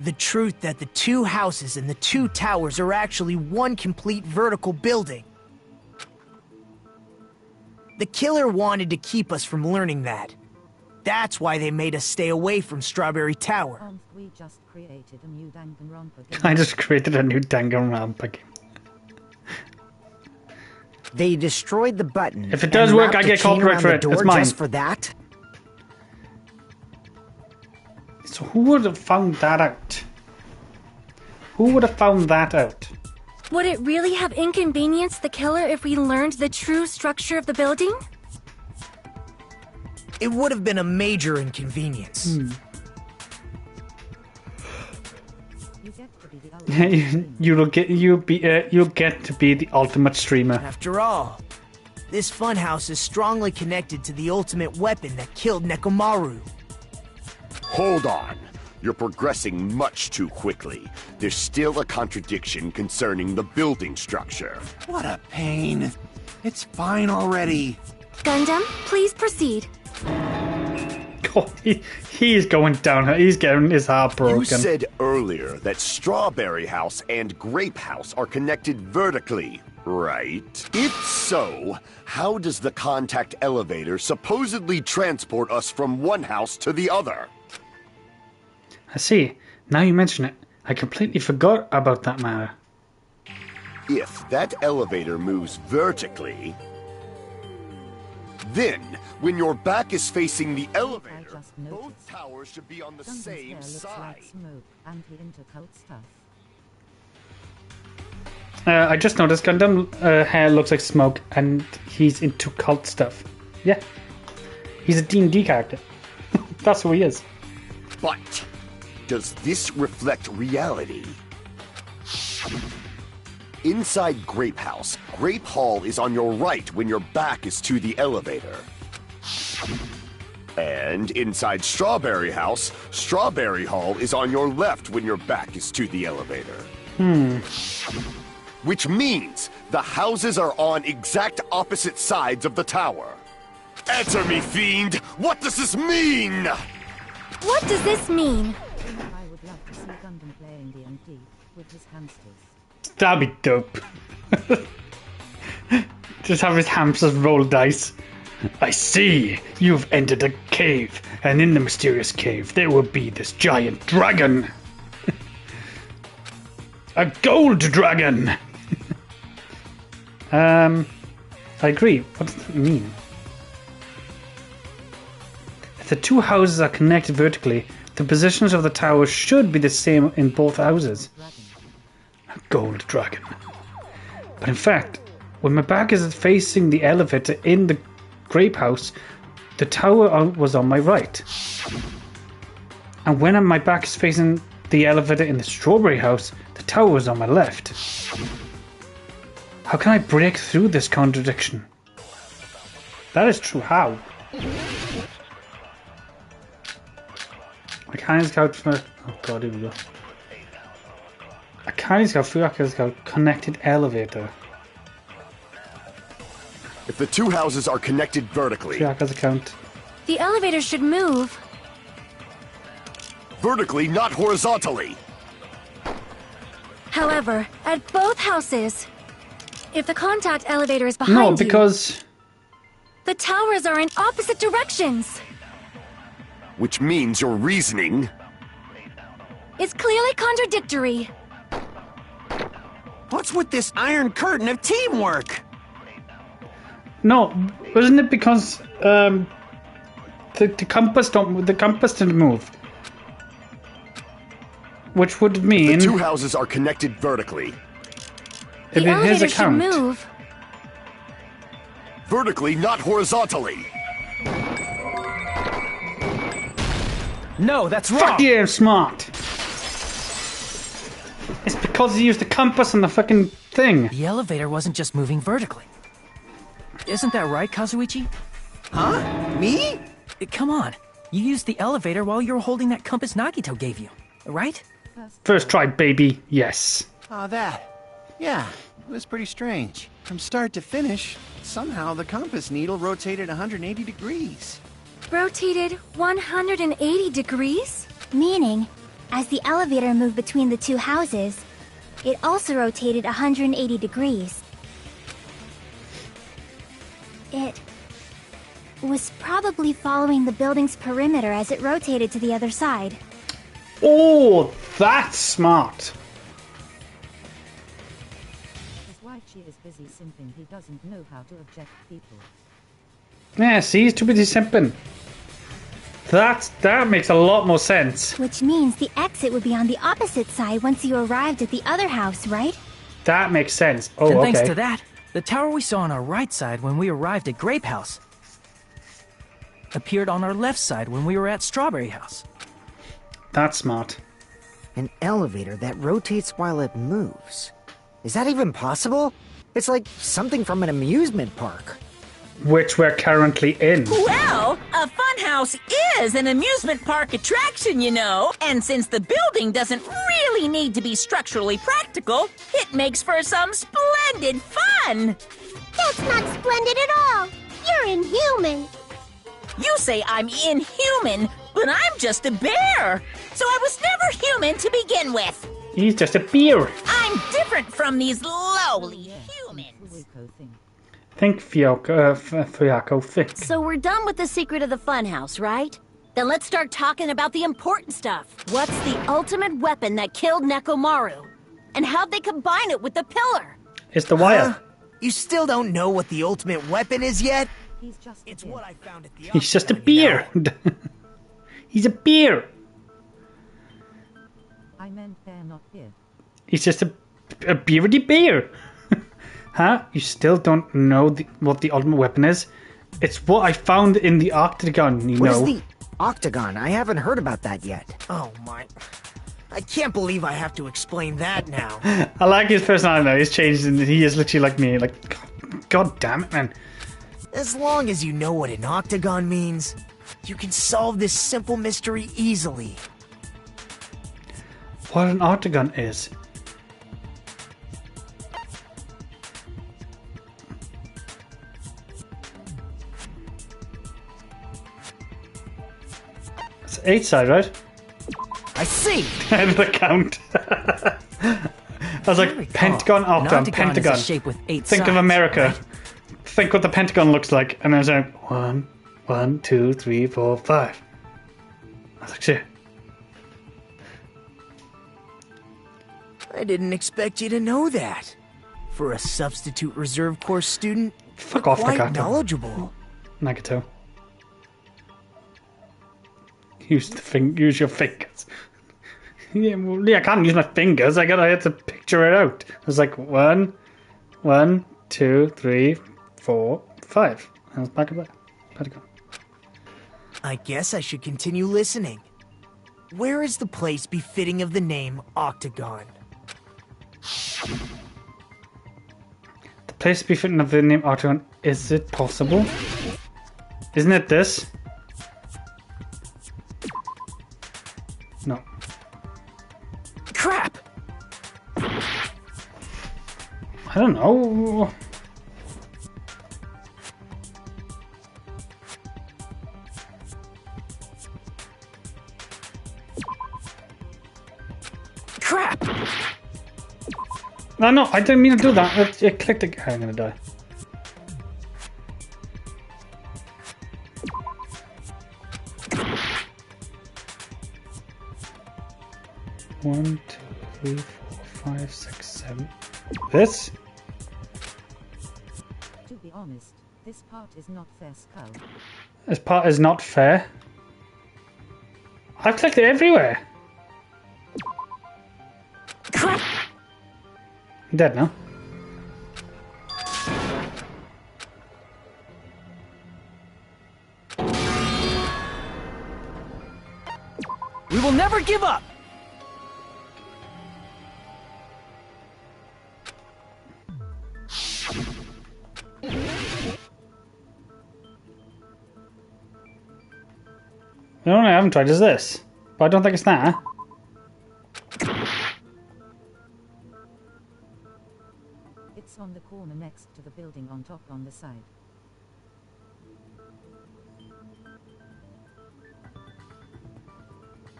M: The truth that the two houses and the two towers are actually one complete vertical building. The killer wanted to keep us from learning that. That's why they made us stay away from Strawberry Tower.
D: We just created a new Danganronpa game.
A: I just created a new Danganronpa game.
B: They destroyed the button.
A: If it does
B: and
A: work,
B: wrapped
A: I
B: a
A: get
B: chain
A: copyright
B: around
A: for
B: the
A: it.
B: door
A: It's mine.
B: Just for that?
A: So who would have found that out? Who would have found that out?
G: Would it really have inconvenienced the killer if we learned the true structure of the building?
M: It would have been a major inconvenience.
A: You'll get to be the ultimate streamer.
M: After all, this funhouse is strongly connected to the ultimate weapon that killed Nekomaru.
K: Hold on. You're progressing much too quickly. There's still a contradiction concerning the building structure.
F: What a pain. It's fine already.
G: Gundam, please proceed.
A: God, he's going down. He's getting his heart broken.
K: You said earlier that Strawberry House and Grape House are connected vertically, right? If so, how does the contact elevator supposedly transport us from one house to the other?
A: I see. Now you mention it, I completely forgot about that matter.
K: If that elevator moves vertically, then when your back is facing the elevator, both towers should be on the same side.
A: I just noticed Gundam hair looks like smoke, and he's into cult stuff. Yeah, he's a D&D character. That's who he is.
K: But does this reflect reality? Inside Grape House, Grape Hall is on your right when your back is to the elevator. And inside Strawberry House, Strawberry Hall is on your left when your back is to the elevator. Which means the houses are on exact opposite sides of the tower. Answer me, fiend! What does this mean?
G: What does this mean?
D: I would love to see Gundam playing D&D with his hamsters.
A: That'd be dope. Just have his hamsters roll dice. I see. You've entered a cave, and in the mysterious cave there will be this giant dragon. A gold dragon. I agree. What does that mean? If the two houses are connected vertically, the positions of the towers should be the same in both houses. A gold dragon. But in fact, when my back is facing the elevator in the Grape House, the tower was on my right. And when my back is facing the elevator in the Strawberry House, the tower was on my left. How can I break through this contradiction? That is true. How? I can't scout for... Oh god, here we go. I can't scout for connected elevator.
K: If the two houses are connected vertically...
A: account.
G: The elevator should move.
K: Vertically, not horizontally.
G: However, at both houses, if the contact elevator is behind
A: No, because...
G: the towers are in opposite directions.
K: Which means your reasoning...
G: It's clearly contradictory.
F: What's with this iron curtain of teamwork?
A: No, wasn't it because the compass didn't move? Which would mean
K: the two houses are connected vertically.
A: The elevator should move.
K: Vertically, not horizontally.
I: No, that's wrong.
A: Fuck you, smart. It's because he used the compass and the fucking thing.
I: The elevator wasn't just moving vertically. Isn't that right, Kazuichi?
F: Huh? Me?
I: Come on. You used the elevator while you were holding that compass Nagito gave you, right?
A: First try, baby. Yes.
F: Oh, that. Yeah, it was pretty strange. From start to finish, somehow the compass needle rotated 180 degrees.
G: Rotated 180 degrees?
J: Meaning, as the elevator moved between the two houses, it also rotated 180 degrees. It was probably following the building's perimeter as it rotated to the other side.
A: Oh, that's smart.
D: His wife, she is busy simping. He doesn't know how to object people.
A: Yeah, see, he's too busy simping. That makes a lot more sense.
J: Which means the exit would be on the opposite side once you arrived at the other house, right?
A: That makes sense. Oh,
I: and
A: okay.
I: thanks to that, the tower we saw on our right side when we arrived at Grape House appeared on our left side when we were at Strawberry House.
A: That's smart.
B: An elevator that rotates while it moves. Is that even possible? It's like something from an amusement park.
A: Which we're currently in.
C: Well, a funhouse is an amusement park attraction, you know. And since the building doesn't really need to be structurally practical, it makes for some splendid fun.
N: That's not splendid at all. You're inhuman.
C: You say I'm inhuman, but I'm just a bear. So I was never human to begin with.
A: He's just a bear.
C: I'm different from these lowly humans.
A: Think Fuyako, think.
H: So we're done with the secret of the funhouse, right? Then let's start talking about the important stuff. What's the ultimate weapon that killed Nekomaru? And how'd they combine it with the pillar?
A: It's the wire.
M: You still don't know what the ultimate weapon is yet? It's what I found at the
A: He's just a bear. He's a bear.
D: I meant they're not here.
A: He's just a beardy bear. Huh? You still don't know what the ultimate weapon is? It's what I found in the octagon, you know.
B: What is the octagon? I haven't heard about that yet.
M: Oh my... I can't believe I have to explain that now.
A: I like his personality now. He's changed and he is literally like me. Like, God damn it, man.
M: As long as you know what an octagon means, you can solve this simple mystery easily.
A: What an octagon is? It's 8 side, right?
M: I see!
A: The count. I was like, Pentagon, octagon, Pentagon.
I: Shape with 8
A: Think
I: sides,
A: of America.
I: Right?
A: Think what the Pentagon looks like. And I was like, 1, 2, 3, 4, 5. I was like, shit.
M: I didn't expect you to know that. For a substitute reserve course student,
A: Fuck
M: you're
A: off,
M: quite
A: Nagato.
M: knowledgeable.
A: Nagato. Use your fingers. Yeah, I can't use my fingers. I had to picture it out. I was like 1, 2, 3, 4, 5. I was back.
M: I guess I should continue listening. Where is the place befitting of the name Octagon?
A: The place befitting of the name Octagon. Is it possible? Isn't it this? No.
M: Crap!
A: I don't know.
M: Crap!
A: No, I didn't mean to do that. It clicked again. I'm gonna die. One, 2, 3, 4, 5, 6, 7. This?
D: To be honest, this part is not fair, Skull.
A: This part is not fair. I've clicked it everywhere.
M: Crap!
A: I'm dead now.
I: We will never give up!
A: The only one I haven't tried is this. But I don't think it's that.
D: It's on the corner next to the building on top on the side.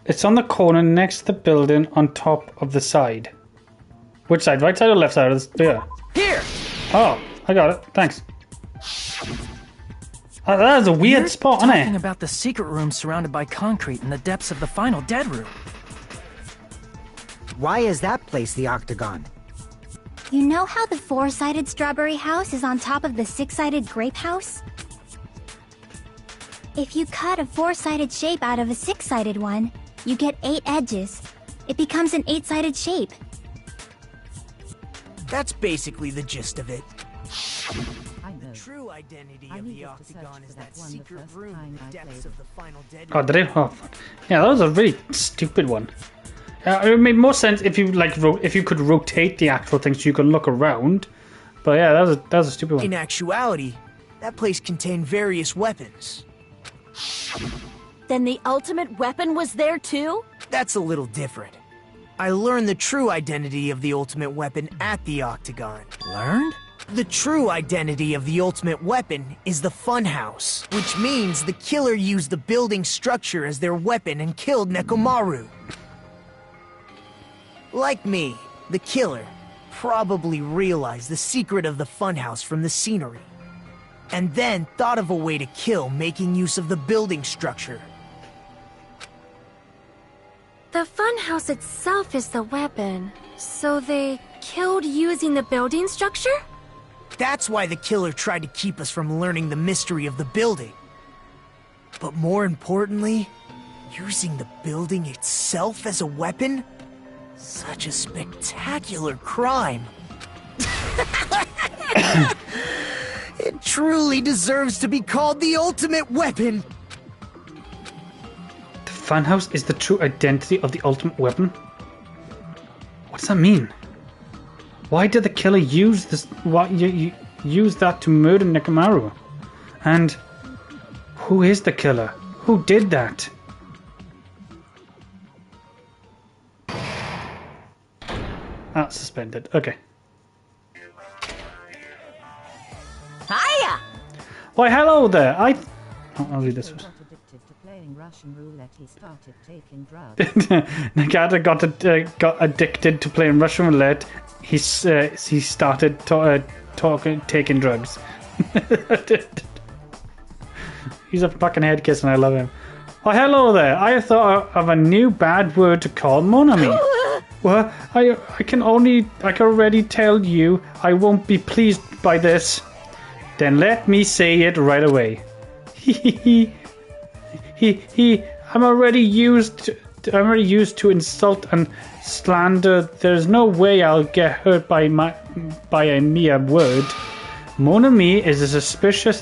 A: It's on the corner next to the building on top of the side. Which side? Right side or left side of the spear?
I: Here!
A: Oh, I got it. Thanks. Oh, that is a weird
I: You're
A: spot, isn't
I: talking
A: it?
I: about the secret room surrounded by concrete in the depths of the final dead room.
B: Why is that place the octagon?
J: You know how the 4-sided strawberry house is on top of the 6-sided grape house? If you cut a 4-sided shape out of a 6-sided one, you get 8 edges. It becomes an 8-sided shape.
M: That's basically the gist of it.
D: I know.
M: The true identity
D: I
M: of the
D: needed to
M: octagon
D: search
M: is
D: for
M: that
D: that one the
M: secret
D: first
M: room
D: time
M: in
D: I
M: the depths
D: played.
M: of the final dead
A: Oh, did it? Oh, fuck. Yeah, that was a really stupid one. It made more sense if you if you could rotate the actual thing so you could look around. But yeah, that was a stupid one.
M: In actuality, that place contained various weapons.
H: Then the ultimate weapon was there too?
M: That's a little different. I learned the true identity of the ultimate weapon at the octagon.
I: Learned?
M: The true identity of the ultimate weapon is the funhouse, which means the killer used the building structure as their weapon and killed Nekomaru. Like me, the killer probably realized the secret of the funhouse from the scenery, and then thought of a way to kill making use of the building structure.
G: The funhouse itself is the weapon, so they killed using the building structure?
M: That's why the killer tried to keep us from learning the mystery of the building. But more importantly, using the building itself as a weapon? Such a spectacular crime. It truly deserves to be called the ultimate weapon.
A: The funhouse is the true identity of the ultimate weapon? What does that mean? Why did the killer use this? Why you use that to murder Nekomaru? And who is the killer? Who did that? Ah, suspended. Okay.
C: Hiya!
A: Why, hello there. I'll read this one.
D: Got addicted to playing Russian roulette. He started taking drugs.
A: Nagata got addicted to playing Russian roulette. He started taking drugs. He's a fucking head kiss and I love him. Oh, hello there. I thought of a new bad word to call Mon Ami. Well, I can already tell you I won't be pleased by this. Then let me say it right away. I'm already used to insult and slander. There's no way I'll get hurt by a mere word. Mon Ami is a suspicious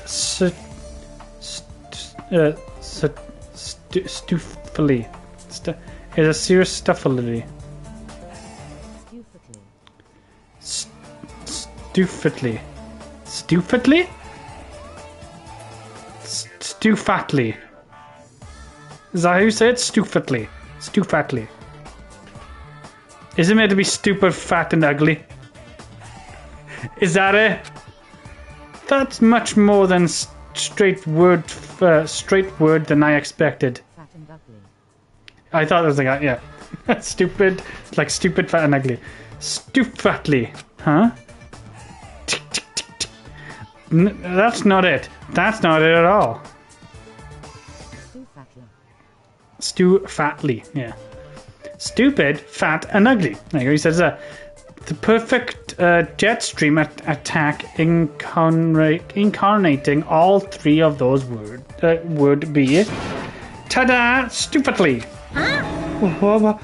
A: stuffily. Is a serious stuffily. Stuffatly. Stuffatly? Stuffatly. Is that how you say it? Stuffatly. Stuffatly. Is it meant to be stupid, fat, and ugly? Is that it? That's much more than straight word than I expected.
D: Fat and ugly.
A: I thought it was like, yeah. Stupid, like stupid, fat, and ugly. Stuffatly. Huh? That's not it. That's not it at all. Stu-fatly, yeah. Stupid, fat, and ugly. There you go. He says, the perfect jet stream attack incarnating all three of those would be... Ta-da! Stupidly. Huh?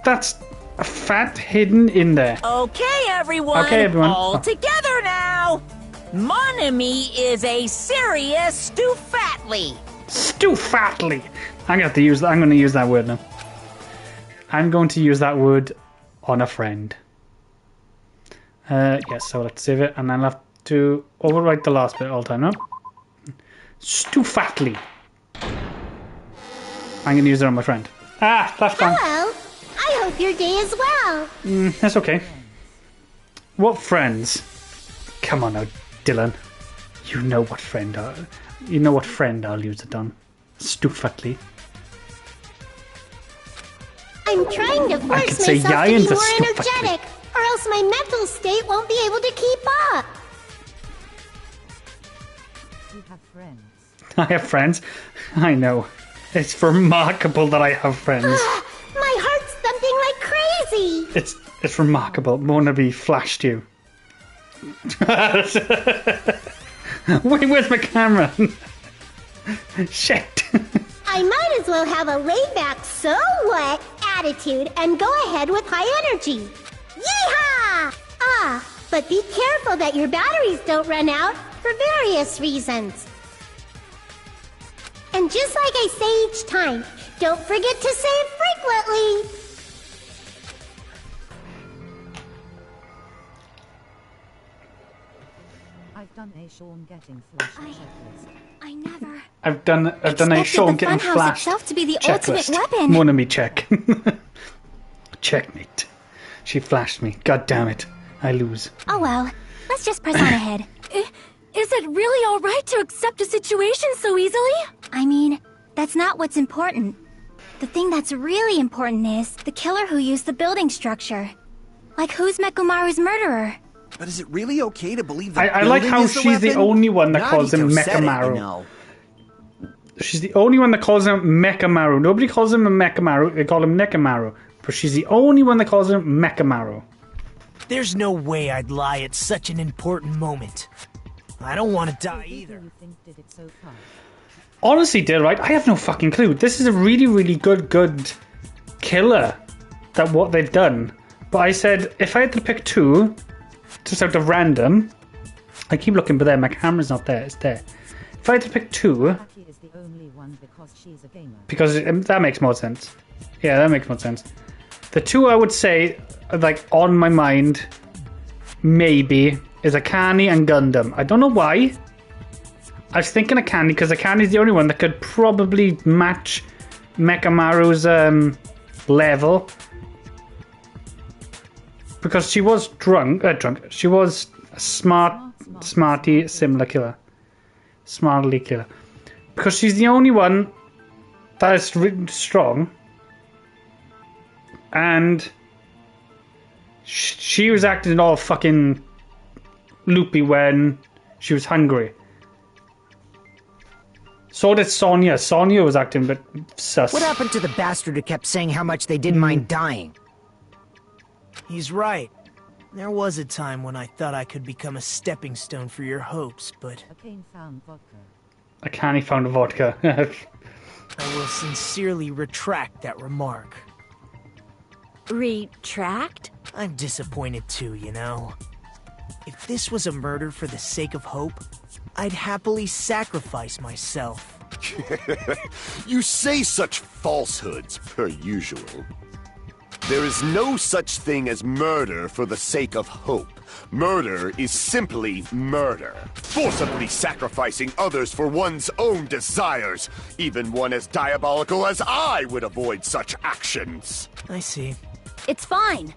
A: That's a fat hidden in there.
C: Okay, everyone.
A: Okay, everyone.
C: All together now. Mon Ami is a serious Stuffatly.
A: Stuffatly. I'm going to use that word now. I'm going to use that word on a friend. Yes, so let's save it, and I'll have to overwrite the last bit all the time, no? Stuffatly. I'm going to use it on my friend. Ah, that's fine.
N: Hello. I hope your day is well.
A: That's okay. What friends? Come on now, Dylan. You know what friend I'll use it on. Stuffatly.
N: I'm trying to force
A: say
N: myself
A: yai
N: to be
A: into
N: more
A: stupid.
N: energetic, or else my mental state won't be able to keep up.
D: You have friends.
A: I have friends. I know. It's remarkable that I have friends.
N: My heart's thumping like crazy.
A: It's remarkable. Mona B flashed you. Wait, where's my camera? Shit.
N: I might as well have a laid-back, so what attitude and go ahead with high energy. Yeehaw! Ah, but be careful that your batteries don't run out for various reasons. And just like I say each time, don't forget to save frequently.
D: I've done a Sean getting flash checklist.
J: I never
A: I've done a
J: expected
A: Sean
J: the
A: getting
J: funhouse
A: flashed
J: itself to be the
A: checklist.
J: ultimate weapon.
A: Monami check. Checkmate. She flashed me. God damn it. I lose.
J: Oh well, let's just press on ahead.
G: Is it really alright to accept a situation so easily?
J: I mean, that's not what's important. The thing that's really important is the killer who used the building structure. Like, who's Mekomaru's murderer?
F: But is it really okay to believe the
A: I like
F: building
A: how
F: is the
A: she's the
F: weapon?
A: only one that calls him
F: Nagito said it,
A: Mekamaru.
F: you know.
A: She's the only one that calls him Mekamaru. Nobody calls him a Mekamaru. They call him Nekamaru. But she's the only one that calls him Mekamaru.
M: There's no way I'd lie at such an important moment. I don't want to die either.
D: You think did it so far?
A: Honestly, Dale, right? I have no fucking clue. This is a really, really good killer. That what they've done. But I said if I had to pick two, just out of random, I keep looking, but there, my camera's not there. It's there. If I had to pick two,
D: Aki is the only one because she's a gamer.
A: because that makes more sense. Yeah, that makes more sense. The two I would say, like on my mind, maybe is Akane and Gundam. I don't know why. I was thinking Akane because Akane's the only one that could probably match Mekamaru's level. Because she was drunk. She was a smarty, similar killer. Smartly killer. Because she's the only one that is strong. And she was acting all fucking loopy when she was hungry. So did Sonya. Sonya was acting a bit sus.
B: What happened to the bastard who kept saying how much they didn't mind dying?
M: He's right. There was a time when I thought I could become a stepping stone for your hopes, but
D: Akane found vodka.
A: Akane found a vodka.
M: I will sincerely retract that remark.
H: Retract?
M: I'm disappointed too, you know. If this was a murder for the sake of hope, I'd happily sacrifice myself.
K: You say such falsehoods, per usual. There is no such thing as murder for the sake of hope. Murder is simply murder. Forcibly sacrificing others for one's own desires. Even one as diabolical as I would avoid such actions.
M: I see.
H: It's fine.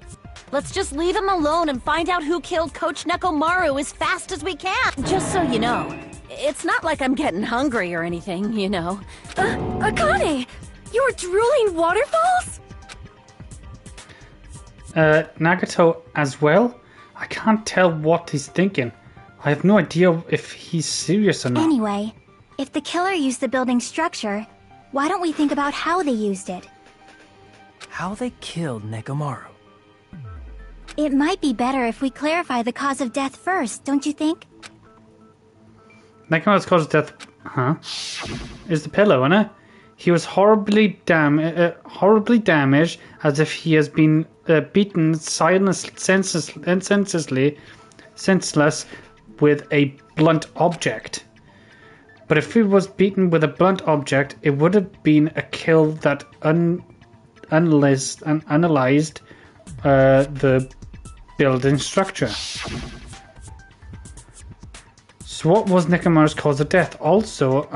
H: Let's just leave him alone and find out who killed Coach Nekomaru as fast as we can. Just so you know, it's not like I'm getting hungry or anything, you know.
G: Akane! You were drooling waterfalls?
A: Nagato as well? I can't tell what he's thinking. I have no idea if he's serious or not.
J: Anyway, if the killer used the building structure, why don't we think about how they used it?
I: How they killed Nekomaru.
J: It might be better if we clarify the cause of death first, don't you think?
A: Nekomaru's cause of death, is the pillow, isn't it? He was horribly damaged, as if he has been beaten senseless with a blunt object. But if he was beaten with a blunt object, it would have been a kill that analyzed the building structure. So what was Nekomaru's cause of death? Also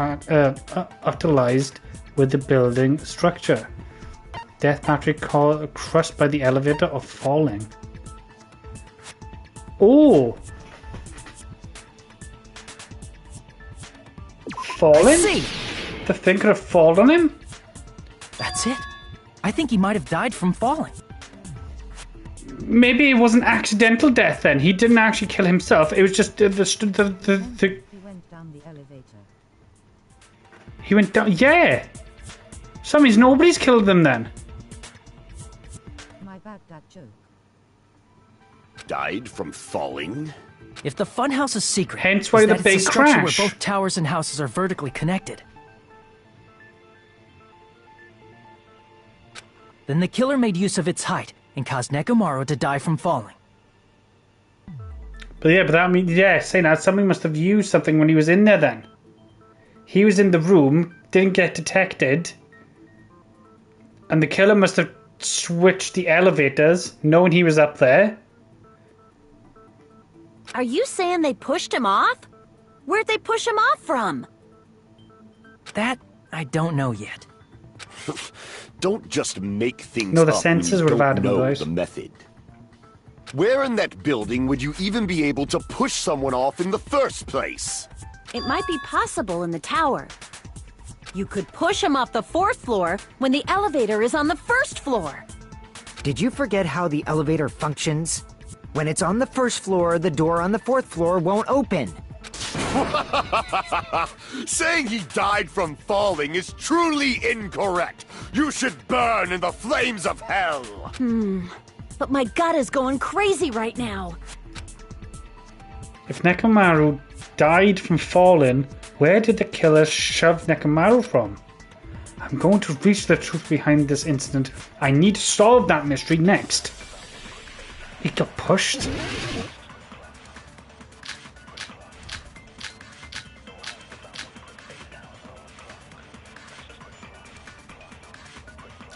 A: utilized with the building structure. Death battery crushed by the elevator or falling. Oh! Falling?
I: I see.
A: The thing could have fallen on him?
I: That's it. I think he might have died from falling.
A: Maybe it was an accidental death then. He didn't actually kill himself. It was just the
D: He went down the elevator.
A: He went down. Yeah. So that means nobody's killed them then.
D: My bad dad joke.
K: Died from falling?
I: If the funhouse's secret
A: Hence why
I: is
A: the
I: that
A: big
I: it's a structure
A: crash.
I: where both towers and houses are vertically connected, Then the killer made use of its height and caused Nekomaru to die from falling.
A: But yeah, but that means, yeah, saying that, somebody must have used something when he was in there then. He was in the room, didn't get detected, and the killer must have switched the elevators, knowing he was up there.
H: Are you saying they pushed him off? Where'd they push him off from?
I: That, I don't know yet.
K: Don't just make things
A: No, the
K: up when
A: sensors
K: you
A: would have
K: don't
A: added them,
K: know
A: right?
K: the method. Where in that building would you even be able to push someone off in the first place?
H: It might be possible in the tower. You could push him off the 4th floor when the elevator is on the 1st floor.
B: Did you forget how the elevator functions? When it's on the 1st floor, the door on the 4th floor won't open.
K: Saying he died from falling is truly incorrect. You should burn in the flames of hell.
H: But my gut is going crazy right now.
A: If Nekomaru died from falling, where did the killer shove Nekomaru from? I'm going to reach the truth behind this incident. I need to solve that mystery next. He got pushed?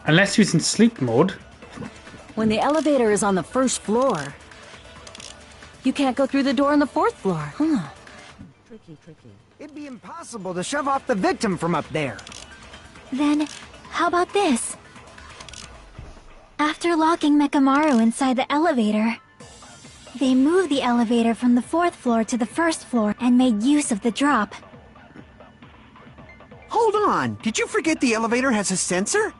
A: Unless he was in sleep mode.
H: When the elevator is on the 1st floor, you can't go through the door on the 4th floor, huh?
D: Tricky.
B: It'd be impossible to shove off the victim from up there.
J: Then, how about this? After locking Mekamaru inside the elevator, they moved the elevator from the 4th floor to the 1st floor and made use of the drop.
F: Hold on, did you forget the elevator has a sensor?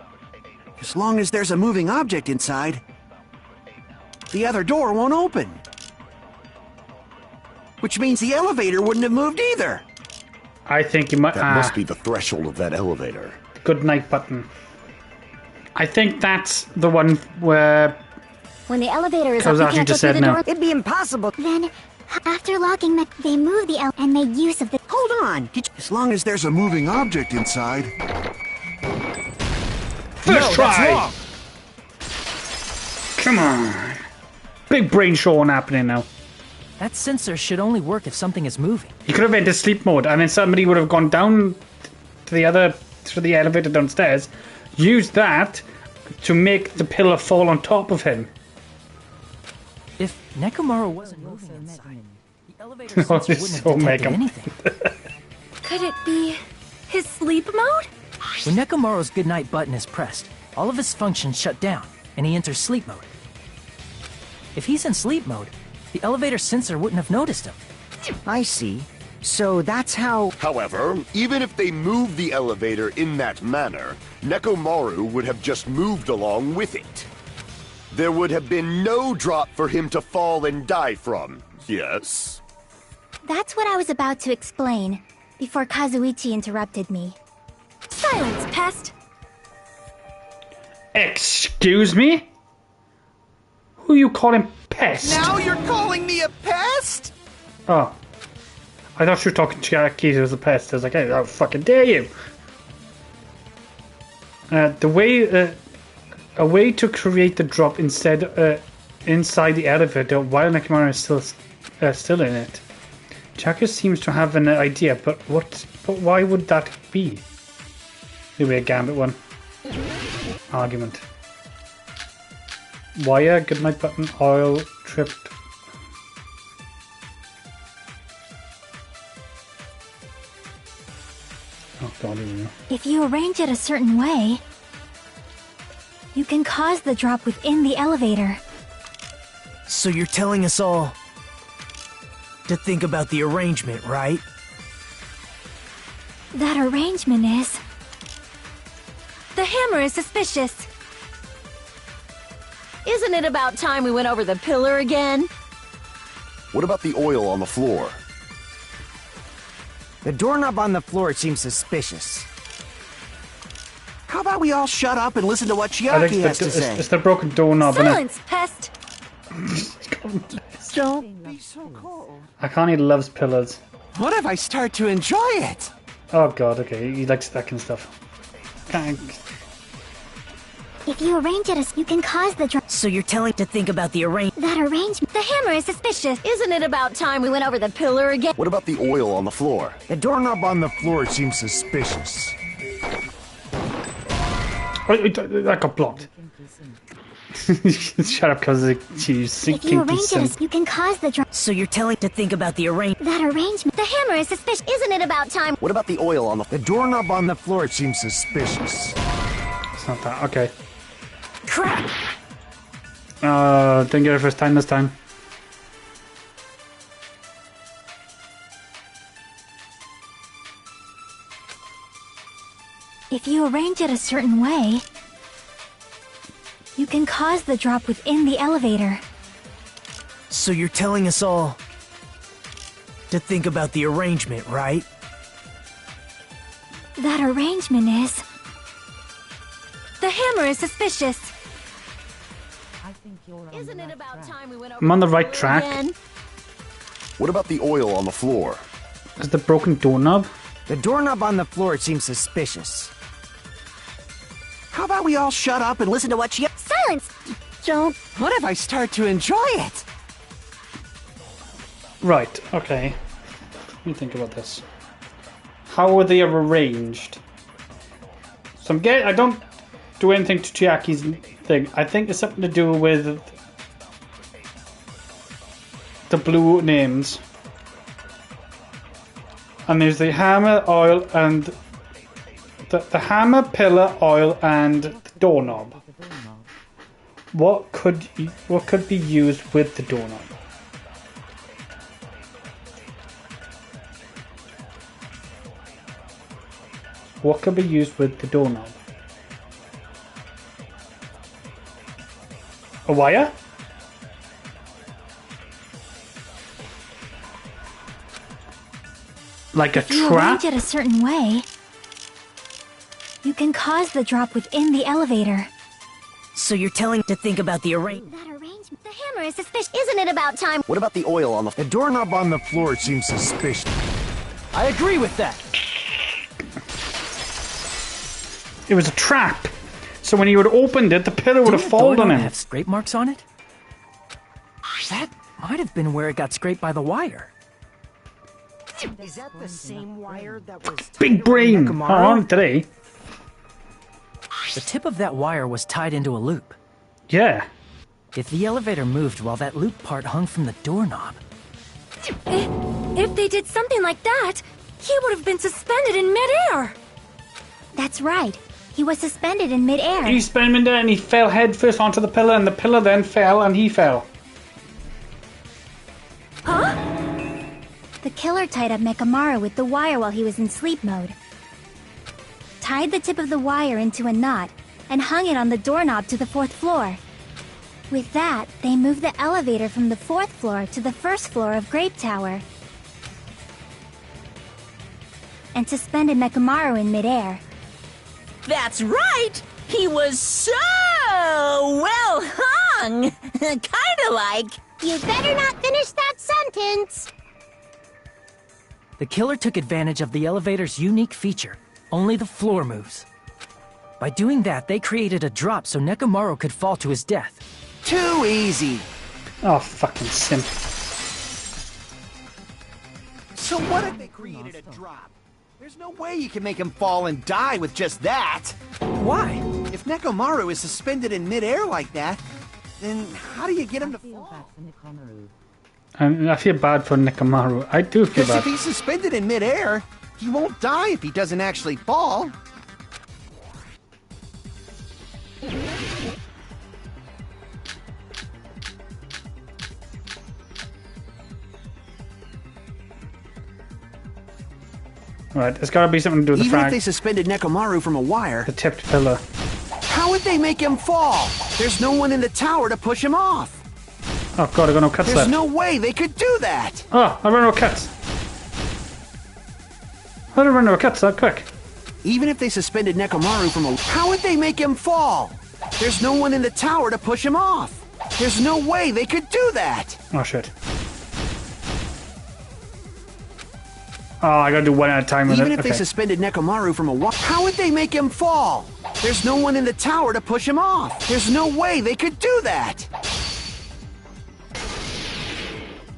F: As long as there's a moving object inside, the other door won't open. Which means the elevator wouldn't have moved either.
A: I think you might...
K: That must be the threshold of that elevator.
A: Good night button. I think that's the one where...
J: When the elevator is up,
A: Because
J: you
A: as you
J: can't go
A: just
J: through
A: said
J: the
A: now.
J: door.
B: It'd be impossible.
J: Then, after locking they moved the and made use of the...
F: Hold on, as long as there's a moving object inside.
A: First try! Come on. Big brain showing happening now.
I: That sensor should only work if something is moving.
A: He could have entered sleep mode, and then somebody would have gone down to the elevator downstairs, used that to make the pillar fall on top of him.
I: If Nekomaru wasn't moving inside, the elevator
A: Oh,
I: sensor
A: it's
I: wouldn't
A: so
I: have detected
A: mega.
I: anything.
G: Could it be his sleep mode?
I: When Nekomaru's goodnight button is pressed, all of his functions shut down, and he enters sleep mode. If he's in sleep mode, the elevator sensor wouldn't have noticed him.
B: I see. So that's how...
K: However, even if they moved the elevator in that manner, Nekomaru would have just moved along with it. There would have been no drop for him to fall and die from, yes?
J: That's what I was about to explain, before Kazuichi interrupted me.
G: Silence, pest!
A: Excuse me? Who you calling pest?
F: Now you're calling me a pest?
A: Oh. I thought you were talking to Keith as a pest. I was like, hey, how fucking dare you? A way to create the drop inside the elevator while Nekomaru is still in it. Chaka seems to have an idea, but why would that be? Maybe a Gambit one. Argument. Wire, goodnight button, oil, tripped. Oh god, here we go.
J: If you arrange it a certain way, you can cause the drop within the elevator.
M: So you're telling us all to think about the arrangement, right?
J: That arrangement is...
G: The hammer is suspicious.
H: Isn't it about time we went over the pillar again?
K: What about the oil on the floor?
B: The doorknob on the floor seems suspicious.
F: How about we all shut up and listen to what
A: I
F: Chiaki
A: think
F: has to say?
A: it's the broken doorknob, innit?
G: Silence, pest!
F: Don't be so cold.
A: I can't eat loves pillars.
F: What if I start to enjoy it?
A: Oh god, okay, he likes that kind of stuff. Can't...
J: If you arrange it, you can cause the drop.
M: So you're telling to think about the arrangement.
J: That arrangement. The hammer is suspicious.
H: Isn't it about time we went over the pillar again?
K: What about the oil on the floor?
L: The doorknob on the floor seems suspicious.
A: That got blocked. Shut up, because she's
J: If you arrange it, you can cause the drop.
M: So you're telling to think about the arrangement.
J: That arrangement. The hammer is suspicious.
H: Isn't it about time?
K: What about the oil on the...
L: The doorknob on the floor seems suspicious.
A: It's not that. Okay.
M: Crap!
A: Didn't get it first time this time.
J: If you arrange it a certain way, you can cause the drop within the elevator.
M: So you're telling us all to think about the arrangement, right?
J: That arrangement is... The hammer is suspicious.
H: Isn't it about time we went over
A: I'm on the right track.
H: again?
K: What about the oil on the floor?
A: Is the broken doorknob?
B: The doorknob on the floor seems suspicious.
F: How about we all shut up and listen to what she...
J: Silence! Don't...
F: What if I start to enjoy it?
A: Right, okay. Let me think about this. How are they arranged? So I don't do anything to Chiaki's thing. I think it's something to do with the blue names. And there's the hammer, oil, and the hammer, pillar, oil, and the doorknob. What could be used with the doorknob? What could be used with the doorknob? A wire? Like a
J: If you
A: trap?
J: arrange it a certain way, you can cause the drop within the elevator.
M: So you're telling to think about the arrangement.
J: That arrangement. The hammer is suspicious. Isn't it about time?
K: What about the oil on the...
L: The doorknob on the floor seems suspicious.
I: I agree with that.
A: It was a trap. So when he would have opened it, the pillar would have
I: Didn't the
A: fallen on
I: doorknob
A: him.
I: have scrape marks on it? That might have been where it got scraped by the wire.
B: Is that the same wire that was...
A: Big brain on today.
I: The tip of that wire was tied into a loop.
A: Yeah.
I: If the elevator moved while that loop part hung from the doorknob...
G: If they did something like that, he would have been suspended in midair.
J: That's right. He was suspended in midair.
A: He spun him in there and he fell head first onto the pillar, and the pillar then fell and he fell.
J: Huh? The killer tied up Mekamaru with the wire while he was in sleep mode. Tied the tip of the wire into a knot and hung it on the doorknob to the 4th floor. With that, they moved the elevator from the 4th floor to the 1st floor of Grape Tower. And suspended Mekamaru in midair.
C: That's right! He was so well hung! Kinda like...
N: You better not finish that sentence!
I: The killer took advantage of the elevator's unique feature. Only the floor moves. By doing that, they created a drop so Nekomaru could fall to his death.
F: Too easy.
A: Oh, fucking simp.
F: So what if they created a drop? There's no way you can make him fall and die with just that.
M: Why?
F: If Nekomaru is suspended in midair like that, then how do you get him to fall?
A: I feel bad for Nekomaru. I do feel
F: Because
A: bad.
F: if he's suspended in midair, he won't die if he doesn't actually fall.
A: Right, there's gotta be something to do with the
F: Even if
A: frag.
F: they suspended Nekomaru from a wire,
A: The tipped pillar.
F: how would they make him fall? There's no one in the tower to push him off.
A: Oh god, I got no cuts
F: There's
A: left.
F: no way they could do that.
A: Oh, I ran out of cuts. How did I run out of cuts that quick?
F: Even if they suspended Nekomaru from a... How would they make him fall? There's no one in the tower to push him off. There's no way they could do that.
A: Oh shit. Oh, I gotta do one at a time with
F: Even
A: it.
F: if they
A: Okay.
F: suspended Nekomaru from a wire, how would they make him fall? There's no one in the tower to push him off. There's no way they could do that.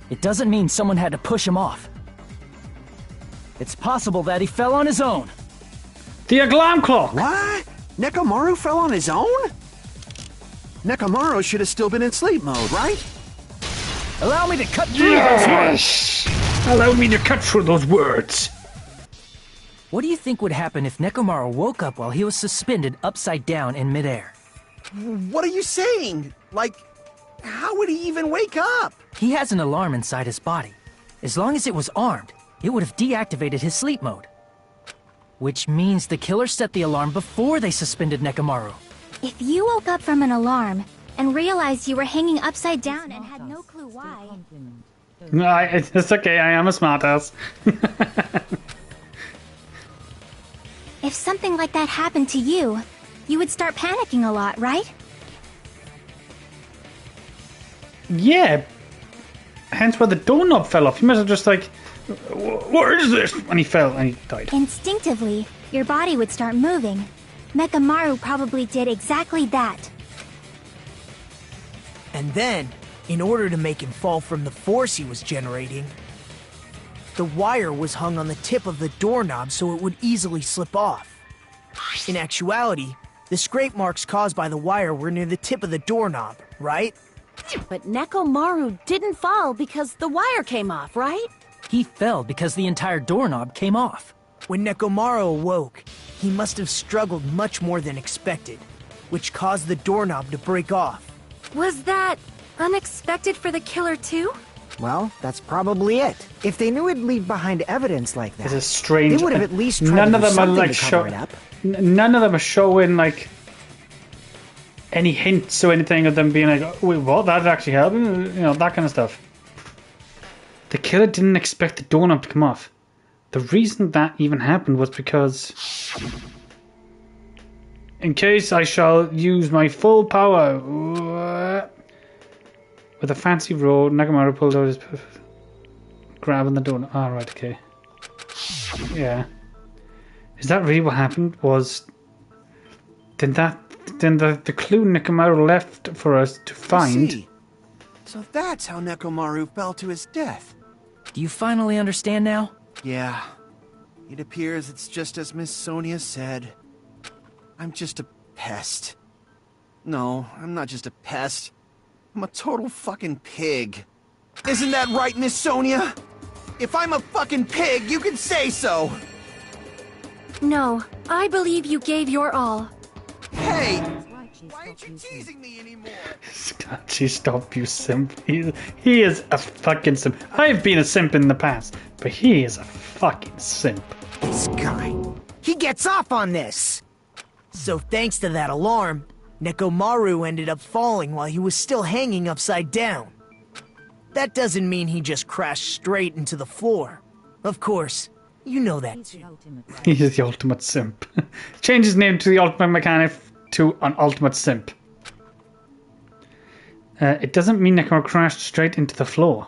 I: It doesn't mean someone had to push him off. It's possible that he fell on his own.
A: The alarm clock!
F: What? Nekomaru fell on his own? Nekomaru should have still been in sleep mode, right?
I: Allow me to cut through those words!
A: Allow me to cut through those words!
I: What do you think would happen if Nekomaru woke up while he was suspended upside down in midair?
F: What are you saying? Like, how would he even wake up?
I: He has an alarm inside his body. As long as it was armed, it would have deactivated his sleep mode. Which means the killer set the alarm before they suspended Nekomaru.
J: If you woke up from an alarm and realized you were hanging upside down and had no clue why...
A: No, it's okay, I am a smartass.
J: If something like that happened to you, you would start panicking a lot, right?
A: Yeah. Hence why the doorknob fell off. You must have just like, what is this? And he fell and he died.
J: Instinctively, your body would start moving. Nekomaru probably did exactly that.
M: And then, in order to make him fall from the force he was generating, the wire was hung on the tip of the doorknob so it would easily slip off. In actuality, the scrape marks caused by the wire were near the tip of the doorknob, right?
H: But Nekomaru didn't fall because the wire came off, right?
I: He fell because the entire doorknob came off.
M: When Nekomaru awoke, he must have struggled much more than expected, which caused the doorknob to break off.
G: Was that unexpected for the killer too?
B: Well, that's probably it. If they knew it'd leave behind evidence like that,
A: It's a strange.
B: they would have at least tried
A: none
B: to
A: of
B: do
A: them are
B: something
A: like
B: to cover it up.
A: None of them are showing like any hints or anything of them being like, oh, wait, what? That actually happened? You know, that kind of stuff. The killer didn't expect the doorknob to come off. The reason that even happened was because, in case I shall use my full power, with a fancy roll, Nekomaru pulled out his grabbing the doorknob. Ah, right, okay. Yeah. Is that really what happened? Was then the clue Nekomaru left for us to
F: I
A: find?
F: see. So that's how Nekomaru fell to his death.
I: Do you finally understand now?
F: Yeah. It appears it's just as Miss Sonia said. I'm just a pest. No, I'm not just a pest. I'm a total fucking pig. Isn't that right, Miss Sonia? If I'm a fucking pig, you can say so!
G: No, I believe you gave your all.
F: Hey! Why aren't you teasing me anymore?
A: Scotchy, stop, you simp. He is a fucking simp. I've been a simp in the past, but he is a fucking simp.
B: This guy, he gets off on this!
M: So thanks to that alarm, Nekomaru ended up falling while he was still hanging upside down. That doesn't mean he just crashed straight into the floor. Of course, you know that too.
A: He is the ultimate simp. Change his name to the ultimate mechanic to an ultimate simp. It doesn't mean Nekomaru crashed straight into the floor.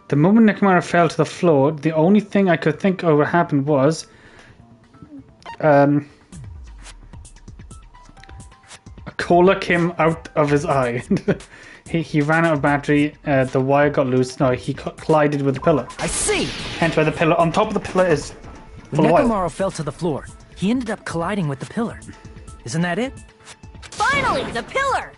A: The moment Nekomaru fell to the floor, the only thing I could think of what happened was a cola came out of his eye. he ran out of battery, the wire got loose, no, he collided with the pillar.
I: I see!
A: Hence why the pillar, on top of the pillar is full of
I: When
A: wire.
I: Nekomaru fell to the floor, he ended up colliding with the pillar. Isn't that it?
H: Finally, the pillar!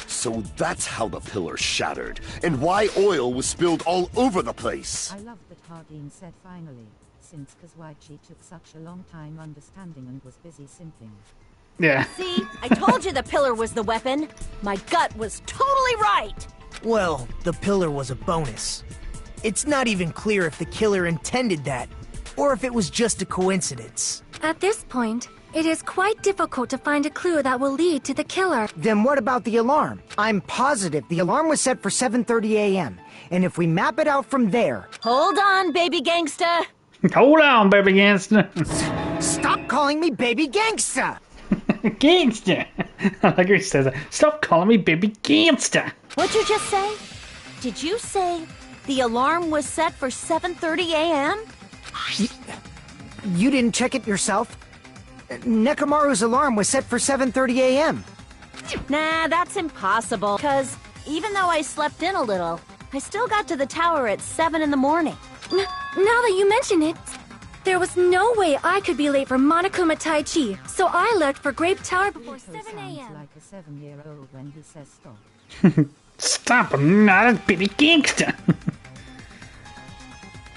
K: So that's how the pillar shattered, and why oil was spilled all over the place.
D: I love that Hardin said finally, since Kazuichi took such a long time understanding and was busy simping.
A: Yeah.
H: See, I told you the pillar was the weapon. My gut was totally right.
M: Well, the pillar was a bonus. It's not even clear if the killer intended that, or if it was just a coincidence.
G: At this point, it is quite difficult to find a clue that will lead to the killer.
B: Then what about the alarm? I'm positive the alarm was set for 7:30 a.m. And if we map it out from there...
H: Hold on, baby gangsta.
A: Hold on, baby gangster.
B: Stop calling me baby gangsta!
A: Gangster. I like how he says that. Stop calling me baby gangster.
H: What'd you just say? Did you say the alarm was set for 7:30 a.m.?
B: You didn't check it yourself? Nekomaru's alarm was set for 7:30 a.m.
H: Nah, that's impossible. Because even though I slept in a little, I still got to the tower at 7 in the morning.
G: Now that you mention it, there was no way I could be late for Monokuma Tai Chi, so I left for Grape Tower before 7 a.m.
D: Like a 7-year-old when he says stop.
A: Stop, I'm not a baby gangster.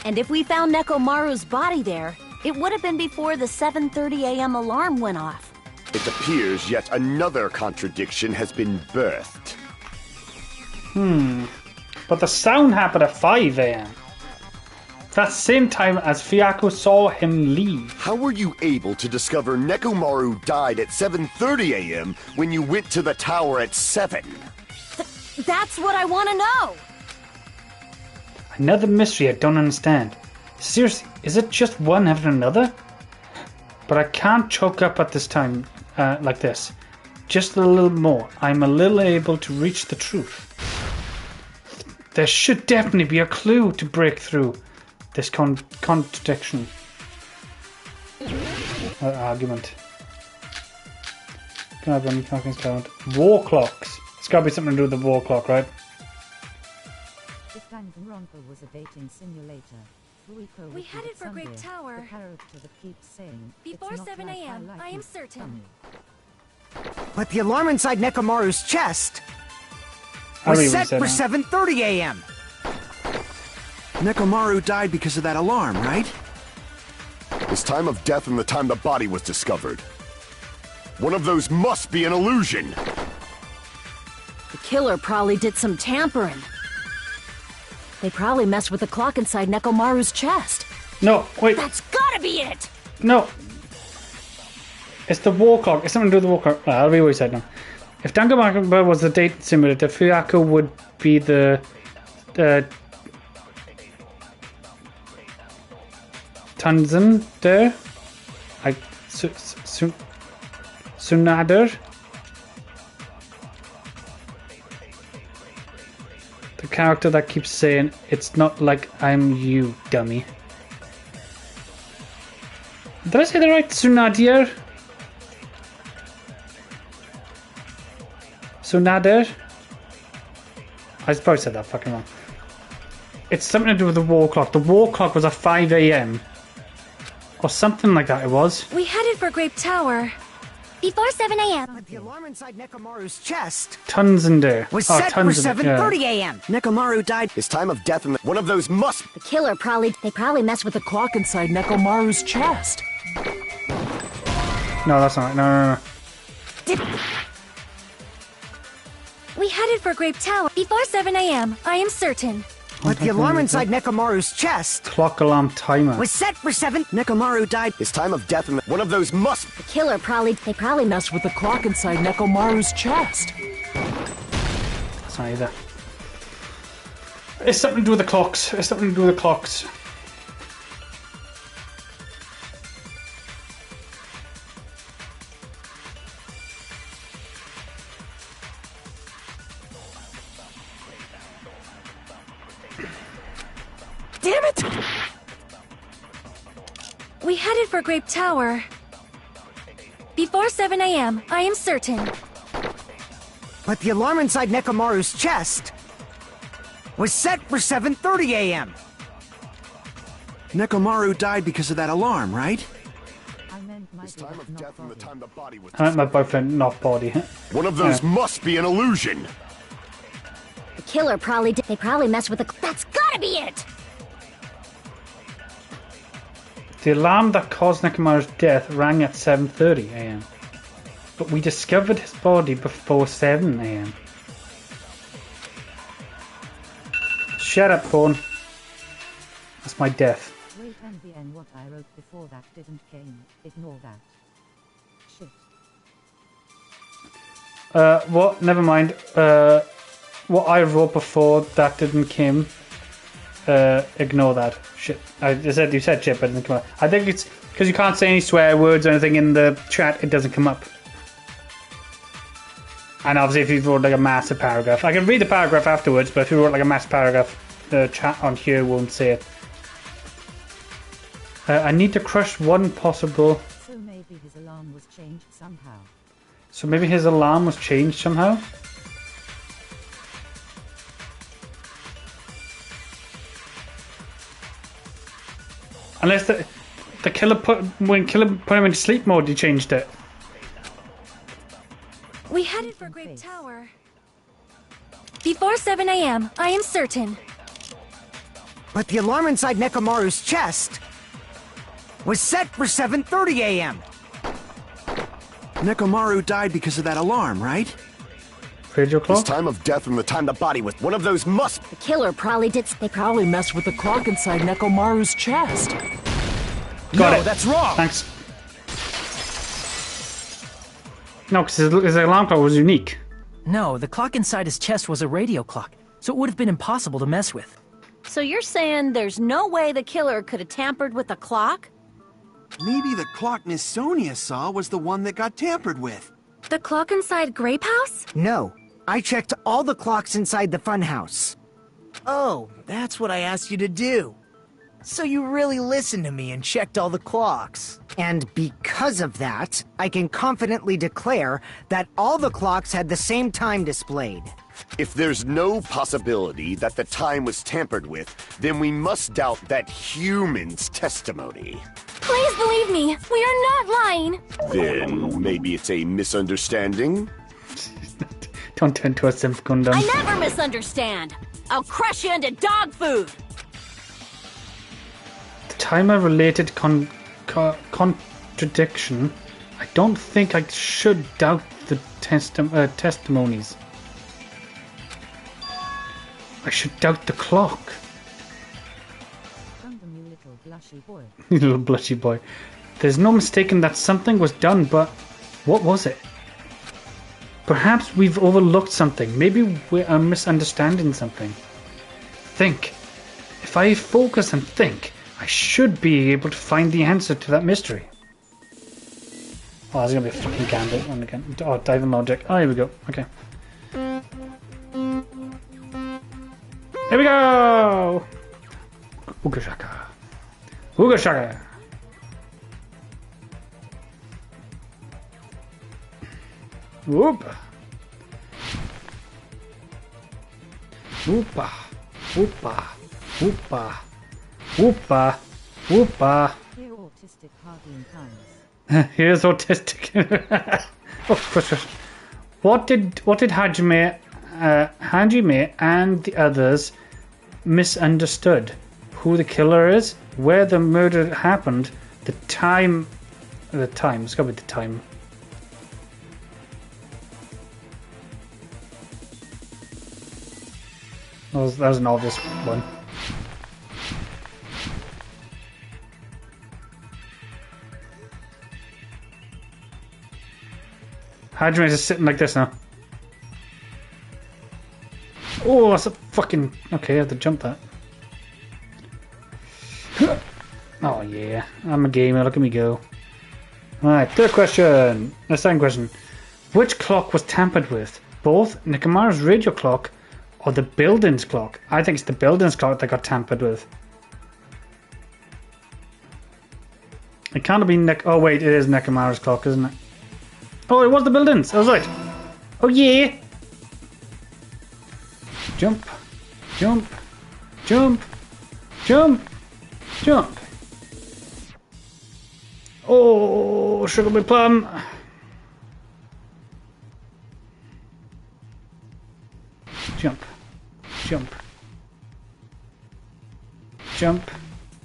H: And if we found Nekomaru's body there, it would have been before the 7:30 a.m. alarm went off.
K: It appears yet another contradiction has been birthed.
A: But the sound happened at 5 a.m. That's the same time as Fuyako saw him leave.
K: How were you able to discover Nekomaru died at 7:30 a.m. when you went to the tower at 7?
H: That's what I want to know!
A: Another mystery I don't understand. Seriously, is it just one after another? But I can't choke up at this time like this. Just a little more. I'm a little able to reach the truth. There should definitely be a clue to break through this contradiction. Argument. War clocks. It's gotta be something to do with the war clock, right?
D: If Danganronpa was a dating simulator,
G: We headed for Grape Tower.
D: The character that keeps saying,
G: Before
D: "It's not
G: 7
D: like
G: a.m.,
D: like
G: I am
D: you."
G: certain.
B: But the alarm inside Nekomaru's chest
A: I
B: was
A: read what
B: set
A: you said
B: for
A: now.
B: 7:30 a.m.
F: Nekomaru died because of that alarm, right?
K: His time of death and the time the body was discovered. One of those must be an illusion.
H: The killer probably did some tampering. They probably messed with the clock inside Nekomaru's chest.
A: No, wait.
H: That's gotta be it!
A: No. It's the war clock. It's something to do with the war clock. I'll be what you said now. If Danganronpa was the date simulator, Fuyako would be the Tanzan there. Sunader. The character that keeps saying, "It's not like I'm you, dummy." Did I say the right? Sunadir? Sunader? I probably said that fucking wrong. It's something to do with the war clock. The war clock was at 5 a.m. Or something like that it was.
G: We headed for Grape Tower.
J: Before 7 a.m.
B: But the alarm inside Nekomaru's chest
A: Tunzender.
B: was set for
A: Tunzender,
B: 7:30
A: yeah.
B: a.m. Nekomaru died.
K: His time of death and one of those must...
H: The killer probably messed with the clock inside Nekomaru's chest.
A: No, that's not. No.
G: We headed for Grape Tower. Before 7 a.m., I am certain.
B: But the alarm inside Nekomaru's chest
A: Clock alarm timer.
B: was set for 7. Nekomaru died.
K: His time of death and one of those must...
H: The killer probably messed with the clock inside Nekomaru's chest.
A: That's not either. It's something to do with the clocks. It's something to do with the clocks.
H: Damn it!
G: We headed for Grape Tower. Before 7 a.m., I am certain.
B: But the alarm inside Nekomaru's chest was set for 7:30 a.m.
F: Nekomaru died because of that alarm, right?
D: I meant my
K: His time of
D: not
K: death and the
D: body.
K: time the body was...
A: I meant my boyfriend, not body.
K: One of those must be an illusion.
H: The killer probably messed with the... That's gotta be it!
A: The alarm that caused Nekomaru's death rang at 7:30 a.m. But we discovered his body before 7 a.m. Shut up, phone. That's my death.
D: Wait, and the end what I wrote before that didn't came. Ignore that. Shit.
A: What? Never mind. What I wrote before that didn't come. Ignore that. Shit. You said shit, but it didn't come up. I think it's because you can't say any swear words or anything in the chat, it doesn't come up. And obviously if you wrote like a massive paragraph, I can read the paragraph afterwards, but if you wrote like a massive paragraph, the chat on here won't say it. I need to crush one possible...
D: So maybe his alarm was changed somehow.
A: So maybe his alarm was changed somehow? Unless the killer when killer put him into sleep mode, he changed it.
G: We headed for Grape Tower. Before 7 a.m., I am certain.
B: But the alarm inside Nekomaru's chest was set for 7:30 a.m.
F: Nekomaru died because of that alarm, right?
A: Radio
K: His
A: clock?
K: time of death and the time the body was one of those must.
C: The killer probably did.
O: They probably messed with the clock inside Nekomaru's chest.
A: Got it.
I: That's wrong.
A: Thanks. No, because his alarm clock was unique.
I: No, the clock inside his chest was a radio clock, so it would have been impossible to mess with.
H: So you're saying there's no way the killer could have tampered with the clock?
F: Maybe the clock Miss Sonia saw was the one that got tampered with.
G: The clock inside Grape House?
B: No, I checked all the clocks inside the funhouse.
M: Oh, that's what I asked you to do. So you really listened to me and checked all the clocks.
B: And because of that, I can confidently declare that all the clocks had the same time displayed.
K: If there's no possibility that the time was tampered with, then we must doubt that human's testimony.
G: Please believe me, we are not lying.
K: Then maybe it's a misunderstanding?
A: Don't turn to a Simp Gundam.
H: I never misunderstand. I'll crush you into dog food.
A: The timer-related contradiction. I don't think I should doubt the testimonies. I should doubt the clock.
D: Gundam, you little blushy boy.
A: You little blushy boy. There's no mistaking that something was done, but what was it? Perhaps we've overlooked something. Maybe we're misunderstanding something. Think. If I focus and think, I should be able to find the answer to that mystery. Oh, there's gonna be a fucking gambit one again. Oh, diving logic. Oh, here we go. Okay. Here we go! Ooga shaka. Ooga shaka. Whoop. Whoopa. Whoopa. Whoopa. Whoopa. Whoopa.
D: Here autistic Hardin times.
A: Here's autistic. Oh, push. What did Hajime and the others misunderstood? Who the killer is, where the murder happened, the time. It's gotta be the time. That was an obvious one. Hajime is sitting like this now. Oh, that's a fucking... Okay, I have to jump that. Oh yeah, I'm a gamer, look at me go. Alright, third question. The second question. Which clock was tampered with? Both Nekomaru's radio clock or the building's clock? I think it's the building's clock that got tampered with. It can't have been Oh wait, it is Nekomaru's clock, isn't it? Oh, it was the buildings. I was right. Oh yeah. Jump, jump, jump, jump, jump. Oh, sugar me plum. Jump, jump, jump,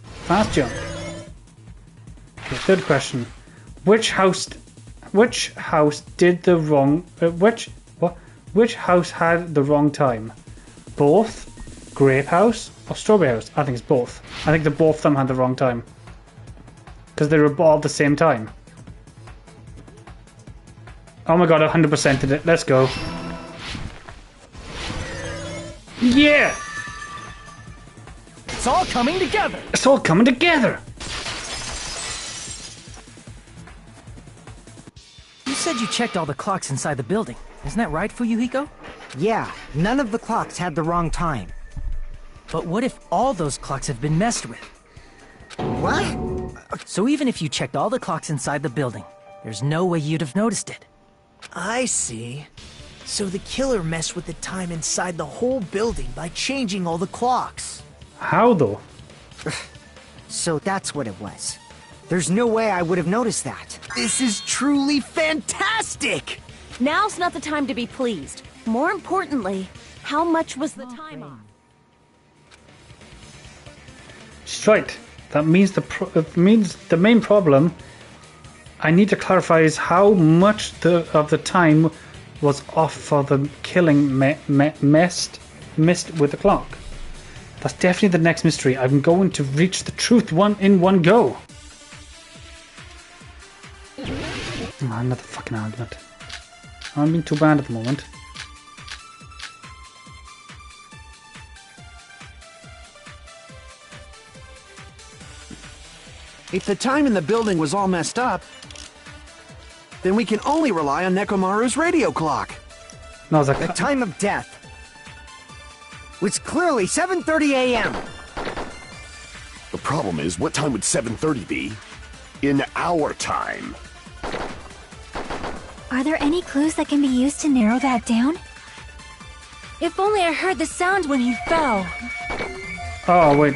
A: fast jump. Okay, third question. Which house did the wrong... Which house had the wrong time? Both? Grape House or Strawberry House? I think it's both. I think the both of them had the wrong time. Because they were all at the same time. Oh my god, 100% did it. Let's go. Yeah!
I: It's all coming together!
A: It's all coming together!
I: You said you checked all the clocks inside the building. Isn't that right, Fuyuhiko?
B: Yeah, none of the clocks had the wrong time.
I: But what if all those clocks have been messed with?
B: What?
I: So even if you checked all the clocks inside the building, There's no way you'd have noticed it.
M: I see. So the killer messed with the time inside the whole building by changing all the clocks.
A: How though?
B: So that's what it was. There's no way I would have noticed that.
M: This is truly fantastic!
H: Now's not the time to be pleased. More importantly, how much was the time off?
A: She's right. That means the main problem I need to clarify is how much of the time was off for the killing missed with the clock. That's definitely the next mystery. I'm going to reach the truth in one go. Oh, another fucking argument. I'm being too bad at the moment.
F: If the time in the building was all messed up, then we can only rely on Nekomaru's radio clock.
A: No, the
B: time of death was clearly 7:30 a.m.
K: The problem is, what time would 7:30 be? In our time.
J: Are there any clues that can be used to narrow that down?
G: If only I heard the sound when he fell.
A: Oh, wait.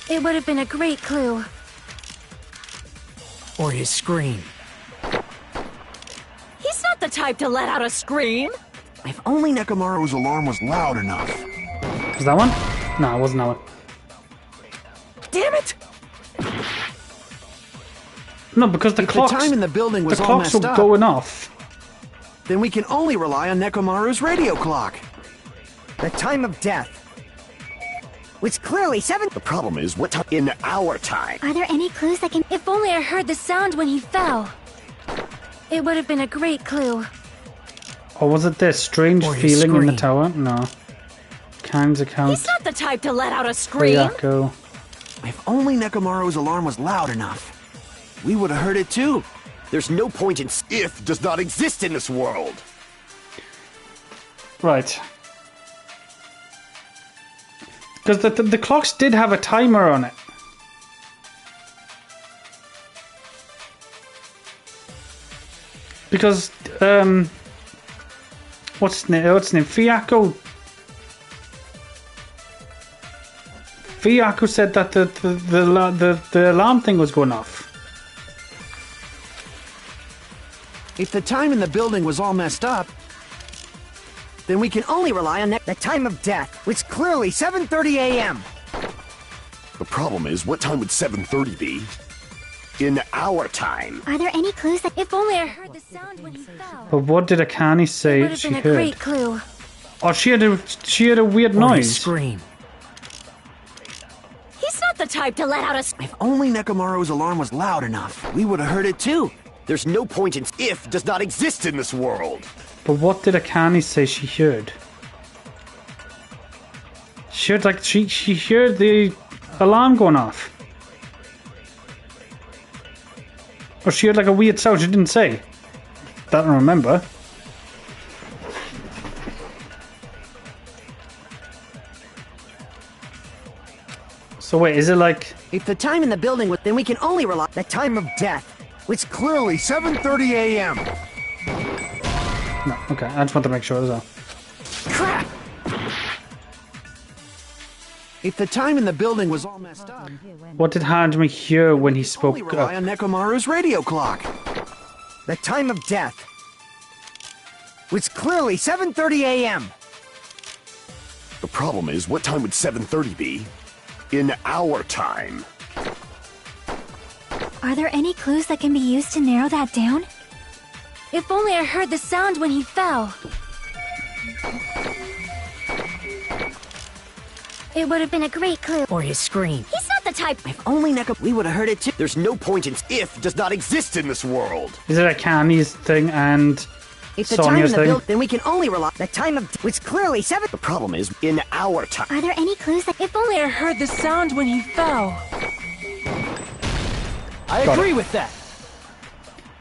G: It would have been a great clue.
M: Or his scream.
H: He's not the type to let out a scream.
F: If only Nekomaru's alarm was loud enough.
A: Was that one? No, it wasn't that one.
M: Damn it!
A: No, because the clocks.
F: The time in the building was
A: the
F: all
A: clocks
F: messed
A: were
F: up.
A: going off.
F: Then we can only rely on Nekomaru's radio clock.
B: The time of death was clearly 7.
K: The problem is, what time in our time?
J: Are there any clues that can...
G: If only I heard the sound when he fell. It would have been a great clue.
A: Or was it this strange
M: Or his
A: feeling in the
M: scream.
A: tower? No. Kinds account.
H: He's not the type to let out a scream.
A: Echo.
F: If only Nekomaru's alarm was loud enough, we would have heard it too.
K: There's no point in if does not exist in this world.
A: Right. Because the clocks did have a timer on it. Because, what's his name? Fiyako said that the alarm thing was going off.
F: If the time in the building was all messed up, then we can only rely on
B: The time of death was clearly 7:30 a.m.
K: The problem is, what time would 7:30 be? In our time.
J: Are there any clues that...
G: If only I heard the sound when he fell.
A: But what did Akane
G: It
A: say
G: would have
A: she
G: been a
A: heard?
G: great clue.
A: Oh, she had a weird
M: Or his
A: noise.
M: scream.
H: He's not the type to let out a
F: If only Nekomaru's alarm was loud enough, we would have heard it too.
K: There's no point in if does not exist in this world.
A: But what did Akane say she heard? She heard she heard the alarm going off. Or she heard like a weird sound she didn't say. That I remember. So wait, is it like...
B: If the time in the building was... Then we can only rely... The time of death was
L: Clearly 7:30 a.m.
A: No, okay, I just want to make sure as well.
F: Crap! If the time in the building was all messed up,
A: What did Hajime hear when he spoke
F: only rely
A: up?
F: on Nekomaru's radio clock.
B: The time of death was clearly 7:30 a.m.
K: The problem is, what time would 7:30 be? In our time.
J: Are there any clues that can be used to narrow that down?
G: If only I heard the sound when he fell.
J: It would have been a great clue.
M: Or his scream.
H: He's not the type.
F: If only we would have heard it too.
K: There's no point in if does not exist in this world.
A: Is it Akane's thing and
B: If the time in
A: Sonya's
B: the
A: thing?
B: building... Then we can only rely... The time of... Was clearly 7...
K: The problem is, in our time.
J: Are there any clues that...
G: If only I heard the sound when he fell.
I: I
A: Got
I: agree
A: it.
I: with that.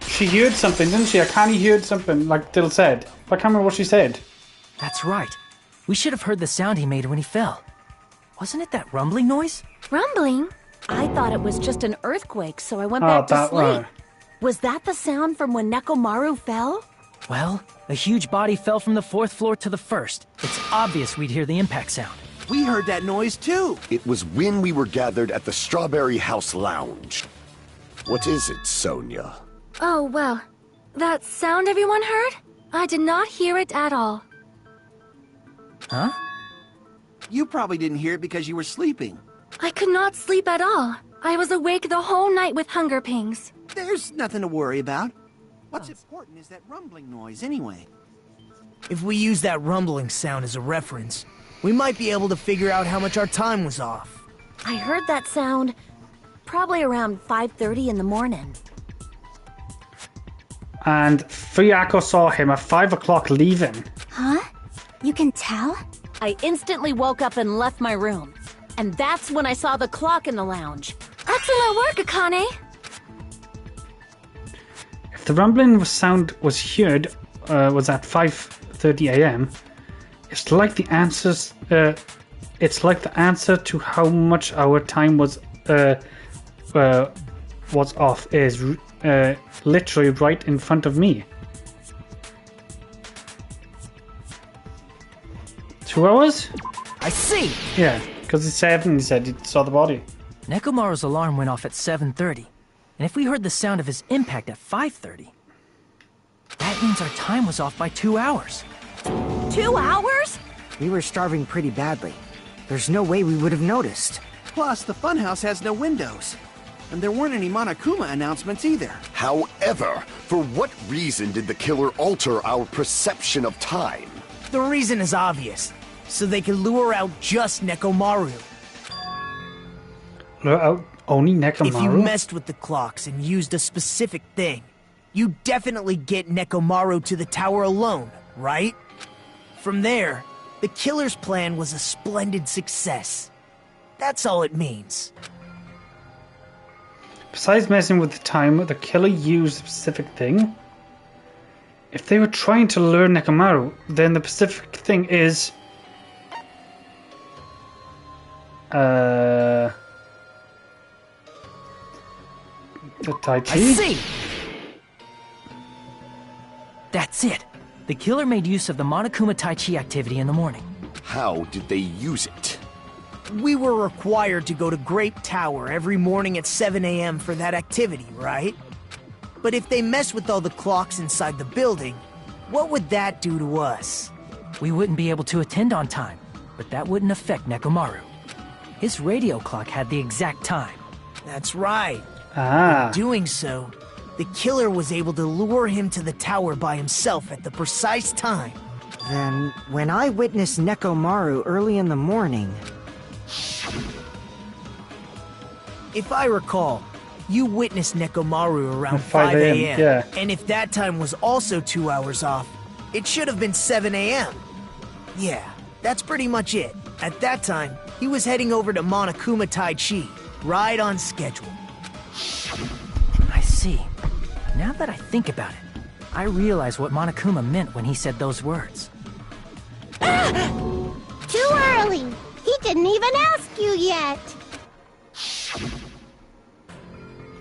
A: She heard something, didn't she? Akane heard something, like Dill said. I can't remember what she said.
I: That's right. We should have heard the sound he made when he fell. Wasn't it that rumbling noise?
J: Rumbling?
H: I thought it was just an earthquake, so I went
A: Oh,
H: back to
A: that
H: sleep.
A: one.
H: Was that the sound from when Nekomaru fell?
I: Well, a huge body fell from the 4th floor to the 1st. It's obvious we'd hear the impact sound.
F: We heard that noise too.
K: It was when we were gathered at the Strawberry House Lounge. What is it, Sonia?
G: Oh, well. That sound everyone heard? I did not hear it at all.
I: Huh?
F: You probably didn't hear it because you were sleeping.
G: I could not sleep at all. I was awake the whole night with hunger pangs.
F: There's nothing to worry about. What's important is that rumbling noise anyway.
M: If we use that rumbling sound as a reference, we might be able to figure out how much our time was off.
H: I heard that sound probably around 5:30 in the morning.
A: And Fuyako saw him at 5 o'clock leaving.
J: Huh? You can tell?
H: I instantly woke up and left my room. And that's when I saw the clock in the lounge.
G: Excellent work, Akane!
A: If the rumbling sound was heard was at 5:30 a.m., it's like the answers. It's like the answer to how much our time was off is literally right in front of me. 2 hours?
M: I see!
A: Yeah, because he said he saw the body.
I: Nekomaru's alarm went off at 7:30, and if we heard the sound of his impact at 5:30, that means our time was off by 2 hours.
H: 2 hours?
B: We were starving pretty badly. There's no way we would have noticed.
F: Plus, the funhouse has no windows. And there weren't any Monokuma announcements either.
K: However, for what reason did the killer alter our perception of time?
M: The reason is obvious. So they could lure out just Nekomaru.
A: Lure out only Nekomaru?
M: If you messed with the clocks and used a specific thing, you definitely get Nekomaru to the tower alone, right? From there, the killer's plan was a splendid success. That's all it means.
A: Besides messing with the time, the killer used a specific thing. If they were trying to lure Nekomaru, then the specific thing is... the Tai Chi?
M: I see!
I: That's it. The killer made use of the Monokuma Tai Chi activity in the morning.
K: How did they use it?
M: We were required to go to Grape Tower every morning at 7 a.m. for that activity, right? But if they mess with all the clocks inside the building, what would that do to us?
I: We wouldn't be able to attend on time, but that wouldn't affect Nekomaru. His radio clock had the exact time.
M: That's right.
A: Ah.
M: In doing so, the killer was able to lure him to the tower by himself at the precise time.
B: Then, when I witnessed Nekomaru early in the morning...
M: If I recall, you witnessed Nekomaru around
A: 5 a.m., yeah.
M: And if that time was also 2 hours off, it should have been 7 a.m. Yeah, that's pretty much it. At that time, he was heading over to Monokuma Tai Chi, right on schedule.
I: I see. Now that I think about it, I realize what Monokuma meant when he said those words.
N: Too early! He didn't even ask you yet!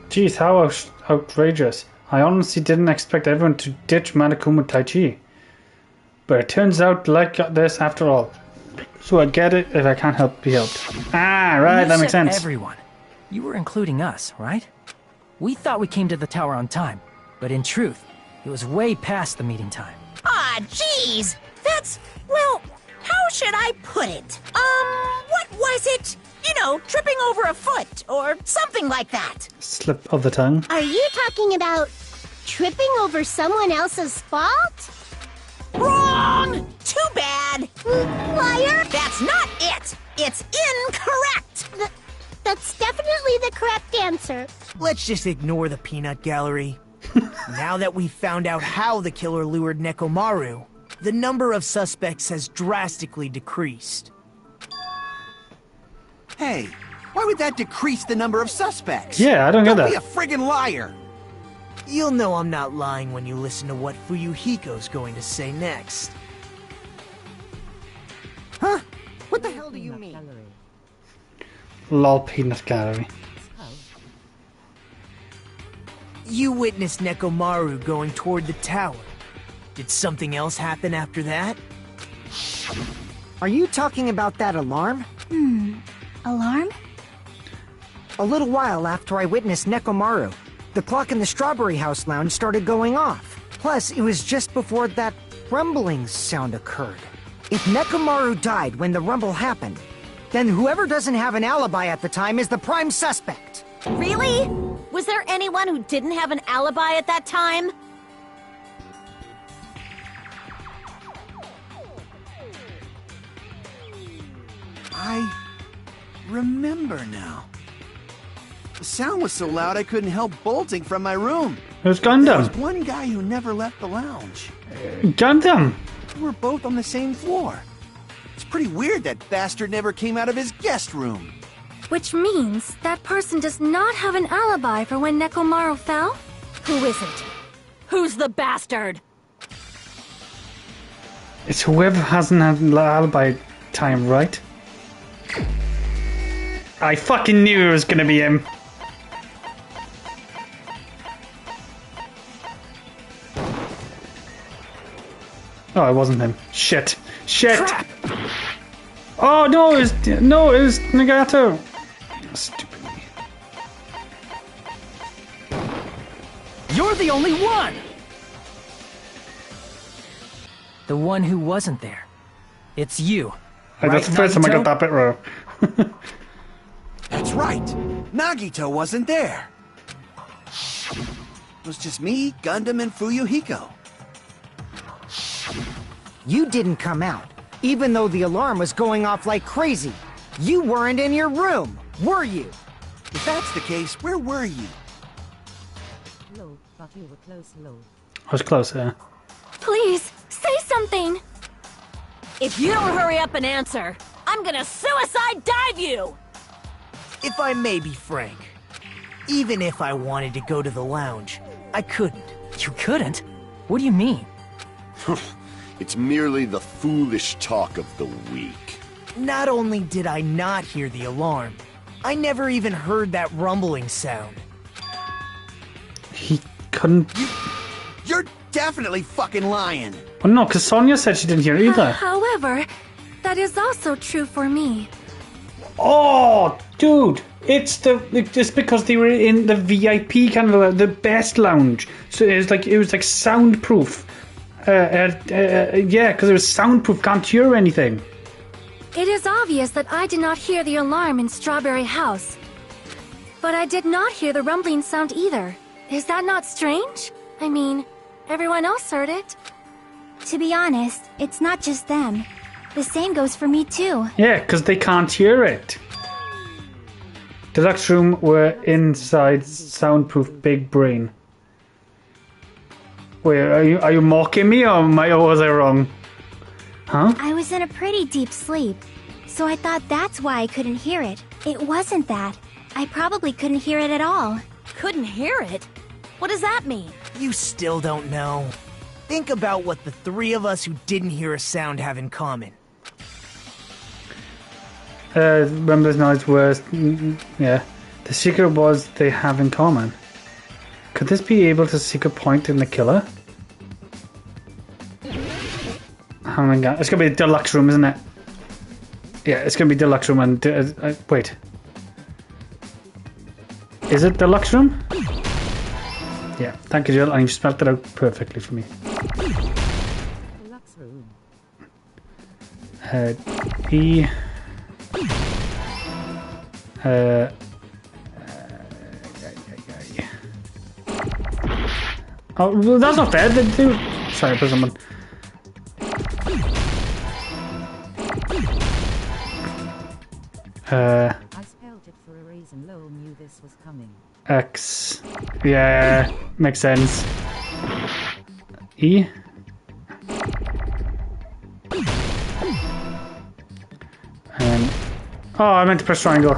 A: Jeez, how outrageous. I honestly didn't expect everyone to ditch Monokuma Tai Chi. But it turns out like this after all. So I get it if I can't be helped. Ah, right, that makes sense.
I: Everyone. You were including us, right? We thought we came to the tower on time, but in truth, it was way past the meeting time.
C: Ah, jeez! That's, well, how should I put it? What was it? You know, tripping over a foot, or something like that.
A: Slip of the tongue.
N: Are you talking about tripping over someone else's fault?
C: Wrong! Too bad!
N: Liar!
C: That's not it! It's incorrect!
N: That's definitely the correct answer.
M: Let's just ignore the peanut gallery. Now that we've found out how the killer lured Nekomaru, the number of suspects has drastically decreased.
F: Hey, why would that decrease the number of suspects?
A: Yeah, I don't get that.
F: Don't be a friggin' liar!
M: You'll know I'm not lying when you listen to what Fuyuhiko's going to say next.
B: Huh? What the hell do you mean?
A: Lol, peanut gallery.
M: You witnessed Nekomaru going toward the tower. Did something else happen after that?
B: Are you talking about that alarm?
J: Alarm?
B: A little while after I witnessed Nekomaru, the clock in the Strawberry House lounge started going off. Plus, it was just before that rumbling sound occurred. If Nekomaru died when the rumble happened, then whoever doesn't have an alibi at the time is the prime suspect.
H: Really? Was there anyone who didn't have an alibi at that time?
F: I remember now. The sound was so loud I couldn't help bolting from my room.
A: It was
F: There was
A: Gundam.
F: one guy who never left the lounge.
A: Gundam.
F: We were both on the same floor. It's pretty weird that bastard never came out of his guest room.
G: Which means that person does not have an alibi for when Nekomaru fell?
H: Who is it? Who's the bastard?
A: It's whoever hasn't had an alibi time, right? I fucking knew it was gonna be him. Oh, it wasn't him. Shit. Shit.
M: Crap!
A: Oh no, it was Nagato. Stupid me.
I: You're the only one! The one who wasn't there. It's you.
A: That's the first time I got that bit wrong.
F: That's right. Nagito wasn't there. It was just me, Gundam, and Fuyuhiko.
B: You didn't come out, even though the alarm was going off like crazy. You weren't in your room, were you?
F: If that's the case, where were you?
D: Low, but you were close, low.
A: I was close, yeah.
G: Please, say something!
H: If you don't hurry up and answer, I'm gonna suicide dive you!
M: If I may be frank, even if I wanted to go to the lounge, I couldn't.
I: You couldn't? What do you mean?
K: It's merely the foolish talk of the weak.
M: Not only did I not hear the alarm, I never even heard that rumbling sound.
A: He couldn't.
F: You're definitely fucking lying.
A: Well, no, because Sonia said she didn't hear it either.
G: However, that is also true for me.
A: Oh, dude, it's because they were in the VIP kind of the best lounge, so it was like soundproof. Yeah, because it was soundproof, can't hear anything.
G: It is obvious that I did not hear the alarm in Strawberry House. But I did not hear the rumbling sound either. Is that not strange? I mean, everyone else heard it.
J: To be honest, it's not just them. The same goes for me too.
A: Yeah, because they can't hear it. Deluxe room were inside soundproof big brain. Wait, are you mocking me or was I wrong? Huh?
J: I was in a pretty deep sleep, so I thought that's why I couldn't hear it. It wasn't that. I probably couldn't hear it at all.
H: Couldn't hear it? What does that mean?
M: You still don't know. Think about what the three of us who didn't hear a sound have in common.
A: Rumbler's noise was... yeah. The secret was they have in common. Could this be able to seek a point in the killer? Oh my god. It's going to be a deluxe room, isn't it? Yeah, it's going to be deluxe room and... wait. Is it deluxe room? Yeah, thank you, Jill. And you spelled it out perfectly for me.
D: Deluxe room.
A: E... Oh, well, that's not fair. Sorry, for someone.
D: I spelled it for a reason. Lowell knew this was coming.
A: X. Yeah, makes sense. E. Oh, I meant to press triangle.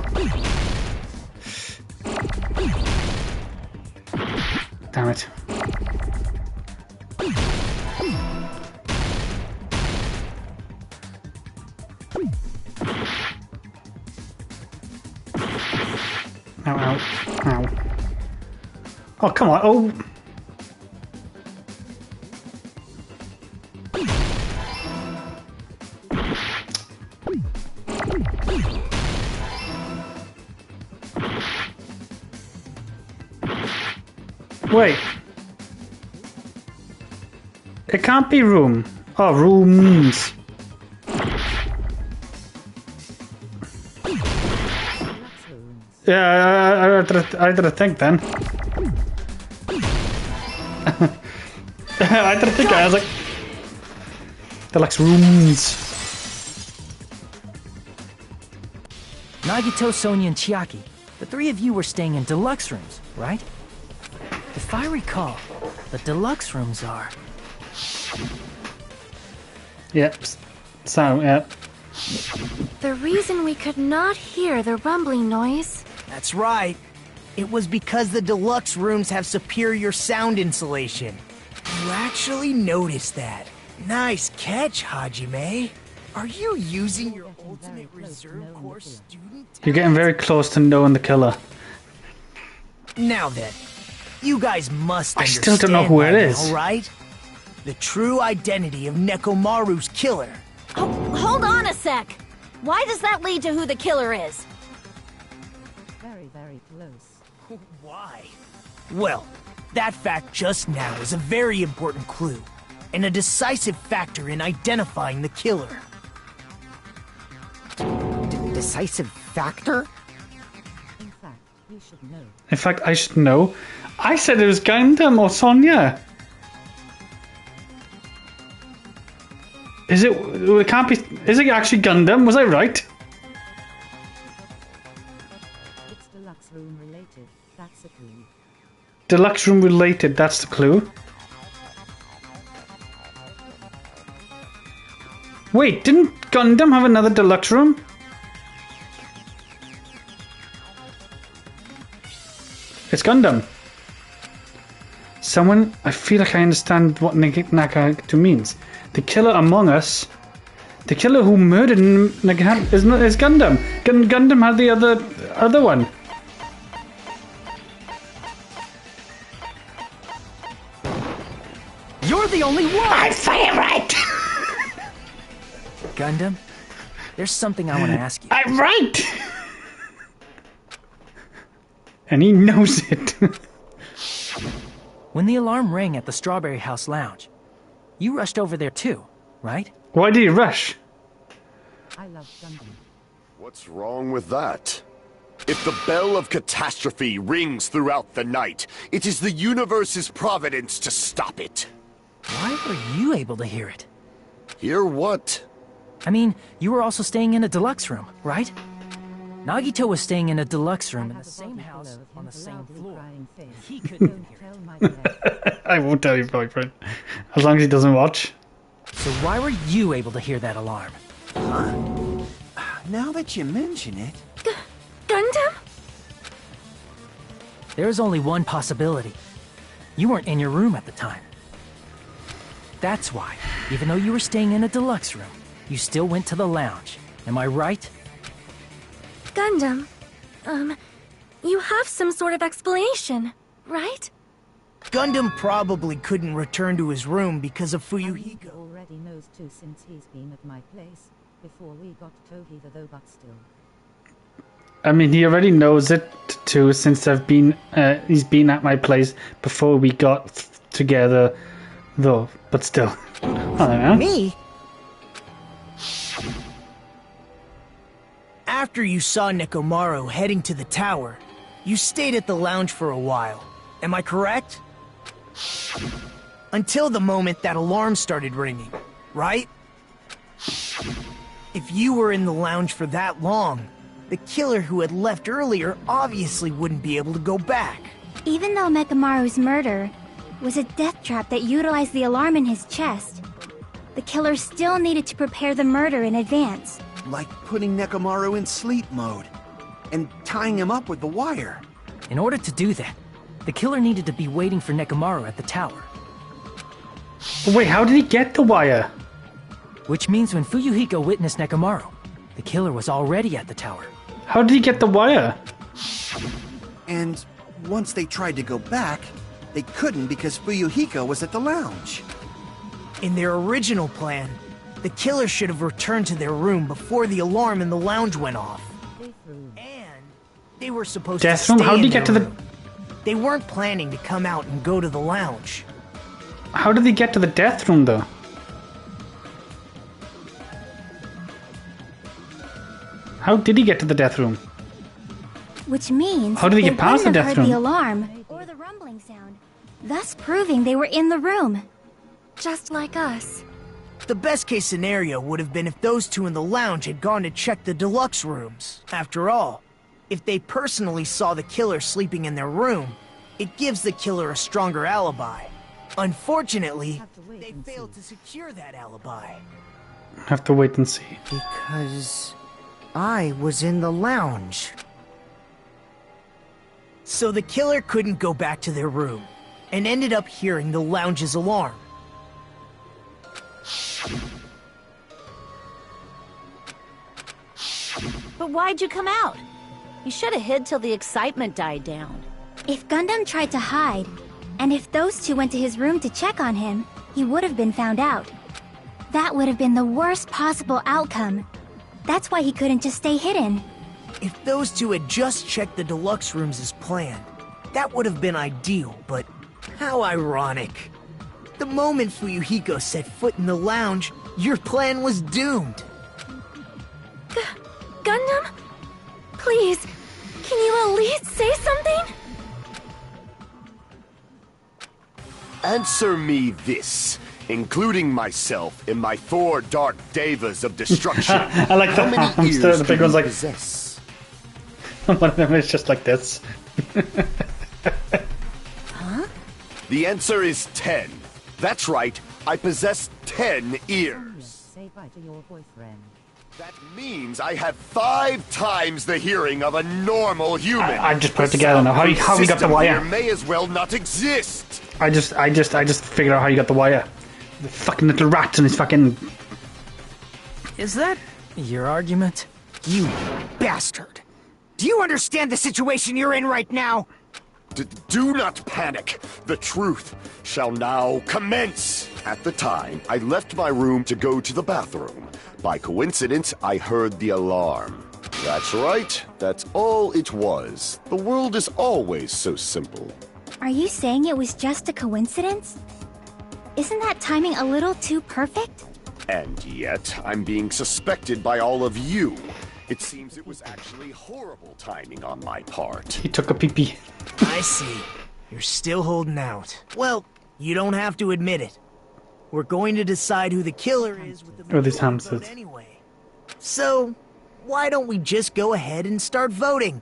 A: Damn it. Ow, ow, ow. Oh, come on. Oh. Wait. It can't be room. Oh, rooms. Yeah, I did think then. I did think I was like, deluxe rooms.
I: Nagito, Sonia, and Chiaki, the three of you were staying in deluxe rooms, right? If I recall, the deluxe rooms are...
A: Yep. So, yep.
G: The reason we could not hear the rumbling noise...
M: That's right. It was because the deluxe rooms have superior sound insulation. You actually noticed that. Nice catch, Hajime. Are you using your ultimate reserve corps student?
A: You're getting very close to knowing the killer.
M: Now then, you guys must
A: I
M: understand
A: still don't know who it
M: by
A: is.
M: now, right? The true identity of Nekomaru's killer.
H: Oh, hold on a sec. Why does that lead to who the killer is?
D: Very, very close.
M: Why? Well, that fact just now is a very important clue, and a decisive factor in identifying the killer.
B: Decisive factor?
D: In fact, you should know.
A: In fact, I should know. I said it was Gundam or Sonia. Is it? It can't be. Is it actually Gundam? Was I right?
D: It's deluxe room related. That's a clue.
A: Deluxe room related. That's the clue. Wait, didn't Gundam have another deluxe room? It's Gundam. Someone, I feel like I understand what Nagato means. The killer among us. The killer who murdered Nagato is Gundam. Gundam had the other one.
I: You're the only one!
A: I'm right!
I: Gundam, there's something I want to ask you.
A: I'm right! And he knows it.
I: When the alarm rang at the Strawberry House Lounge, you rushed over there too, right?
A: Why do you rush?
D: I love Gundam.
K: What's wrong with that? If the bell of catastrophe rings throughout the night, it is the universe's providence to stop it.
I: Why were you able to hear it?
K: Hear what?
I: I mean, you were also staying in a deluxe room, right? Nagito was staying in a deluxe room in the same house on the same floor. He couldn't hear it.
A: I won't tell your boyfriend. As long as he doesn't watch.
I: So why were you able to hear that alarm?
F: Huh? Now that you mention it...
G: Gundam?
I: There is only one possibility. You weren't in your room at the time. That's why, even though you were staying in a deluxe room, you still went to the lounge. Am I right?
G: Gundam, you have some sort of explanation, right?
M: Gundam probably couldn't return to his room because of Fuyuhiko.
D: He already knows too since he's been at my place before we got Tohida though, but still.
A: I mean, he already knows it too since he's been at my place before we got together, though. But still, I don't know.
B: Me?
M: After you saw Nekomaru heading to the tower, you stayed at the lounge for a while. Am I correct? Until the moment that alarm started ringing, right? If you were in the lounge for that long, the killer who had left earlier obviously wouldn't be able to go back.
J: Even though Nekomaru's murder was a death trap that utilized the alarm in his chest, the killer still needed to prepare the murder in advance.
F: Like putting Nekomaru in sleep mode and tying him up with the wire.
I: In order to do that, the killer needed to be waiting for Nekomaru at the tower.
A: But wait, how did he get the wire?
I: Which means when Fuyuhiko witnessed Nekomaru, the killer was already at the tower.
A: How did he get the wire?
F: And once they tried to go back, they couldn't because Fuyuhiko was at the lounge.
M: In their original plan, the killer should have returned to their room before the alarm in the lounge went off. And they were supposed to stay
A: How did he
M: in
A: get to
M: their
A: the...
M: room. They weren't planning to come out and go to the lounge.
A: How did he get to the death room, though? How did he get to the death room?
J: Which means
A: How did he
J: they
A: get past the
J: wouldn't have
A: death
J: heard
A: room?
J: the alarm or the rumbling sound, thus proving they were in the room. Just like us.
M: The best case scenario would have been if those two in the lounge had gone to check the deluxe rooms. After all, if they personally saw the killer sleeping in their room, it gives the killer a stronger alibi. Unfortunately, they failed to secure that alibi.
A: Have to wait and see.
B: Because I was in the lounge.
M: So the killer couldn't go back to their room, and ended up hearing the lounge's alarm.
H: But why'd you come out? You should have hid till the excitement died down.
J: If Gundam tried to hide, and if those two went to his room to check on him, he would have been found out. That would have been the worst possible outcome. That's why he couldn't just stay hidden.
M: If those two had just checked the deluxe rooms as planned, that would have been ideal, but how ironic. The moment Fuyuhiko set foot in the lounge, your plan was doomed.
J: Gundam? Please, can you at least say something?
K: Answer me this, including myself in my 4 dark devas of destruction.
A: I like
K: How
A: that.
K: many
A: I'm still,
K: ears
A: the big
K: do
A: one's
K: you
A: like...
K: possess?
A: One of them is just like this.
H: Huh?
K: The answer is 10. That's right, I possess 10 ears.
D: Say bye to your boyfriend.
K: That means I have 5 times the hearing of a normal human.
A: I just put it together now. How you got the
K: System
A: wire?
K: here may as well not exist.
A: I just figured out how you got the wire. The fucking little rat and his fucking...
I: Is that your argument?
B: You bastard! Do you understand the situation you're in right now?
K: Do not panic. The truth shall now commence. At the time, I left my room to go to the bathroom. By coincidence, I heard the alarm. That's right. That's all it was. The world is always so simple.
J: Are you saying it was just a coincidence? Isn't that timing a little too perfect?
K: And yet, I'm being suspected by all of you. It seems it was actually horrible timing on my part.
A: He took a pee-pee.
M: I see. You're still holding out. Well, you don't have to admit it. We're going to decide who the killer is with the
A: these hamsters.
M: vote anyway. So, why don't we just go ahead and start voting?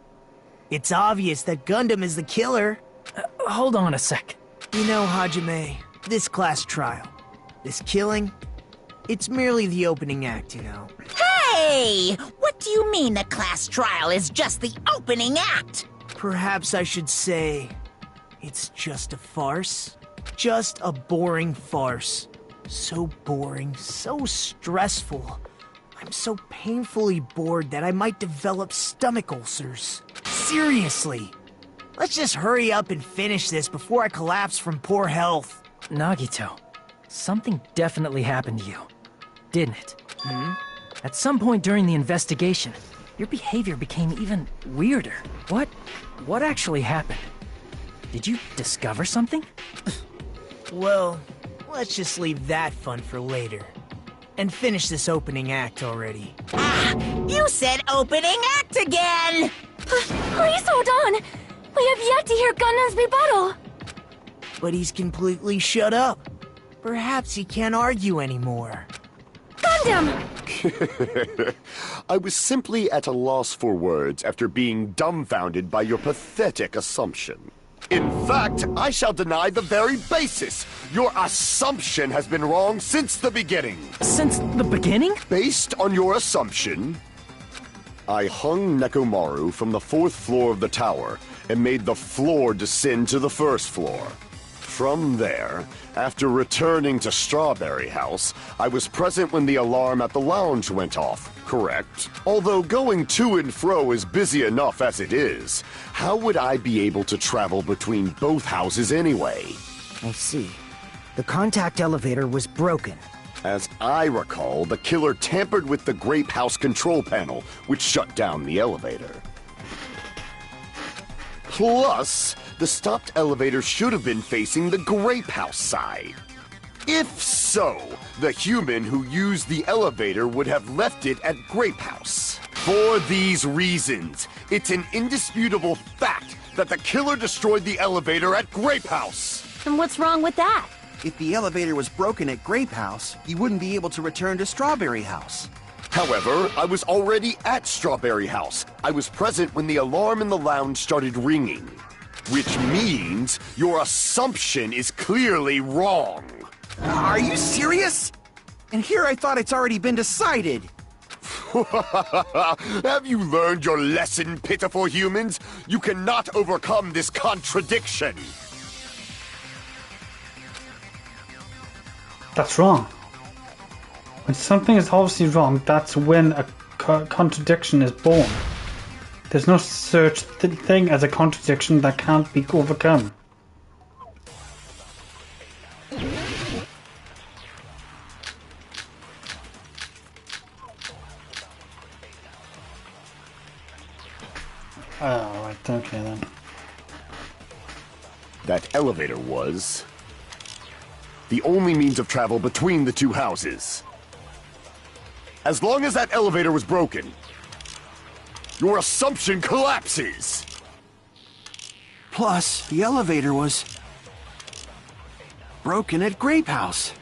M: It's obvious that Gundam is the killer.
I: Hold on a sec.
M: You know, Hajime, this class trial, this killing, it's merely the opening act, you know.
C: Hey! What do you mean the class trial is just the opening act?
M: Perhaps I should say, it's just a farce. Just a boring farce. So boring, so stressful. I'm so painfully bored that I might develop stomach ulcers. Seriously. Let's just hurry up and finish this before I collapse from poor health.
I: Nagito, something definitely happened to you, didn't it?
M: Hmm?
I: At some point during the investigation, your behavior became even weirder. What actually happened? Did you discover something?
M: Well, let's just leave that fun for later. And finish this opening act already.
C: You said opening act again!
J: Please hold on! We have yet to hear Gundam's rebuttal!
M: But he's completely shut up. Perhaps he can't argue anymore.
J: Gundam!
K: I was simply at a loss for words after being dumbfounded by your pathetic assumption. In fact, I shall deny the very basis. Your assumption has been wrong since the beginning.
I: Since the beginning?
K: Based on your assumption, I hung Nekomaru from the 4th floor of the tower and made the floor descend to the 1st floor. From there, after returning to Strawberry House, I was present when the alarm at the lounge went off, correct? Although going to and fro is busy enough as it is, how would I be able to travel between both houses anyway?
B: I see. The contact elevator was broken.
K: As I recall, the killer tampered with the Grape House control panel, which shut down the elevator. Plus, the stopped elevator should have been facing the Grape House side. If so, the human who used the elevator would have left it at Grape House. For these reasons, it's an indisputable fact that the killer destroyed the elevator at Grape House.
H: And what's wrong with that?
F: If the elevator was broken at Grape House, he wouldn't be able to return to Strawberry House.
K: However, I was already at Strawberry House. I was present when the alarm in the lounge started ringing. Which means your assumption is clearly wrong.
F: Are you serious? And here I thought it's already been decided.
K: Have you learned your lesson, pitiful humans? You cannot overcome this contradiction.
A: That's wrong. When something is obviously wrong, that's when a contradiction is born. There's no such thing as a contradiction that can't be overcome. Oh, right, okay then.
K: That elevator was the only means of travel between the two houses. As long as that elevator was broken, your assumption collapses.
F: Plus, the elevator was broken at Grape House.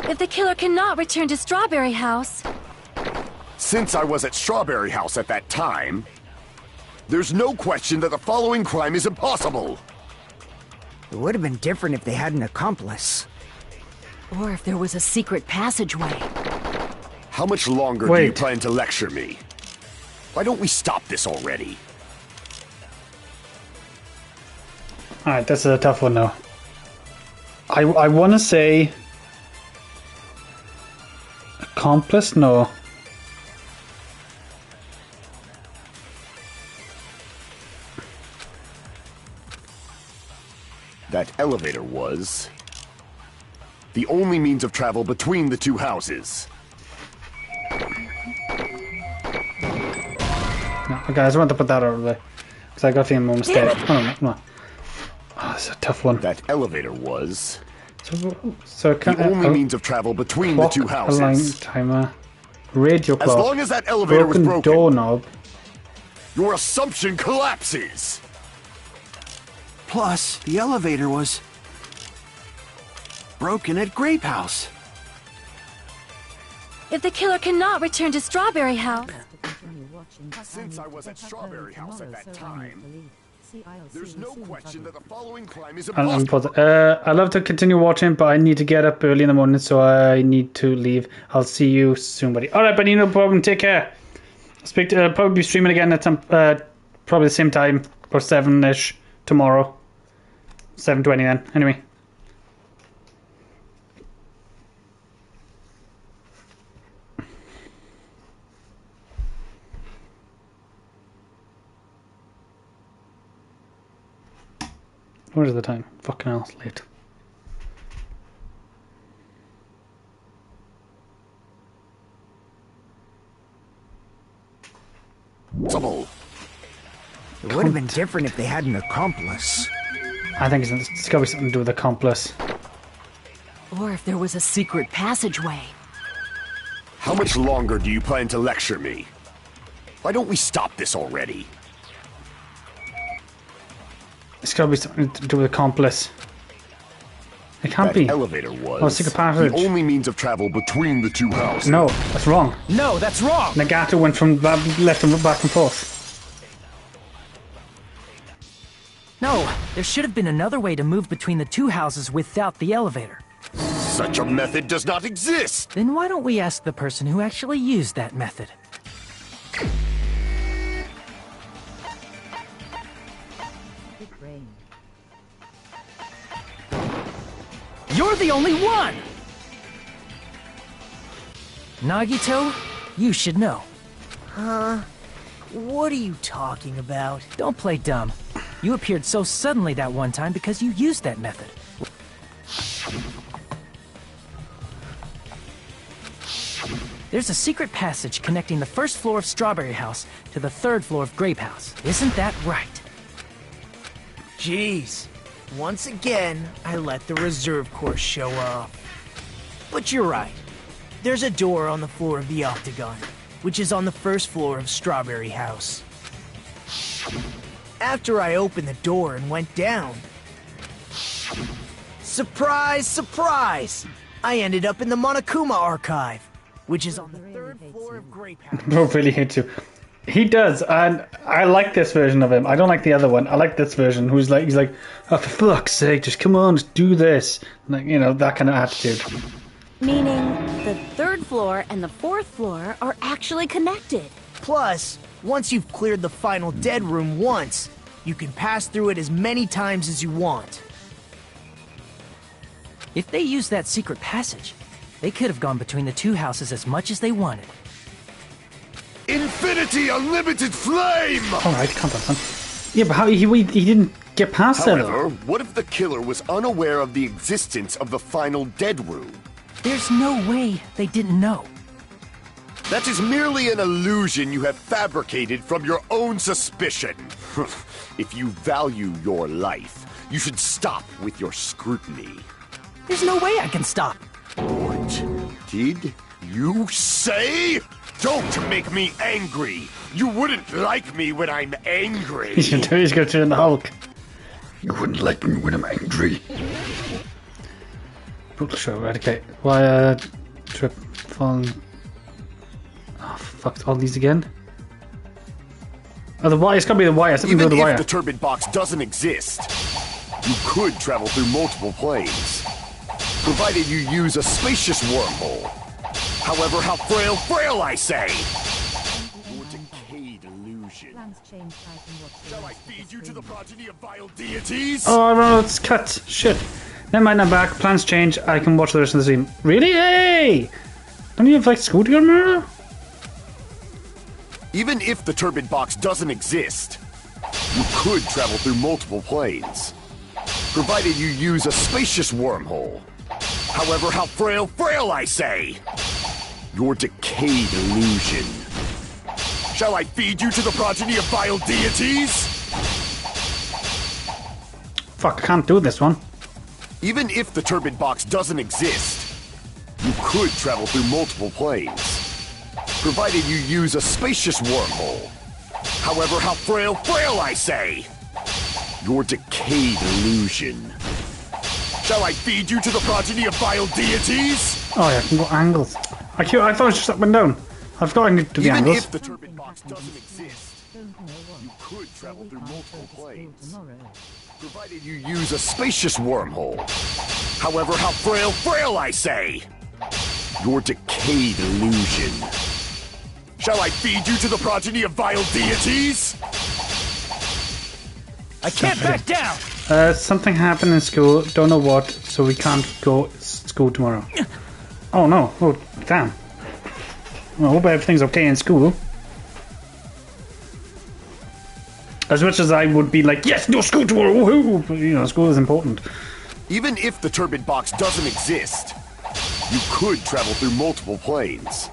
G: If the killer cannot return to Strawberry House...
K: Since I was at Strawberry House at that time, there's no question that the following crime is impossible.
B: It would have been different if they had an accomplice.
H: Or if there was a secret passageway.
K: How much longer do you plan to lecture me? Why don't we stop this already?
A: Alright, this is a tough one now. I want to say... accomplice? No.
K: That elevator was the only means of travel between the two houses.
A: No, okay, I just want to put that out of the way. Because I got a feeling more mistake. Oh, no. Oh, it's a tough one.
K: That elevator was
A: so
K: the only means of travel between the two houses.
A: Align timer, radio clock.
K: As long as that elevator was broken,
A: doorknob.
K: Your assumption collapses.
F: Plus, the elevator was broken at Grape House.
G: If the killer cannot return to Strawberry House...
K: Since I was at Strawberry House at that time, there's no question that the following crime is impossible.
A: I'd love to continue watching, but I need to get up early in the morning, so I need to leave. I'll see you soon, buddy. Alright, buddy, no problem. Take care. I'll probably be streaming again at some, probably the same time, or 7-ish tomorrow. 7:20 then. Anyway. What is the time? Fucking hell, it's late.
B: It would have been different if they had an accomplice.
A: I think it's got to be something to do with accomplice.
H: Or if there was a secret passageway.
K: How much longer do you plan to lecture me? Why don't we stop this already?
A: It's got to be something to do with accomplice. It can't
K: that
A: be.
K: Elevator was
A: secret passage.
K: The only means of travel between the two houses.
A: No, that's wrong.
I: No, that's wrong.
A: Nagato went from left and back and forth.
I: No, there should have been another way to move between the two houses without the elevator.
K: Such a method does not exist!
I: Then why don't we ask the person who actually used that method? the only one! Nagito, you should know.
M: Huh? What are you talking about?
I: Don't play dumb. You appeared so suddenly that one time because you used that method. There's a secret passage connecting the first floor of Strawberry House to the third floor of Grape House. Isn't that right?
M: Jeez. Once again, I let the reserve course show up. But you're right. There's a door on the floor of the Octagon, which is on the first floor of Strawberry House. After I opened the door and went down... Surprise, surprise! I ended up in the Monokuma Archive, which is on the third floor of Grape House.
A: Bro really hates you. He does, and I like this version of him. I don't like the other one. I like this version, he's like, oh, for fuck's sake, just come on, just do this. Like, you know, that kind of attitude.
H: Meaning, the third floor and the fourth floor are actually connected.
M: Plus, once you've cleared the final dead room once, you can pass through it as many times as you want.
I: If they used that secret passage, they could have gone between the two houses as much as they wanted.
K: Infinity Unlimited Flame!
A: Alright, calm down. Yeah, but how he didn't get past that.
K: However, what if the killer was unaware of the existence of the final dead room?
I: There's no way they didn't know.
K: That is merely an illusion you have fabricated from your own suspicion. If you value your life, you should stop with your scrutiny.
I: There's no way I can stop.
K: What did you say? Don't make me angry. You wouldn't like me when I'm angry.
A: He's gonna turn the Hulk.
K: You wouldn't like me when I'm angry.
A: Brutal show, eradicate. Wire, trip, falling. Oh, fuck, all these again? Oh, the wire, it's gotta be the wire. Something to do with the wire.
K: Even if the turbid box doesn't exist, you could travel through multiple planes, provided you use a spacious wormhole. However, how frail I say! Your decayed illusion. Shall I feed you to the progeny of vile deities?
A: Oh no, it's cut. Shit. Never mind, I'm back. Plans change. I can watch the rest of the scene. Really? Hey! Don't you have like school to go tomorrow?
K: Even if the turbid box doesn't exist, you could travel through multiple planes, provided you use a spacious wormhole. However, how frail I say! Your decayed illusion. Shall I feed you to the progeny of vile deities?
A: Fuck, I can't do this one.
K: Even if the turbid box doesn't exist, you could travel through multiple planes, provided you use a spacious wormhole. However, how frail I say! Your decayed illusion. Shall I feed you to the progeny of vile deities?
A: Oh yeah, I can go angles. I thought it was just up and down. I've got to do the angles.
K: Even if the turbid box doesn't exist, you could travel through multiple planes, provided you use a spacious wormhole. However, how frail I say! Your decayed illusion. Shall I feed you to the progeny of vile deities?
I: I can't back down!
A: Something happened in school, don't know what, so we can't go to school tomorrow. Oh no, oh damn. Well, I hope everything's okay in school. As much as I would be like, yes, no school tomorrow, woohoo! But, you know, school is important.
K: Even if the turbid box doesn't exist, you could travel through multiple planes,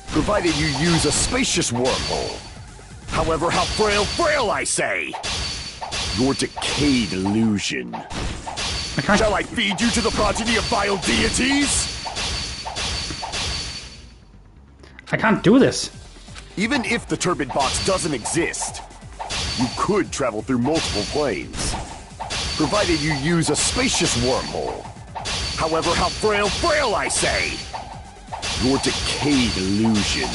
K: provided you use a spacious wormhole. However, how frail I say! Your decayed illusion. Shall I feed you to the progeny of vile deities?
A: I can't do this.
K: Even if the turbid box doesn't exist, you could travel through multiple planes, provided you use a spacious wormhole. However, how frail I say! Your decayed illusion.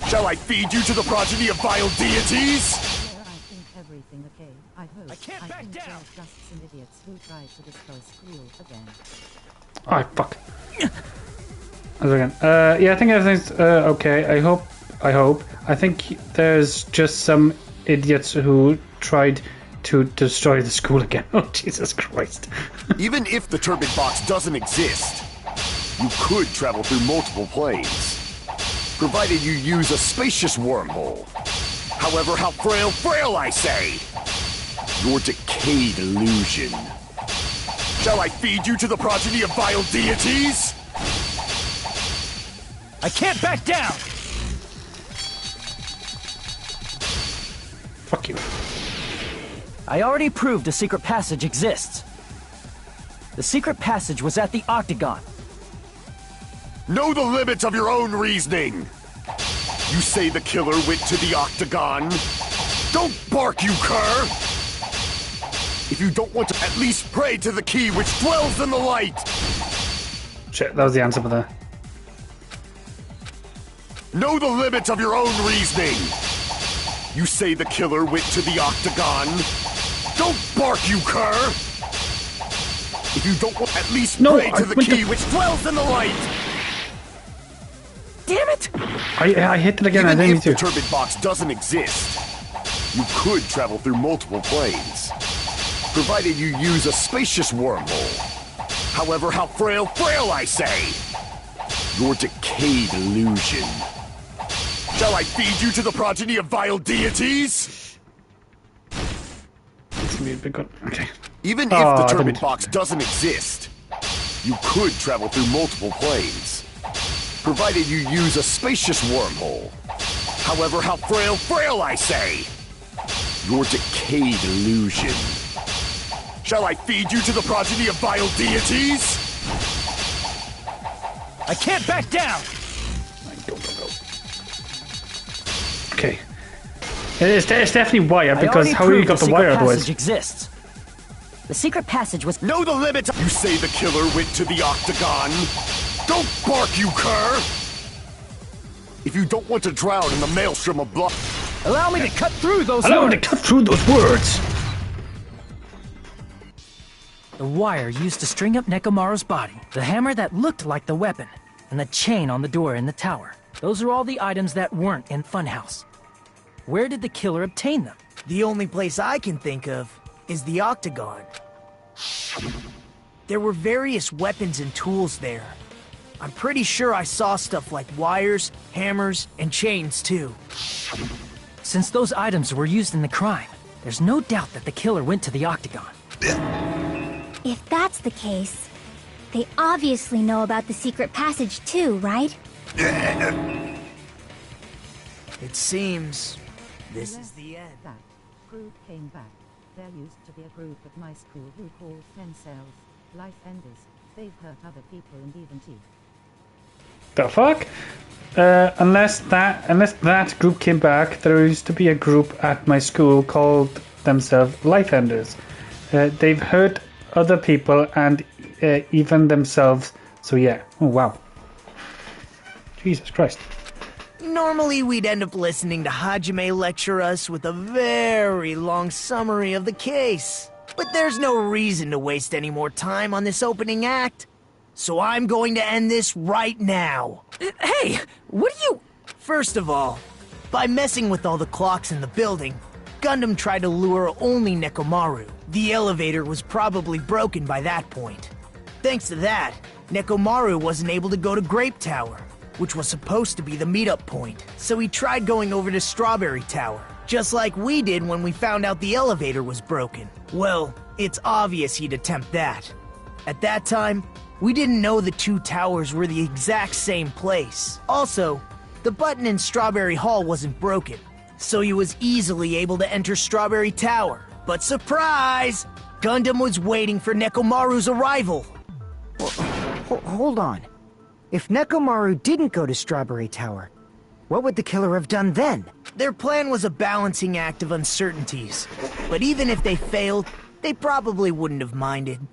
K: Shall I feed you to the progeny of vile deities?
D: Everything okay, I hope. I can't back down! Just some idiots who try to destroy school again.
A: Oh, fuck. Yeah, I think everything's okay. I hope. I think there's just some idiots who tried to destroy the school again. Oh, Jesus Christ.
K: Even if the turbid box doesn't exist, you could travel through multiple planes, provided you use a spacious wormhole. However, how frail I say! Your decayed illusion. Shall I feed you to the progeny of vile deities?
I: I can't back down!
A: Fuck you.
I: I already proved a secret passage exists. The secret passage was at the Octagon.
K: Know the limits of your own reasoning! You say the killer went to the Octagon? Don't bark, you cur! If you don't want to, at least pray to the key which dwells in the light!
A: Shit, that was the answer for that.
K: Know the limits of your own reasoning! You say the killer went to the Octagon? Don't bark, you cur! If you don't want, at least pray to the key which dwells in the light!
I: Damn it!
A: I hit it again. I
K: Even
A: didn't
K: if
A: need
K: the
A: to.
K: turbid box doesn't exist, you could travel through multiple planes, provided you use a spacious wormhole. However, how frail I say! Your decayed illusion. Shall I feed you to the progeny of vile deities?
A: It's gonna be a big one. Okay.
K: Even if the turbid box doesn't exist, you could travel through multiple planes, provided you use a spacious wormhole. However, how frail I say! Your decayed illusion. Shall I feed you to the progeny of vile deities?
I: I can't back down!
A: Okay. It's definitely wire, because how you got the wire otherwise?
I: Exists. The secret passage was...
K: Know the limits! You say the killer went to the Octagon? Don't bark, you cur! If you don't want to drown in the maelstrom of blood...
I: Allow me to cut through those
A: Allow
I: words!
A: me to cut through those words!
I: The wire used to string up Nekomaru's body, the hammer that looked like the weapon, and the chain on the door in the tower. Those are all the items that weren't in Funhouse. Where did the killer obtain them?
M: The only place I can think of is the Octagon. There were various weapons and tools there. I'm pretty sure I saw stuff like wires, hammers, and chains too.
I: Since those items were used in the crime, there's no doubt that the killer went to the Octagon.
J: If that's the case, they obviously know about the secret passage too, right?
M: It seems this is the end.
D: That group came back. There used to be a group at my school who called themselves Life Enders. They've hurt other people and even teeth.
A: The fuck? Unless that group came back, there used to be a group at my school called themselves Life Enders. They've hurt other people and even themselves. So yeah. Oh wow. Jesus Christ.
M: Normally we'd end up listening to Hajime lecture us with a very long summary of the case. But there's no reason to waste any more time on this opening act. So I'm going to end this right now.
I: Hey, what are you...
M: First of all, by messing with all the clocks in the building, Gundam tried to lure only Nekomaru. The elevator was probably broken by that point. Thanks to that, Nekomaru wasn't able to go to Grape Tower, which was supposed to be the meetup point. So he tried going over to Strawberry Tower, just like we did when we found out the elevator was broken. Well, it's obvious he'd attempt that. At that time, we didn't know the two towers were the exact same place. Also, the button in Strawberry Hall wasn't broken, so he was easily able to enter Strawberry Tower. But surprise! Gundam was waiting for Nekomaru's arrival.
B: Hold on. If Nekomaru didn't go to Strawberry Tower, what would the killer have done then?
M: Their plan was a balancing act of uncertainties. But even if they failed, they probably wouldn't have minded.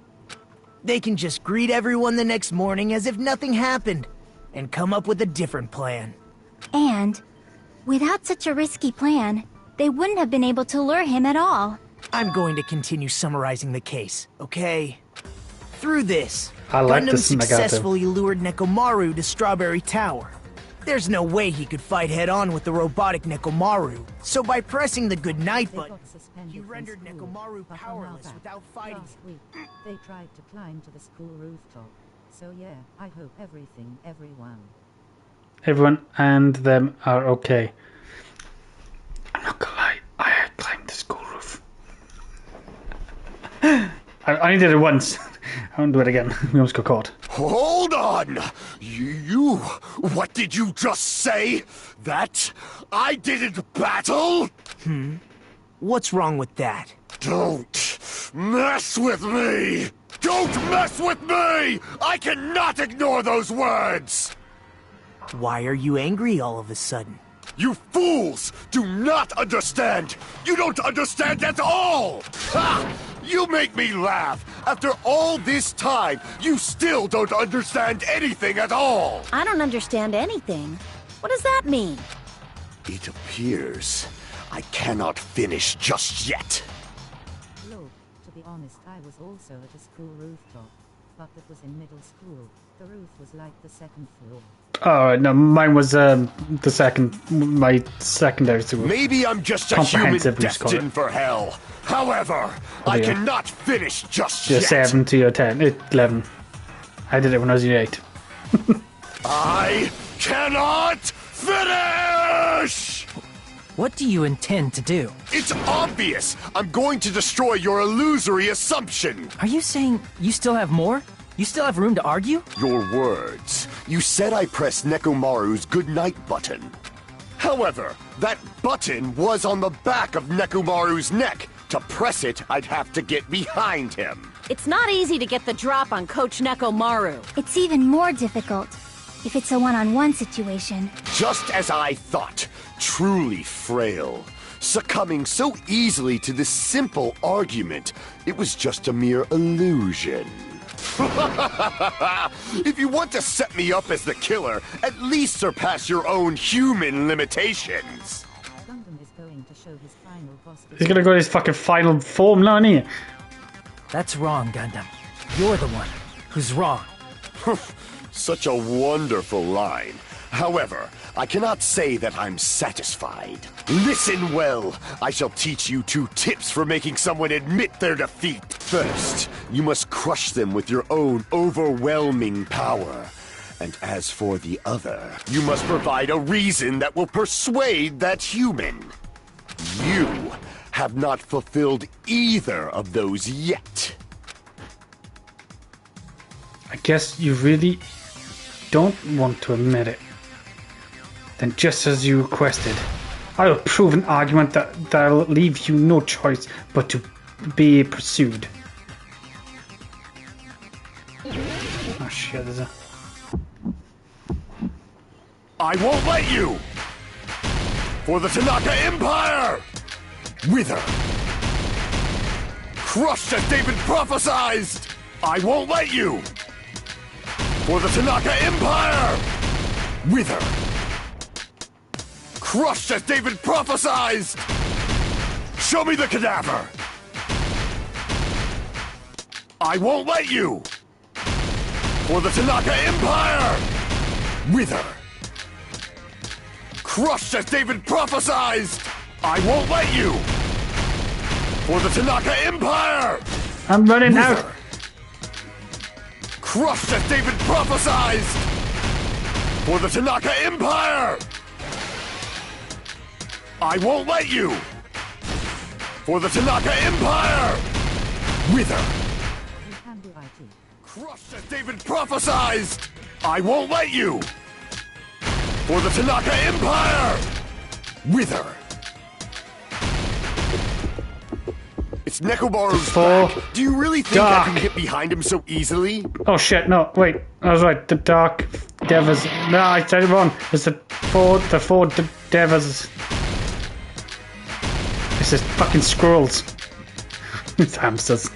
M: They can just greet everyone the next morning as if nothing happened, and come up with a different plan.
J: And, without such a risky plan, they wouldn't have been able to lure him at all.
M: I'm going to continue summarizing the case, okay? Through this,
A: I like
M: Gundam
A: this
M: successfully lured Nekomaru to Strawberry Tower. There's no way he could fight head-on with the robotic Nekomaru. So by pressing the goodnight button, he rendered Nekomaru powerless without fighting
D: Last week, they tried to climb to the school rooftop. So yeah, I hope
A: Everyone and them are okay. I'm not gonna lie, I had climbed the school roof. I only did it once. I won't do it again. We almost got caught.
K: Hold on! You... What did you just say? That I didn't battle?
M: What's wrong with that?
K: Don't mess with me! Don't mess with me! I cannot ignore those words!
M: Why are you angry all of a sudden?
K: You fools do not understand! You don't understand at all! Ha! You make me laugh! After all this time, you still don't understand anything at all!
H: I don't understand anything. What does that mean?
K: It appears I cannot finish just yet.
D: Look, to be honest, I was also at a school rooftop, but it was in middle school. The roof was like the second floor.
A: Oh, no, mine was my secondary school.
K: Maybe I'm just a human destined for hell. However, I cannot finish just yet.
A: 70 or 10, 11. I did it when I was year 8.
K: I cannot finish!
I: What do you intend to do?
K: It's obvious! I'm going to destroy your illusory assumption!
I: Are you saying you still have more? You still have room to argue?
K: Your words. You said I pressed Nekomaru's goodnight button. However, that button was on the back of Nekomaru's neck. To press it, I'd have to get behind him.
H: It's not easy to get the drop on Coach Nekomaru.
J: It's even more difficult if it's a one-on-one situation.
K: Just as I thought. Truly frail. Succumbing so easily to this simple argument. It was just a mere illusion. If you want to set me up as the killer, at least surpass your own human limitations.
D: Gundam is going to show his final boss.
A: He's gonna go to his fucking final form now, isn't he?
I: That's wrong, Gundam. You're the one who's wrong.
K: Such a wonderful line. However, I cannot say that I'm satisfied. Listen well. I shall teach you 2 tips for making someone admit their defeat. First, you must crush them with your own overwhelming power. And as for the other, you must provide a reason that will persuade that human. You have not fulfilled either of those yet.
A: I guess you really don't want to admit it. Then just as you requested, I will prove an argument that'll leave you no choice but to be pursued. Oh shit, there's a...
K: I won't let you! For the Tanaka Empire! Wither! Crushed as David prophesied! I won't let you! For the Tanaka Empire! Wither! Crushed as David prophesied! Show me the cadaver! I won't let you! For the Tanaka Empire! Wither! Crushed as David prophesied! I won't let you! For the Tanaka Empire!
A: I'm running out!
K: Crushed as David prophesied! For the Tanaka Empire! I won't let you! For the Tanaka Empire! Wither! Crushed as David prophesied! I won't let you! For the Tanaka Empire! Wither! It's Nekomaru's back. Do you really think I can get behind him so easily?
A: Oh shit, no, wait. I was right. The Dark Devils. No, I said it wrong. It's the four Devils. It's just fucking squirrels. It's hamsters.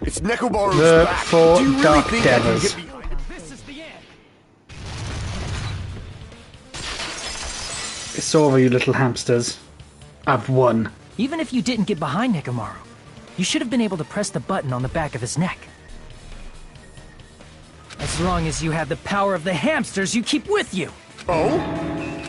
K: It's Nekomaru's
A: the
K: back.
A: four
K: Do you really
A: Dark
K: think
A: Devils.
K: I can get behind him? This is the end.
A: It's over, you little hamsters. I've won.
I: Even if you didn't get behind Nekomaru, you should have been able to press the button on the back of his neck. As long as you have the power of the hamsters you keep with you.
K: Oh?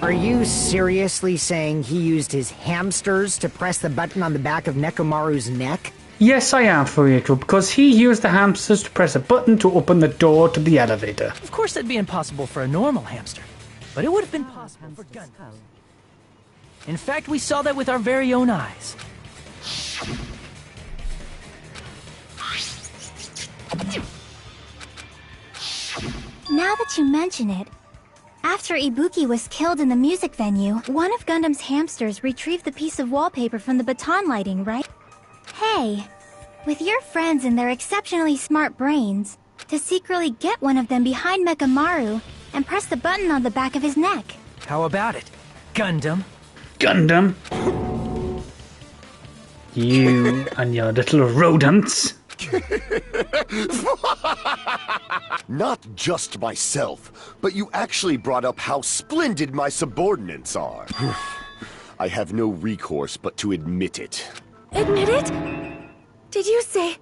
B: Are you seriously saying he used his hamsters to press the button on the back of Nekomaru's neck?
A: Yes, I am, Furiko, because he used the hamsters to press a button to open the door to the elevator.
I: Of course that'd be impossible for a normal hamster, but it would have been possible for Gundam. In fact, we saw that with our very own eyes.
J: Now that you mention it, after Ibuki was killed in the music venue, one of Gundam's hamsters retrieved the piece of wallpaper from the baton lighting, right? Hey, with your friends and their exceptionally smart brains, to secretly get one of them behind Mechamaru and press the button on the back of his neck.
I: How about it, Gundam?
A: Gundam? You and your little rodents.
K: Not just myself, but you actually brought up how splendid my subordinates are. I have no recourse but to admit it.
G: Admit it? Did you say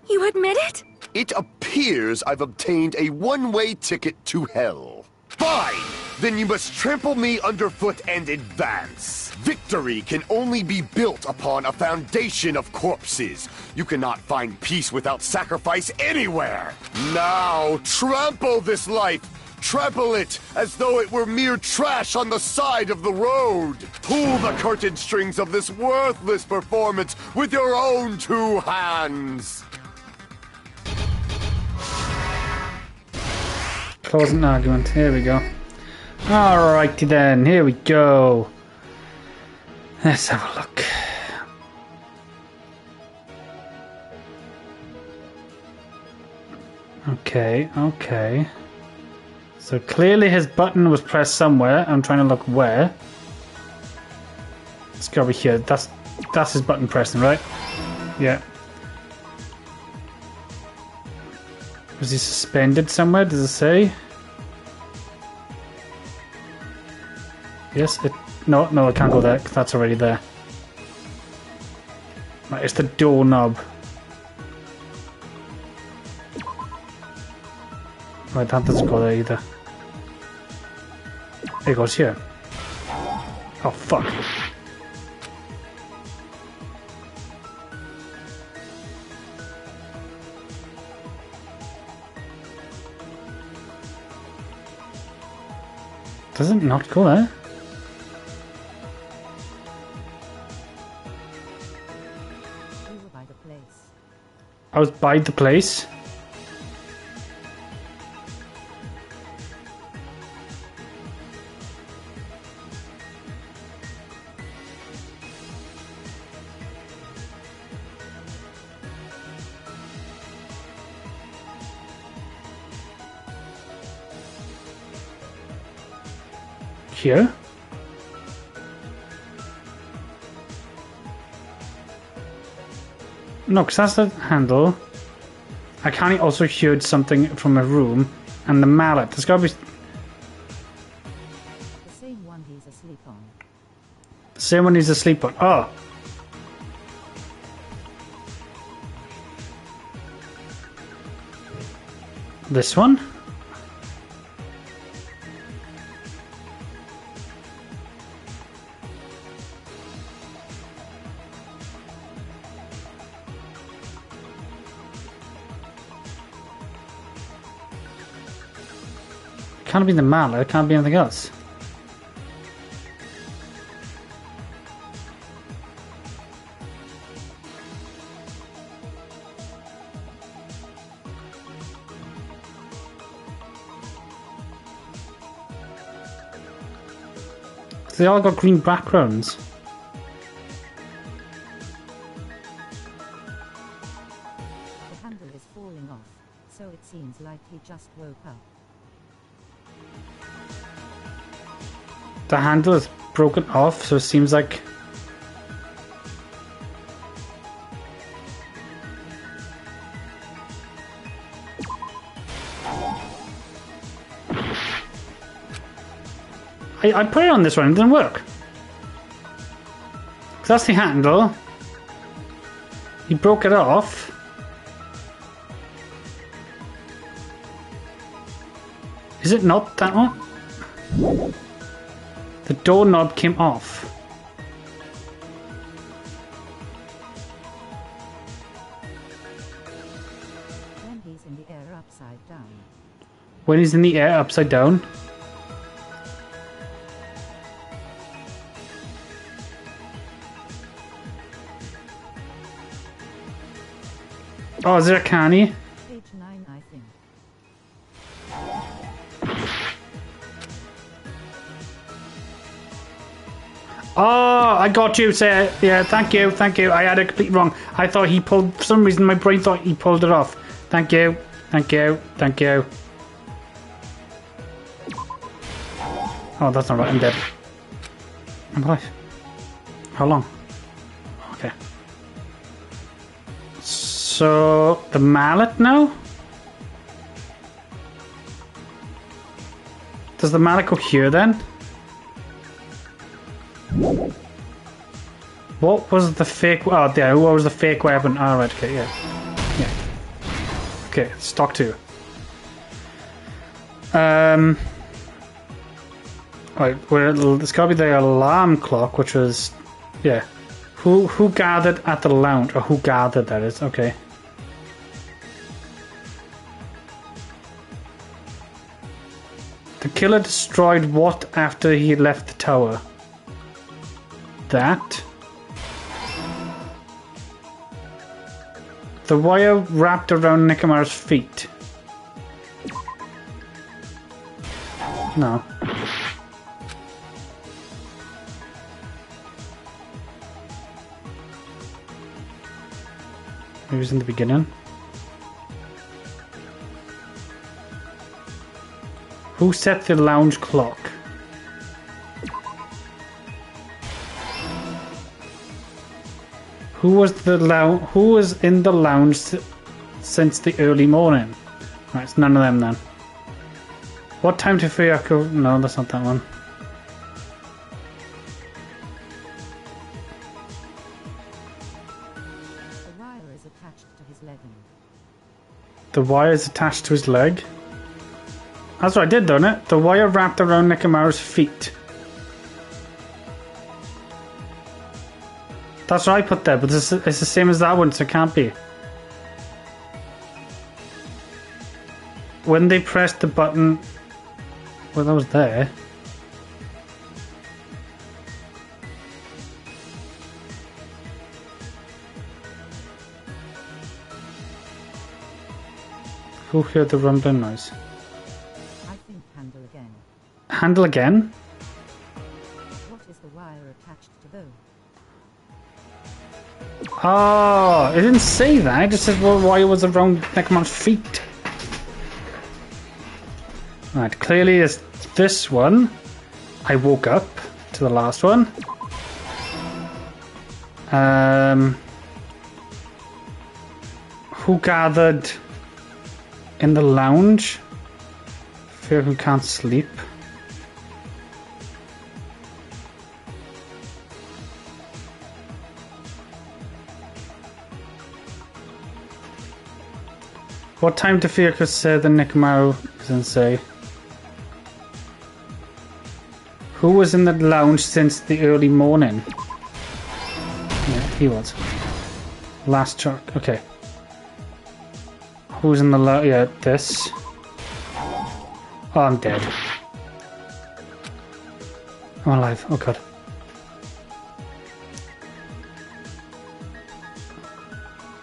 G: you admit it?
K: It appears I've obtained a one-way ticket to hell. Fine! Then you must trample me underfoot and advance. Victory can only be built upon a foundation of corpses. You cannot find peace without sacrifice anywhere. Now, trample this life. Trample it as though it were mere trash on the side of the road. Pull the curtain strings of this worthless performance with your own two hands.
A: Closing argument. Here we go. Alrighty then. Here we go. Let's have a look. Okay. So clearly his button was pressed somewhere. I'm trying to look where. It's gotta be here. That's his button pressing, right? Yeah. Was he suspended somewhere? Does it say? Yes, no, I can't go there because that's already there. Right, it's the doorknob. Right, that doesn't go there either. It goes here. Oh, fuck. Does it not go there?
D: You were by the place.
A: I was by the place. Here? No, because that's the handle. I can't also hear something from a room. And the mallet. There's gotta be...
D: The same one he's asleep on.
A: The same one he's asleep on. Oh! This one? Can't be the mallet, it can't be anything else. They all got green backgrounds.
D: The handle is falling off, so it seems like he just woke up.
A: The handle is broken off, so it seems like... I put it on this one, it didn't work. That's the handle. He broke it off. Is it not that one? The doorknob came off.
D: When he's in the air upside down.
A: When he's in the air upside down? Oh, is there a canny?
D: Page 9, I think.
A: Oh, I got you, sir. Yeah, thank you, thank you. I had it completely wrong. I thought he pulled, for some reason my brain thought he pulled it off. Thank you, thank you, thank you. Oh, that's not right, I'm dead. I'm alive. How long? Okay. So, the mallet now? Does the mallet go here then? What was the fake? Oh, there. What was the fake weapon? Oh, right. Okay, yeah. Okay, stock 2. Right. Well, it's gotta be the alarm clock, which was, yeah. Who gathered at the lounge? Or who gathered? That is okay. The killer destroyed what after he left the tower? That. The wire wrapped around Nekomaru's feet. No. It was in the beginning. Who set the lounge clock? Who was in the lounge since the early morning? Right, it's none of them then. What time to Fuyako? No, that's not that one.
D: The wire is attached to his leg.
A: The wire is attached to his leg? That's what I did, don't it? The wire wrapped around Nekomaru's feet. That's what I put there, but it's the same as that one, so it can't be. When they pressed the button... Well, that was there. Who heard the rumbling noise?
D: I think handle again.
A: Handle again?
D: What is the wire attached to though?
A: Oh, it didn't say that. It just said well, why it was around Nekomaru's feet. Right, clearly it's this one. I woke up to the last one. Who gathered in the lounge? Fear who can't sleep. What time did Fuyako say that Nekomaru didn't say? Who was in the lounge since the early morning? Yeah, he was. Last truck. Okay. Who's in the lounge? Yeah, this. Oh, I'm dead. I'm alive. Oh god.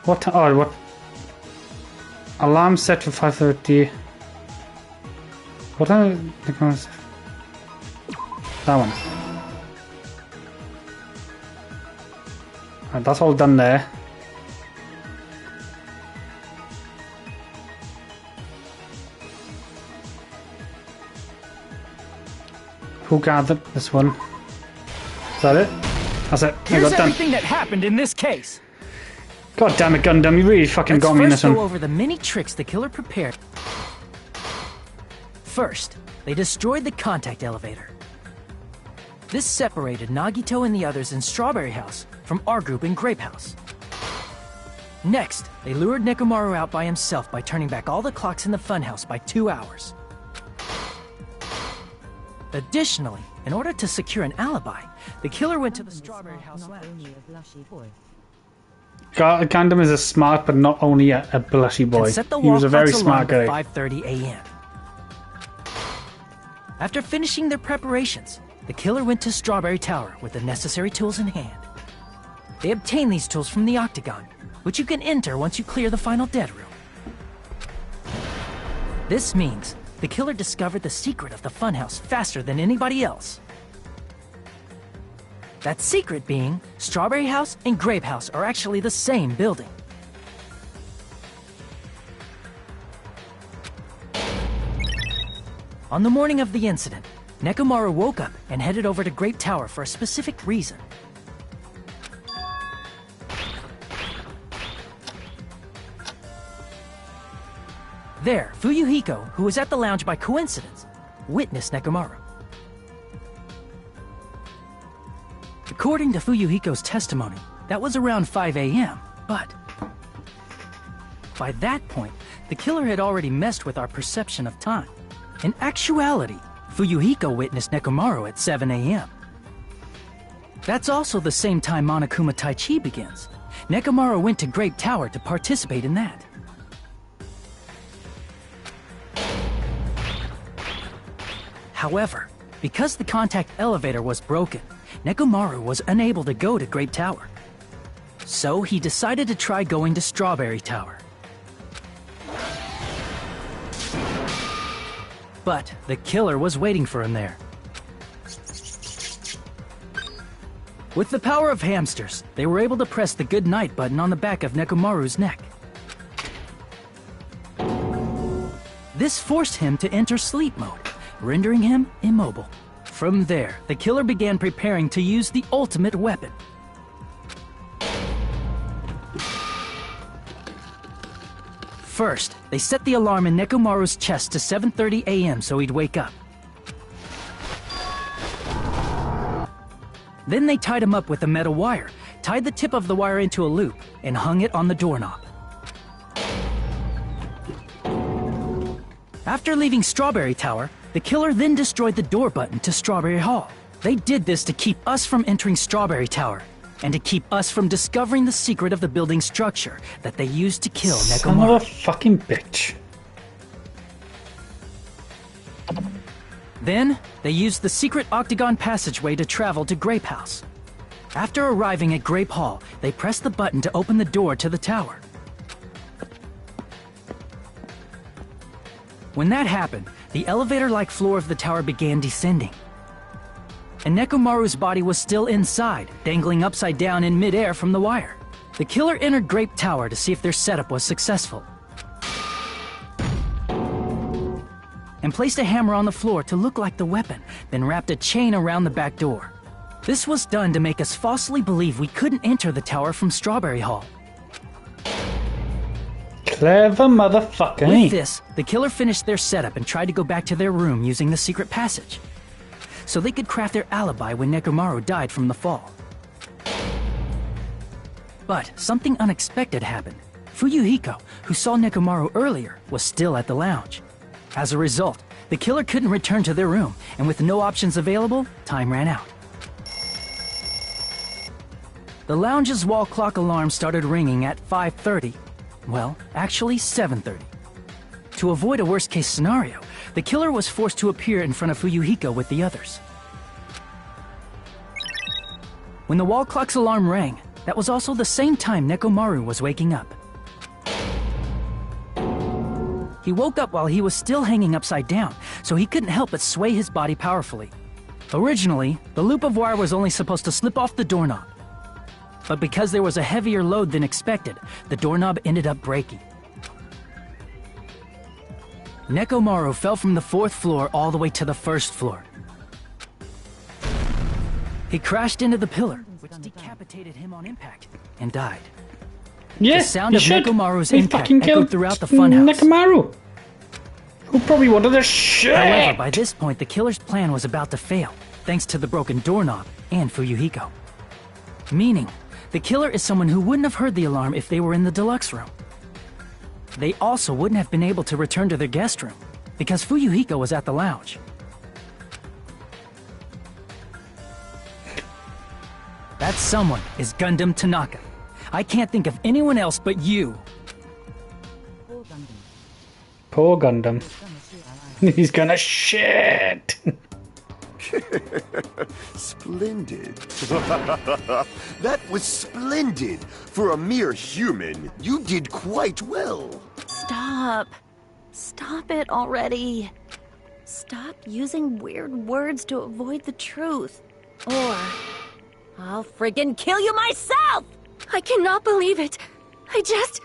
A: What? Oh, what? Alarm set for 5:30. What are the comments? That one. Right, that's all done there. Who gathered this one? Is that it? That's it. I
I: Here's
A: got done.
I: everything that happened in this case.
A: God damn it, Gundam! You really fucking
I: Let's
A: got me in this
I: first
A: one.
I: go over the many tricks the killer prepared. First, they destroyed the contact elevator. This separated Nagito and the others in Strawberry House from our group in Grape House. Next, they lured Nekomaru out by himself by turning back all the clocks in the funhouse by 2 hours. Additionally, in order to secure an alibi, the killer went to the Strawberry House
D: Not
I: lounge.
D: only a blushy boy.
A: Gundam is a smart but not only a blushy boy.
I: And set the
A: He was a very
I: wall
A: smart
I: clock's
A: guy.
I: alarm to 5:30 a.m. After finishing their preparations, the killer went to Strawberry Tower with the necessary tools in hand. They obtained these tools from the Octagon, which you can enter once you clear the final dead room. This means the killer discovered the secret of the funhouse faster than anybody else. That secret being, Strawberry House and Grape House are actually the same building. On the morning of the incident, Nekomaru woke up and headed over to Grape Tower for a specific reason. There, Fuyuhiko, who was at the lounge by coincidence, witnessed Nekomaru. According to Fuyuhiko's testimony, that was around 5 a.m., but by that point, the killer had already messed with our perception of time. In actuality, Fuyuhiko witnessed Nekomaru at 7 a.m. That's also the same time Monokuma Taichi begins. Nekomaru went to Grape Tower to participate in that. However, because the contact elevator was broken, Nekomaru was unable to go to Grape Tower. So he decided to try going to Strawberry Tower. But the killer was waiting for him there. With the power of hamsters, they were able to press the good night button on the back of Nekomaru's neck. This forced him to enter sleep mode, rendering him immobile. From there, the killer began preparing to use the ultimate weapon. First, they set the alarm in Nekomaru's chest to 7:30 a.m. so he'd wake up. Then they tied him up with a metal wire, tied the tip of the wire into a loop, and hung it on the doorknob. After leaving Strawberry Tower, the killer then destroyed the door button to Strawberry Hall. They did this to keep us from entering Strawberry Tower, and to keep us from discovering the secret of the building structure that they used to kill Nekomaru.
A: Son of a fucking bitch.
I: Then, they used the secret octagon passageway to travel to Grape House. After arriving at Grape Hall, they pressed the button to open the door to the tower. When that happened, the elevator-like floor of the tower began descending. And Nekomaru's body was still inside, dangling upside down in midair from the wire. The killer entered Grape Tower to see if their setup was successful, and placed a hammer on the floor to look like the weapon, then wrapped a chain around the back door. This was done to make us falsely believe we couldn't enter the tower from Strawberry Hall.
A: Clever motherfucker.
I: With this, the killer finished their setup and tried to go back to their room using the secret passage, so they could craft their alibi when Nekomaru died from the fall. But something unexpected happened. Fuyuhiko, who saw Nekomaru earlier, was still at the lounge. As a result, the killer couldn't return to their room, and with no options available, time ran out. The lounge's wall clock alarm started ringing at 5:30. Well, actually 7:30. To avoid a worst-case scenario, the killer was forced to appear in front of Fuyuhiko with the others. When the wall clock's alarm rang, that was also the same time Nekomaru was waking up. He woke up while he was still hanging upside down, so he couldn't help but sway his body powerfully. Originally, the loop of wire was only supposed to slip off the doorknob. But because there was a heavier load than expected, the doorknob ended up breaking. Nekomaru fell from the 4th floor all the way to the 1st floor. He crashed into the pillar, which decapitated him on impact, and died.
A: Yeah,
I: the sound
A: you
I: of
A: should.
I: Nekomaru's
A: He
I: impact
A: fucking
I: echoed
A: killed
I: throughout the funhouse.
A: Nekomaru, who probably wanted the shit.
I: However, by this point, the killer's plan was about to fail, thanks to the broken doorknob and Fuyuhiko. Meaning, the killer is someone who wouldn't have heard the alarm if they were in the deluxe room. They also wouldn't have been able to return to their guest room, because Fuyuhiko was at the lounge. That someone is Gundam Tanaka. I can't think of anyone else but you.
A: Poor Gundam. He's gonna shit.
K: Splendid. That was splendid. For a mere human, you did quite well.
H: Stop. Stop it already. Stop using weird words to avoid the truth. Or I'll friggin' kill you myself!
G: I cannot believe it. I just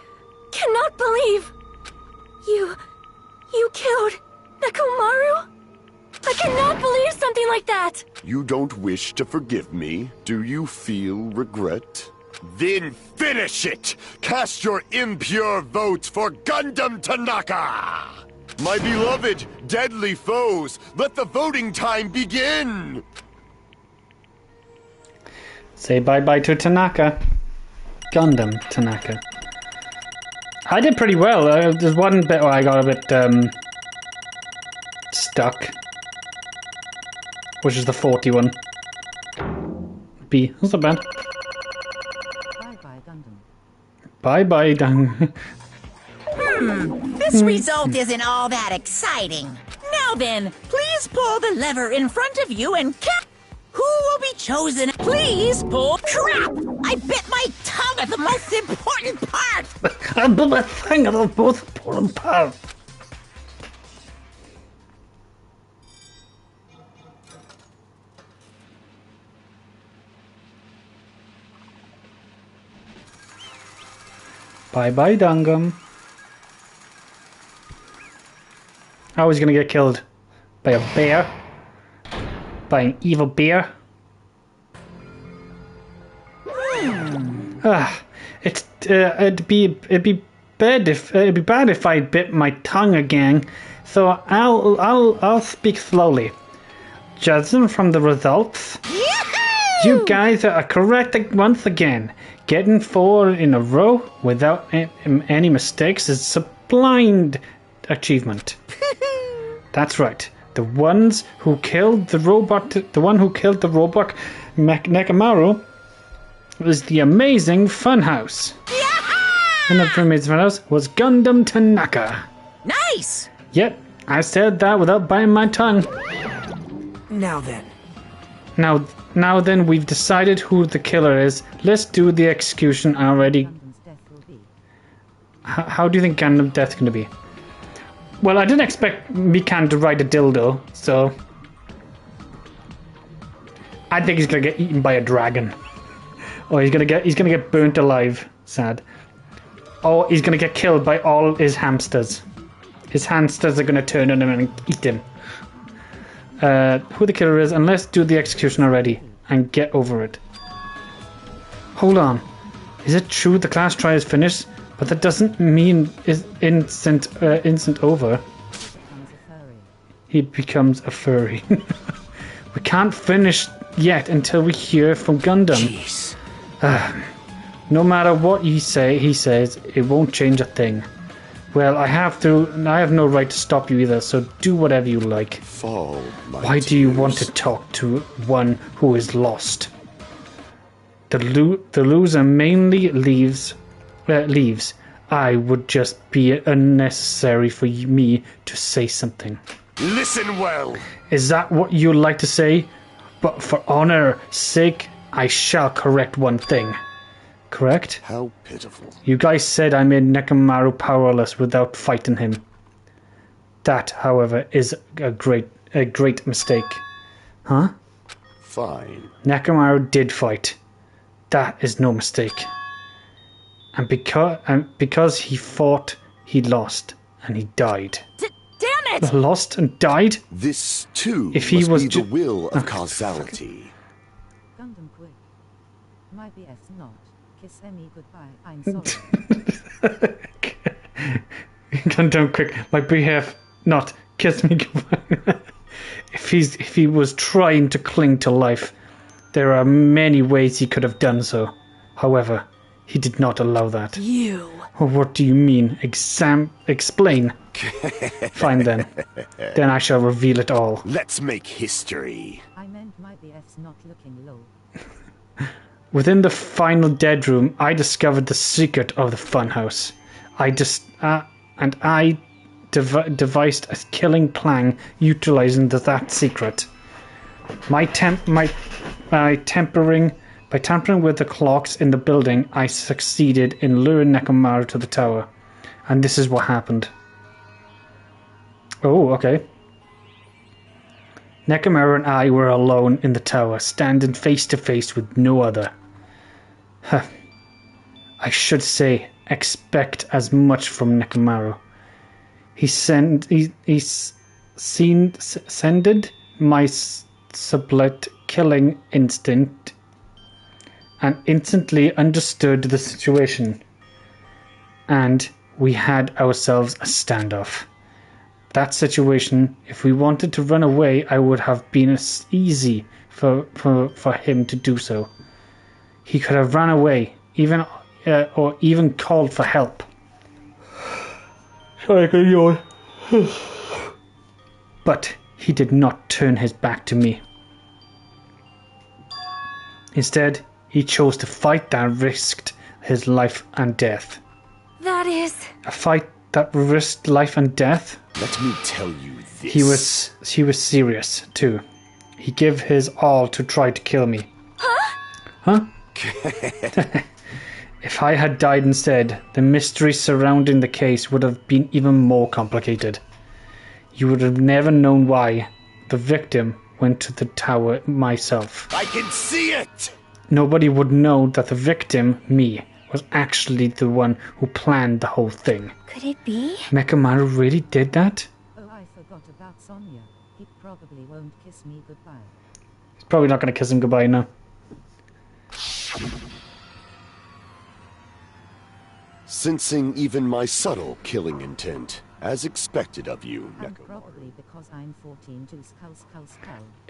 G: cannot believe. You killed Nekomaru? I cannot believe something like that!
K: You don't wish to forgive me? Do you feel regret? Then finish it! Cast your impure votes for Gundam Tanaka! My beloved, deadly foes, let the voting time begin!
A: Say bye-bye to Tanaka. Gundam Tanaka. I did pretty well. There's one bit where I got a bit, stuck. Which is the 41. B. That's not bad.
D: Bye-bye, Gundam.
A: Bye-bye, Dung.
C: This result isn't all that exciting. Now then, please pull the lever in front of you and count who will be chosen. Please pull. Crap! I bit my tongue at the most important part.
A: I bit my tongue at the most important part. Bye-bye, Dungum. Oh, he's gonna get killed by a bear. By an evil bear. It'd be bad if I bit my tongue again. So I'll speak slowly. Judging from the results, you guys are correct once again. Getting 4 in a row without any mistakes is a blind achievement. That's right. The one who killed the robot Nekomaru was the amazing Funhouse. And the amazing Funhouse was Gundam Tanaka.
C: Nice.
A: Yep, I said that without biting my tongue.
M: Now then.
A: Now then, we've decided who the killer is. Let's do the execution already. How do you think Gundam's death's going to be? Well, I didn't expect Mikan to ride a dildo, so I think he's going to get eaten by a dragon. Or he's going to get burnt alive. Sad. Or he's going to get killed by all his hamsters. His hamsters are going to turn on him and eat him. Who the killer is, and let's do the execution already and get over it. Hold on. Is it true the class trial is finished? But that doesn't mean it's instant over. He becomes a furry. We can't finish yet until we hear from Gundam.
M: Jeez.
A: No matter what he says, it won't change a thing. Well, I have no right to stop you either, so do whatever you like.
K: Fall,
A: Why do you want to talk to one who is lost? The loser mainly leaves. I would just be unnecessary for me to say something.
K: Listen well.
A: Is that what you'd like to say? But for honor's sake, I shall correct one thing. Correct?
K: How pitiful.
A: You guys said I made Nekomaru powerless without fighting him. That, however, is a great mistake. Huh?
K: Fine.
A: Nekomaru did fight. That is no mistake. And because he fought, he lost, and he died.
H: Damn it!
A: Lost and died?
K: This, too,
A: if he
K: must
A: was
K: be the will of causality.
D: Gundam quick. My BF's not. Kiss me goodbye. I'm sorry.
A: Gundam quick. My BF not. Kiss me goodbye. If he was trying to cling to life, there are many ways he could have done so. However, he did not allow that.
H: You.
A: What do you mean? Explain. Fine then. Then I shall reveal it all.
K: Let's make history.
D: I meant my BF's not looking low.
A: Within the final dead room, I discovered the secret of the funhouse. I devised a killing plan utilizing that secret. By tampering with the clocks in the building, I succeeded in luring Nekomaru to the tower. And this is what happened. Oh, okay. Nekomaru and I were alone in the tower, standing face to face with no other. I should say, expect as much from Nekomaru. He sended my sublet killing instinct and instantly understood the situation. And we had ourselves a standoff. That situation, if we wanted to run away, I would have been easy for him to do so. He could have run away, or even called for help. Sorry, I could yawn. But he did not turn his back to me. Instead, he chose to fight that risked his life and death.
G: That is...
A: A fight that risked life and death?
K: Let me tell you this.
A: He was serious, too. He gave his all to try to kill me. Huh? If I had died instead, the mystery surrounding the case would have been even more complicated. You would have never known why the victim went to the tower myself.
K: I can see it!
A: Nobody would know that the victim, me, was actually the one who planned the whole thing.
J: Could it be?
A: Nekomaru really did that?
D: Oh, I forgot about Sonia. He probably won't kiss me goodbye.
A: He's probably not going to kiss him goodbye now.
K: Sensing even my subtle killing intent, as expected of you,
D: And
K: Nekomaru.
D: probably because I'm 14 to skull.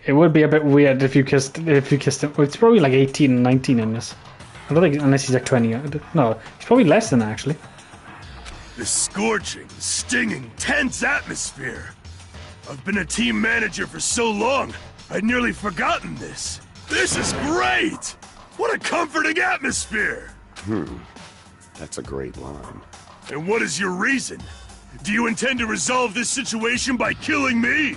A: It would be a bit weird if you kissed him. Well, it's probably like 18 and 19 in this. I don't think, unless he's like 20. No, he's probably less than that, actually.
P: The scorching, stinging, tense atmosphere. I've been a team manager for so long, I'd nearly forgotten this. This is great! What a comforting atmosphere!
K: That's a great line.
P: And what is your reason? Do you intend to resolve this situation by killing me?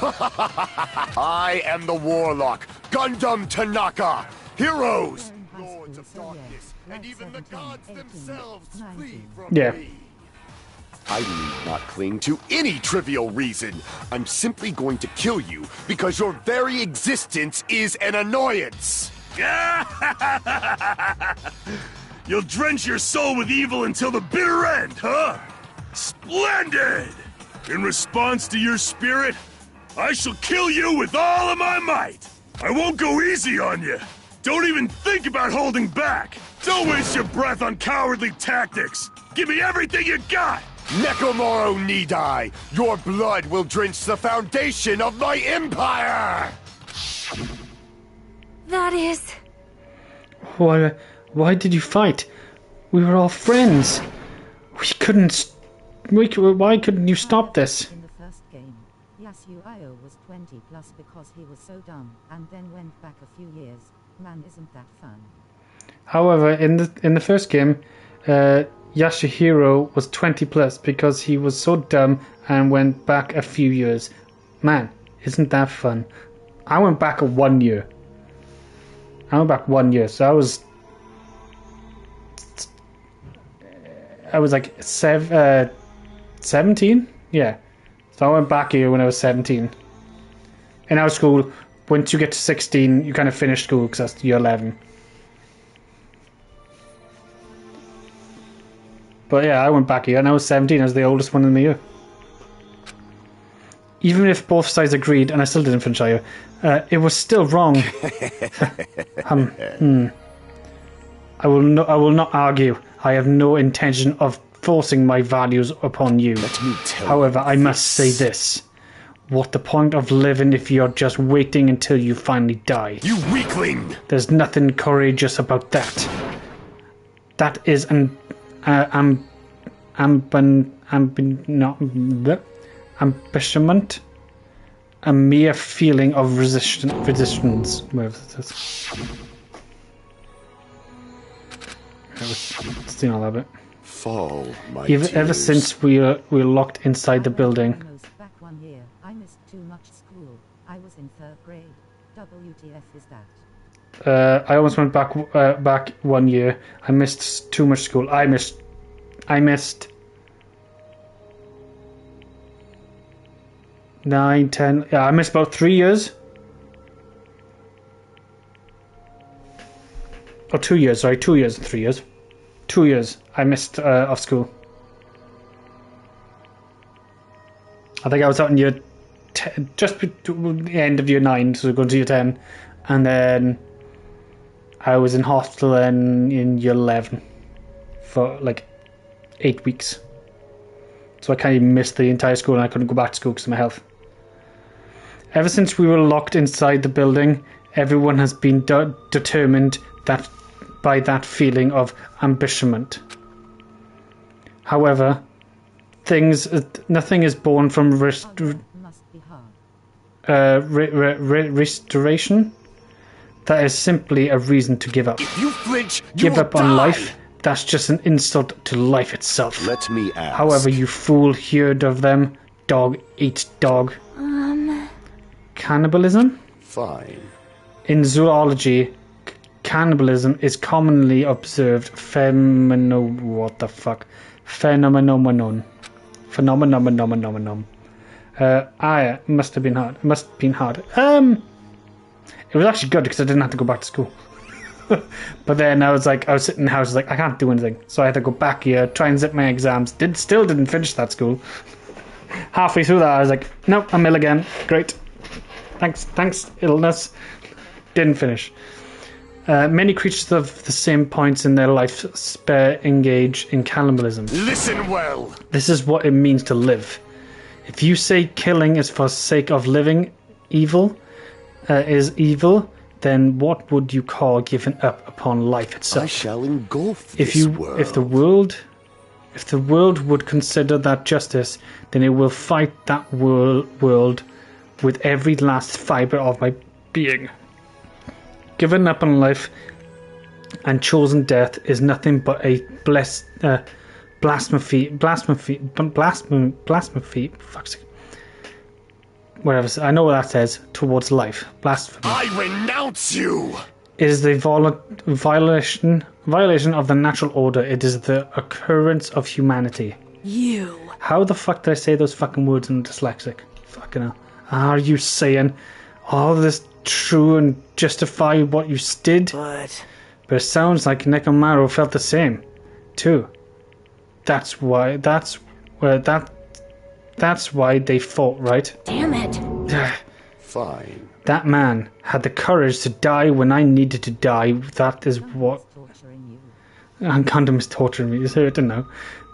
K: I am the Warlock, Gundam Tanaka! Heroes! Lords of Darkness, and even the gods themselves flee from me! I need not cling to any trivial reason. I'm simply going to kill you because your very existence is an annoyance!
P: You'll drench your soul with evil until the bitter end, huh? Splendid! In response to your spirit, I shall kill you with all of my might! I won't go easy on you! Don't even think about holding back! Don't waste your breath on cowardly tactics! Give me everything you got!
K: Nekomaru Nidai, your blood will drench the foundation of my empire!
G: That is...
A: Why did you fight? We were all friends. Why couldn't you stop this?
D: In the first game, Yasuo was 20 plus because he was so dumb, and then went back a few years. Man, isn't that fun?
A: However, in the first game, Yasuhiro was 20 plus because he was so dumb and went back a few years. Man, isn't that fun? I went back 1 year. I went back 1 year, so I was like 17? Yeah. So I went back here when I was 17. In our school, once you get to 16, you kind of finish school because that's year 11. But yeah, I went back here and I was 17. I was the oldest one in the year. Even if both sides agreed, and I still didn't finish higher, it was still wrong. I will not argue. I have no intention of forcing my values upon you.
K: Let me tell
A: However,
K: you
A: I must say this. What the point of living if you're just waiting until you finally die?
P: You weakling!
A: There's nothing courageous about that. That is an ambitionment, a mere feeling of resistance. Still not love it.
K: Fall, my
A: Ever
K: tears.
A: since we were locked inside the building.
D: Back 1 year, I missed too much school. I was in 3rd grade. WTF is that?
A: I almost went back 1 year. I missed too much school. I missed 9, 10. Yeah, I missed about 3 years. Or 2 years, sorry, 2 years and 3 years. 2 years I missed of school. I think I was out in year 10, just the end of year 9, so going to year 10. And then I was in hospital in year 11 for like 8 weeks. So I kind of missed the entire school and I couldn't go back to school because of my health. Ever since we were locked inside the building, everyone has been determined that by that feeling of ambitionment. However, nothing is born from restoration. That is simply a reason to give up.
K: If you flinch, you
A: give
K: will
A: up on
K: die.
A: life. That's just an insult to life itself.
K: Let me ask.
A: However, you fool heard of them. Dog eats dog. Cannibalism?
K: Fine.
A: In zoology, cannibalism is commonly observed phenomenon. Must have been hard. It must have been hard. It was actually good because I didn't have to go back to school. But then I was sitting in the house, I can't do anything. So I had to go back here, try and zip my exams. Still didn't finish that school. Halfway through that, I was like, nope, I'm ill again. Great. Thanks, illness. Didn't finish. Many creatures of the same points in their life engage in cannibalism.
K: Listen well.
A: This is what it means to live. If you say killing is for sake of living, is evil, then what would you call giving up upon life itself?
K: I shall engulf
A: If
K: this world.
A: If the world would consider that justice, then it will fight that world with every last fibre of my being. Giving up on life and chosen death is nothing but a blasphemy. Fuck's sake. Whatever. I know what that says. Towards life. Blasphemy.
K: I renounce you.
A: It is the violation of the natural order. It is the occurrence of humanity.
H: You.
A: How the fuck did I say those fucking words in dyslexic? Fucking hell. Are you saying all this true and justify what you did?
I: But
A: it sounds like Nekomaru felt the same, too. That's why they fought, right?
H: Damn it.
K: Fine.
A: That man had the courage to die when I needed to die. That is what... And Gundam is torturing me, so I don't know.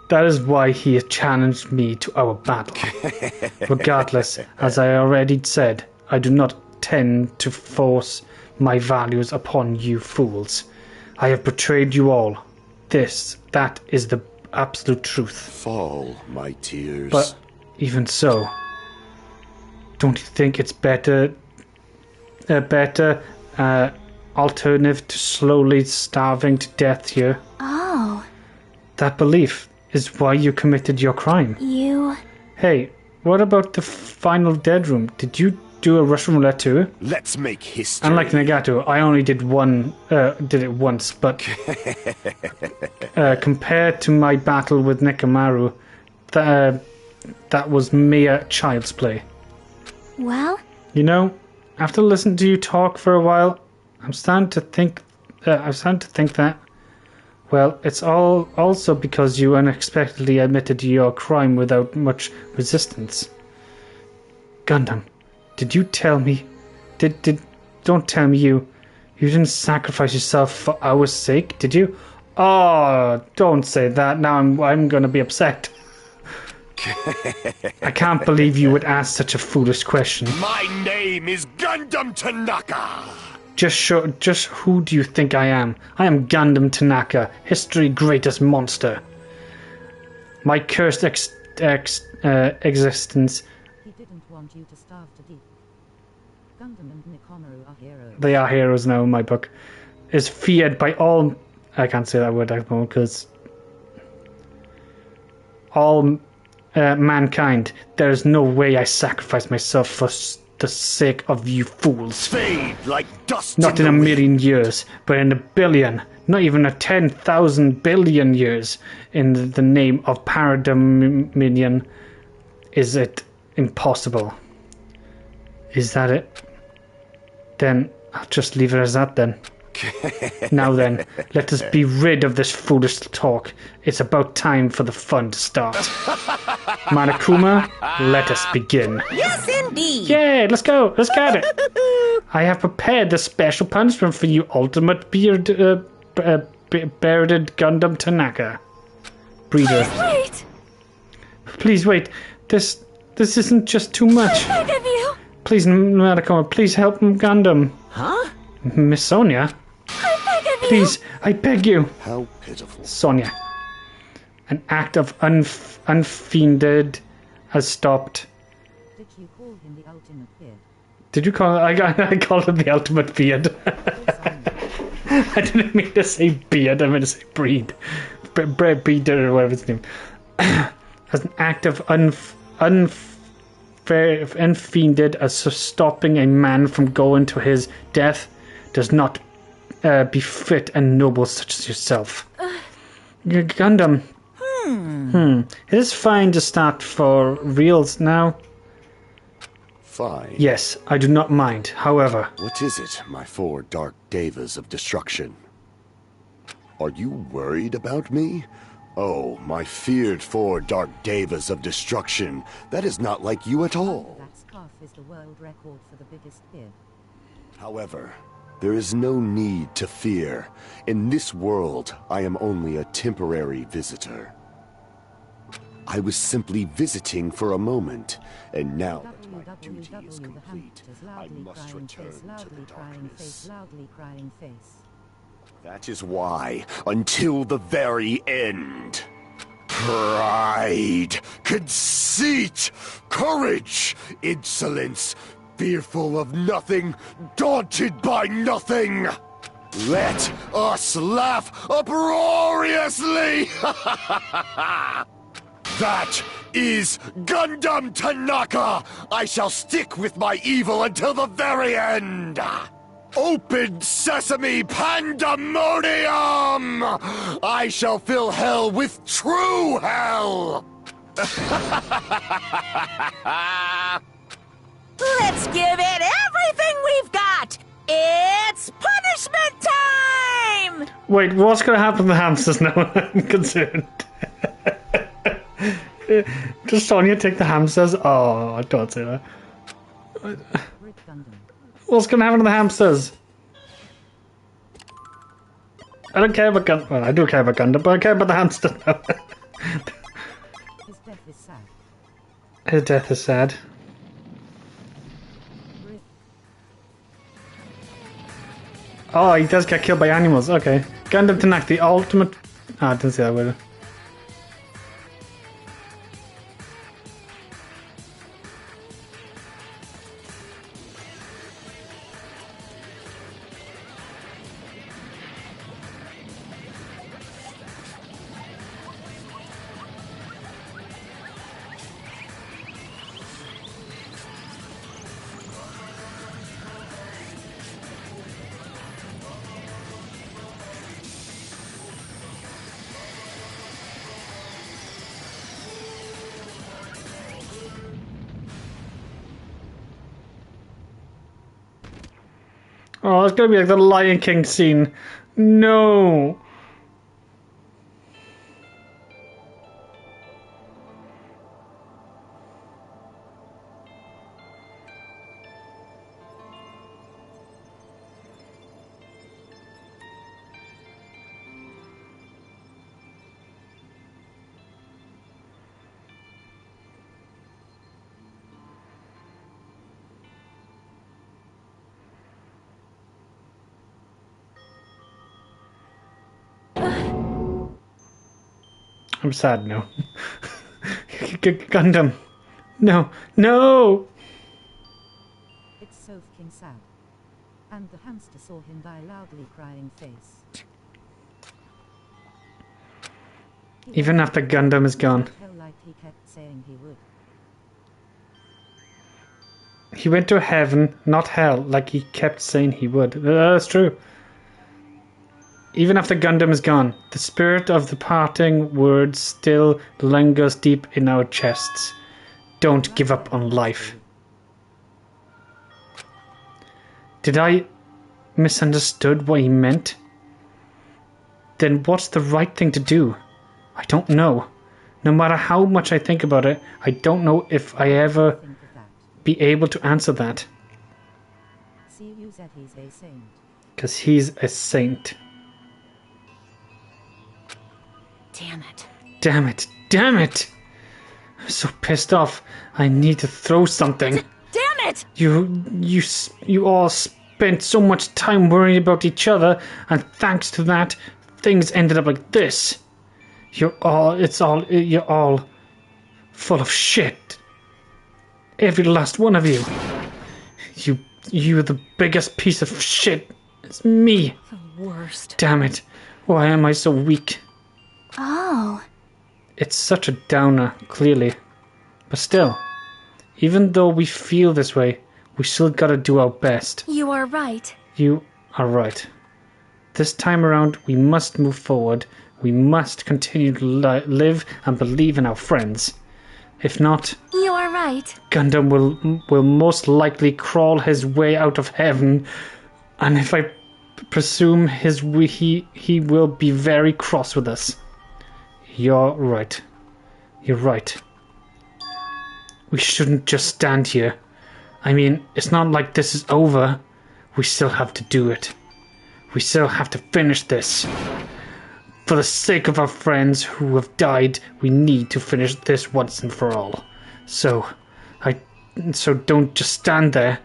A: That is why he has challenged me to our battle. Regardless, as I already said, I do not tend to force my values upon you fools. I have betrayed you all. That is the absolute truth.
K: Fall, my tears.
A: But even so, don't you think it's a better alternative to slowly starving to death here?
J: Oh.
A: That belief is why you committed your crime. Hey, what about the final dead room? Did you do a Russian roulette too?
K: Let's make history.
A: Unlike Nagato, I only did it once, but compared to my battle with Nekomaru, that was mere child's play.
J: Well?
A: You know, after listening to you talk for a while, I'm starting to think that, well, it's all also because you unexpectedly admitted to your crime without much resistance. Gundam, did you tell me? Don't tell me you didn't sacrifice yourself for our sake, did you? Oh, don't say that. Now I'm gonna be upset. I can't believe you would ask such a foolish question.
K: My name is Gundam Tanaka.
A: Just who do you think I am? I am Gundam Tanaka, history's greatest monster. My cursed existence.
D: He didn't want you to starve to death. Gundam and Nekomaru are heroes.
A: They are heroes now in my book. Is feared by all I can't say that word at the moment because all mankind. There is no way I sacrifice myself for the sake of you fools.
K: Fade like dust.
A: Not in a million years, but in a billion. Not even a 10,000 billion years. In the name of Paradominion, is it impossible? Is that it? Then I'll just leave it as that then. Now then, let us be rid of this foolish talk. It's about time for the fun to start. Monokuma, let us begin.
C: Yes, indeed.
A: Yeah, let's go. Let's get it. I have prepared the special punishment for you, ultimate bearded Gundam Tanaka. Breeder.
G: Please wait.
A: Please wait. This isn't just too much.
G: I beg of you.
A: Please, Monokuma, please help Gundam.
C: Huh?
A: Miss Sonia.
G: I beg of you.
A: Please, I beg you.
K: How pitiful.
A: Sonia. An act of unfiended has stopped.
D: Did you call him the ultimate beard?
A: Did you call it? I called him the ultimate beard. I didn't mean to say beard, I meant to say breed. Breed or whatever his name. As an act of unfiended as stopping a man from going to his death does not befit a noble such as yourself. Gundam. It is fine to start for reals now.
K: Fine.
A: Yes, I do not mind. However...
K: What is it, my four dark devas of destruction? Are you worried about me? Oh, my feared four dark devas of destruction. That is not like you at all.
D: That scarf is the world record for the biggest beard.
K: However, there is no need to fear. In this world, I am only a temporary visitor. I was simply visiting for a moment, and now that my duty is complete, I must return to the darkness.
D: Loudly crying face.
K: That is why, until the very end. Pride, conceit, courage, insolence, fearful of nothing, daunted by nothing. Let us laugh uproariously! That is Gundam Tanaka! I shall stick with my evil until the very end! Open sesame pandemonium! I shall fill hell with true hell!
C: Let's give it everything we've got! It's punishment time!
A: Wait, what's going to happen to the hamsters now? I'm concerned. Does Sonia take the hamsters? Oh, don't say that. What's going to happen to the hamsters? I don't care about Gundam. Well, I do care about Gundam, but I care about the hamster now.
D: His death is sad.
A: His death is sad. Oh, he does get killed by animals. Okay. Gundam Tanaka, the ultimate... Ah, I didn't see that word. Oh, it's gonna be like the Lion King scene. No. I'm sad now. Gundam. No. No!
D: It's so fucking sad. And the hamster saw him die loudly crying face.
A: Even after Gundam is gone.
D: Hell, like he kept saying he would.
A: He went to heaven, not hell, like he kept saying he would. That's true. Even after Gundam is gone, the spirit of the parting words still lingers deep in our chests. Don't give up on life. Did I misunderstood what he meant? Then what's the right thing to do? I don't know. No matter how much I think about it, I don't know if I ever be able to answer that.
D: See, you said he's a saint.
A: Because he's a saint.
H: Damn it.
A: Damn it. Damn it! I'm so pissed off. I need to throw something.
H: Damn it!
A: You all spent so much time worrying about each other, and thanks to that, things ended up like this. You're all full of shit. Every last one of you. You're the biggest piece of shit. It's me.
H: The worst.
A: Damn it. Why am I so weak?
J: Oh.
A: It's such a downer, clearly. But still, even though we feel this way, we still gotta do our best.
G: You are right.
A: You are right. This time around, we must move forward. We must continue to live and believe in our friends. If not,
G: You are right.
A: Gundam will most likely crawl his way out of heaven, and if I presume he will be very cross with us. You're right. You're right. We shouldn't just stand here. I mean, it's not like this is over. We still have to do it. We still have to finish this. For the sake of our friends who have died, we need to finish this once and for all. So don't just stand there.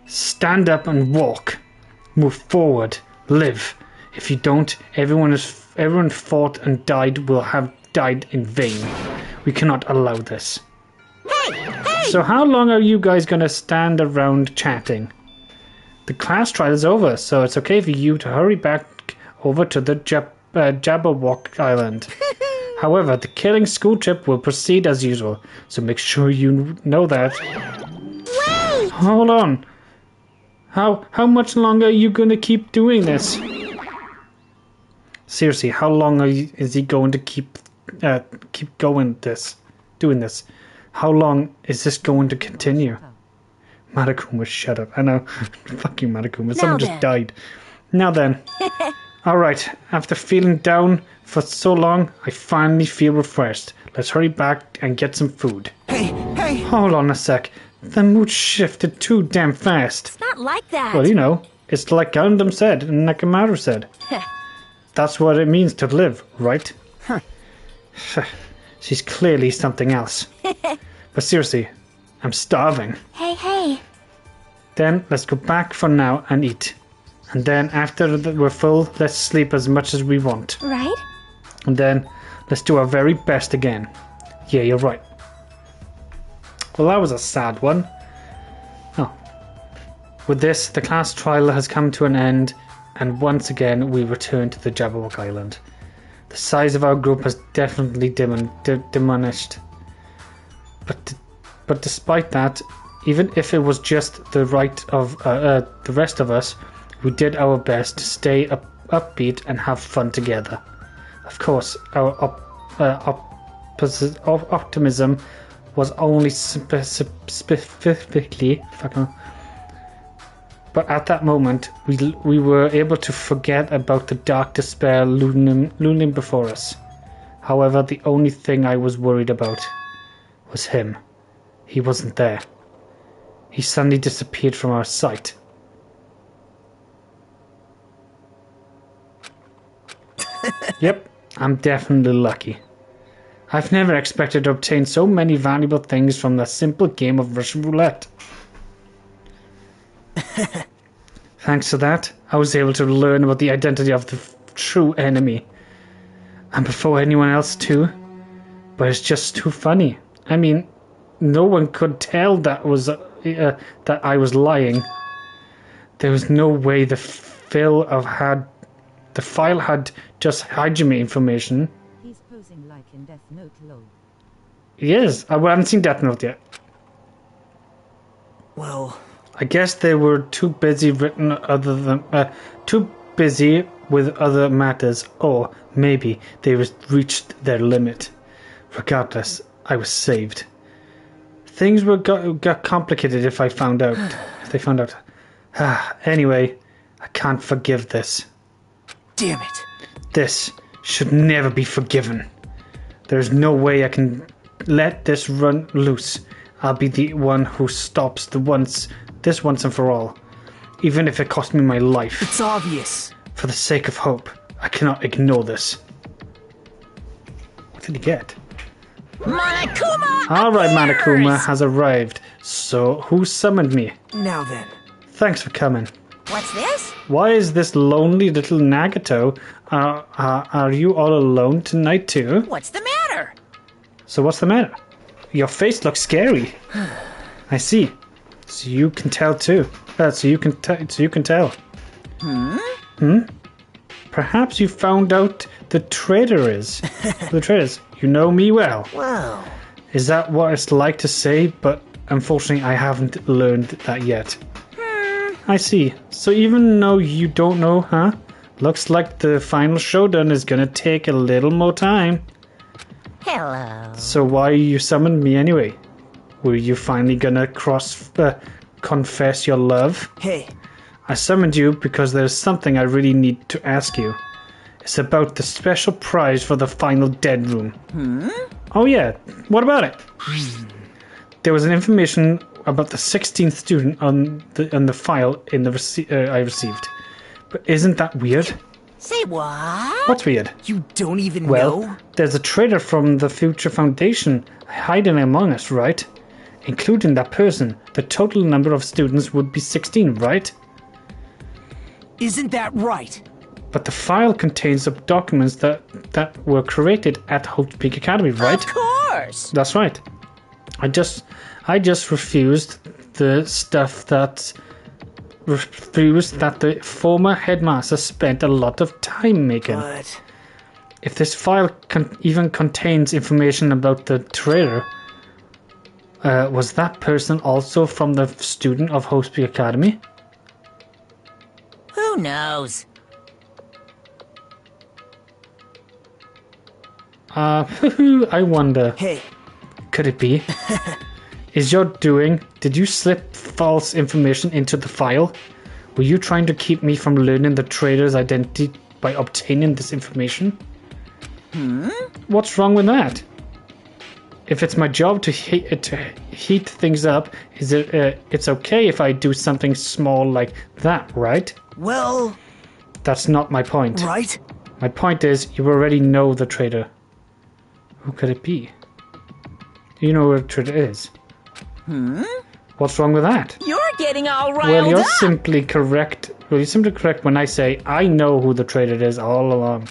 A: Stand up and walk. Move forward. Live. If you don't, everyone fought and died will have died in vain. We cannot allow this.
C: Hey!
A: So how long are you guys going to stand around chatting? The class trial is over, so it's okay for you to hurry back over to the Jabberwock Island. However, the killing school trip will proceed as usual, so make sure you know that.
N: Wait!
A: Hold on. How much longer are you going to keep doing this? Seriously, how long is he going to keep doing this? How long is this going to continue? Matakuma, shut up. I know. Fuck you, Matakuma. Someone just died. Now then. Alright, after feeling down for so long, I finally feel refreshed. Let's hurry back and get some food.
F: Hey!
A: Hold on a sec. The mood shifted too damn fast.
H: It's not like that.
A: Well, you know, it's like Gundam said and Nekomaru said. That's what it means to live, right? She's clearly something else. But seriously, I'm starving.
J: Hey.
A: Then let's go back for now and eat. And then after we're full, let's sleep as much as we want.
J: Right?
A: And then let's do our very best again. Yeah, you're right. Well, that was a sad one. Oh. With this, the class trial has come to an end, and once again we return to the Jabberwock Island. The size of our group has definitely diminished. But despite that, even if it was just the rest of us, we did our best to stay upbeat and have fun together. Of course, our optimism was only specifically... But at that moment, we were able to forget about the dark despair looming before us. However, the only thing I was worried about was him. He wasn't there. He suddenly disappeared from our sight. Yep, I'm definitely lucky. I've never expected to obtain so many valuable things from the simple game of Russian roulette. Thanks to that, I was able to learn about the identity of the true enemy. And before anyone else too. But it's just too funny. I mean, no one could tell that I was lying. There was no way the file had just Hajime information.
D: He's posing like in Death Note lol.
A: He is. I haven't seen Death Note yet.
M: Well,
A: I guess they were too busy too busy with other matters, or maybe they reached their limit. Regardless, I was saved. Things got complicated if they found out. Anyway, I can't forgive this.
M: Damn it.
A: This should never be forgiven. There's no way I can let this run loose. I'll be the one who stops this once and for all. Even if it cost me my life.
M: It's obvious.
A: For the sake of hope, I cannot ignore this. What did he get?
C: Monokuma!
A: Alright, Monokuma has arrived. So, who summoned me?
M: Now then.
A: Thanks for coming.
C: What's this?
A: Why is this lonely little Nagato? Are you all alone tonight too?
C: What's the matter?
A: So what's the matter? Your face looks scary. I see. So you can tell too. So you can tell. Perhaps you found out the traitor is. The traitors. You know me well.
M: Wow.
A: Is that what it's like to say? But unfortunately, I haven't learned that yet. I see. So even though you don't know, huh? Looks like the final showdown is gonna take a little more time.
C: Hello.
A: So why you summoned me anyway? Were you finally gonna confess your love?
M: Hey.
A: I summoned you because there's something I really need to ask you. It's about the special prize for the final dead room. Oh yeah, what about it? There was an information about the 16th student on the file in the I received. But isn't that weird?
C: Say what?
A: What's weird?
M: You don't even
A: Well,
M: know?
A: there's a traitor from the Future Foundation hiding among us, right? Including that person, the total number of students would be 16, right?
M: Isn't that right?
A: But the file contains the documents that were created at Hope Peak Academy, right?
C: Of course.
A: That's right. I just refused the stuff that the former headmaster spent a lot of time making.
M: But
A: if this file even contains information about the traitor, was that person also from the student of Hope Peak Academy?
C: Who knows?
A: I wonder.
M: Hey.
A: Could it be? Did you slip false information into the file? Were you trying to keep me from learning the traitor's identity by obtaining this information? What's wrong with that? If it's my job to heat things up, it's okay if I do something small like that, right?
M: Well...
A: That's not my point.
M: Right?
A: My point is, you already know the traitor. Who could it be? Do you know who the traitor is? What's wrong with that?
C: You're getting all riled
A: Well, you're
C: up.
A: simply correct. Well, you're simply correct when I say I know who the traitor is all along.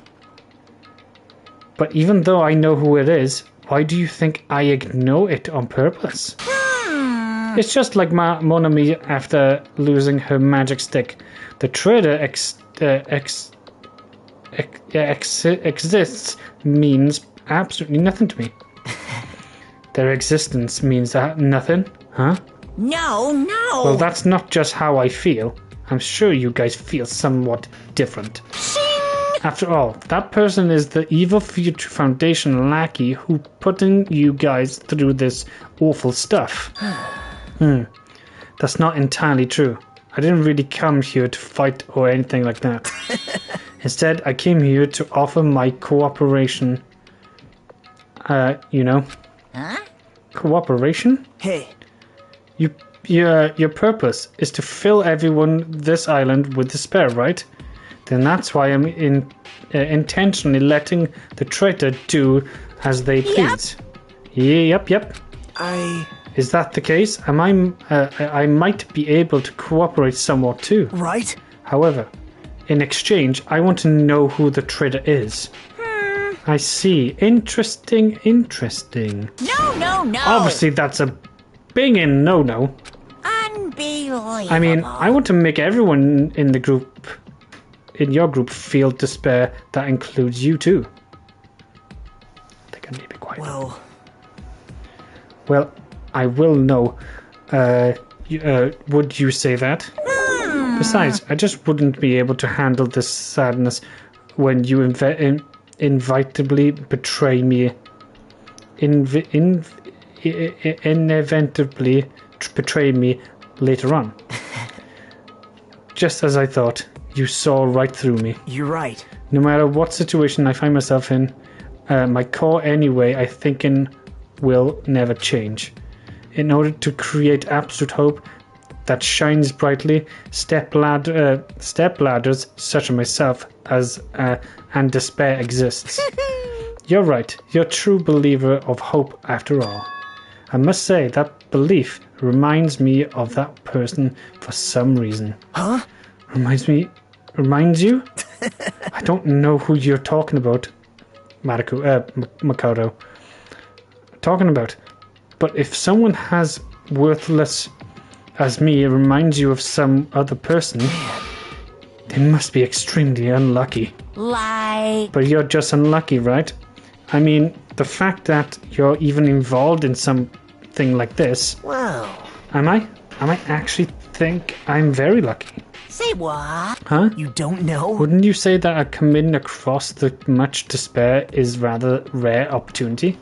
A: But even though I know who it is, why do you think I ignore it on purpose? It's just like Monami after losing her magic stick. The traitor exists means absolutely nothing to me. Their existence means nothing, huh?
C: No.
A: Well, that's not just how I feel. I'm sure you guys feel somewhat different. After all, that person is the evil Future Foundation lackey who putting you guys through this awful stuff. That's not entirely true. I didn't really come here to fight or anything like that. Instead, I came here to offer my cooperation.
C: Huh?
A: Cooperation?
M: Hey.
A: Your purpose is to fill everyone this island with despair, right? Then that's why I'm intentionally letting the traitor do as they please. Yep. Is that the case? I might be able to cooperate somewhat too.
M: Right?
A: However, in exchange, I want to know who the traitor is. I see. Interesting.
C: No.
A: Obviously, that's a binging no.
C: Unbelievable.
A: I mean, I want to make everyone in your group, feel despair. That includes you too. I think Can you be quiet?
M: Well,
A: I will know. Would you say that? Besides, I just wouldn't be able to handle this sadness when you inevitably betray me. Inevitably betray me later on. Just as I thought, you saw right through me.
M: You're right.
A: No matter what situation I find myself in, my core anyway, I thinking will never change. In order to create absolute hope that shines brightly, stepladders such as myself and despair exists. You're right. You're a true believer of hope after all. I must say that belief reminds me of that person for some reason.
M: Huh?
A: Reminds you? I don't know who you're talking about, Makoto. Talking about. But if someone as worthless as me reminds you of some other person, they must be extremely unlucky.
C: Like...
A: But you're just unlucky, right? I mean, the fact that you're even involved in something like this...
M: Well...
A: Am I actually think I'm very lucky.
C: Say what?
A: Huh?
M: You don't know?
A: Wouldn't you say that coming across the much despair is rather rare opportunity?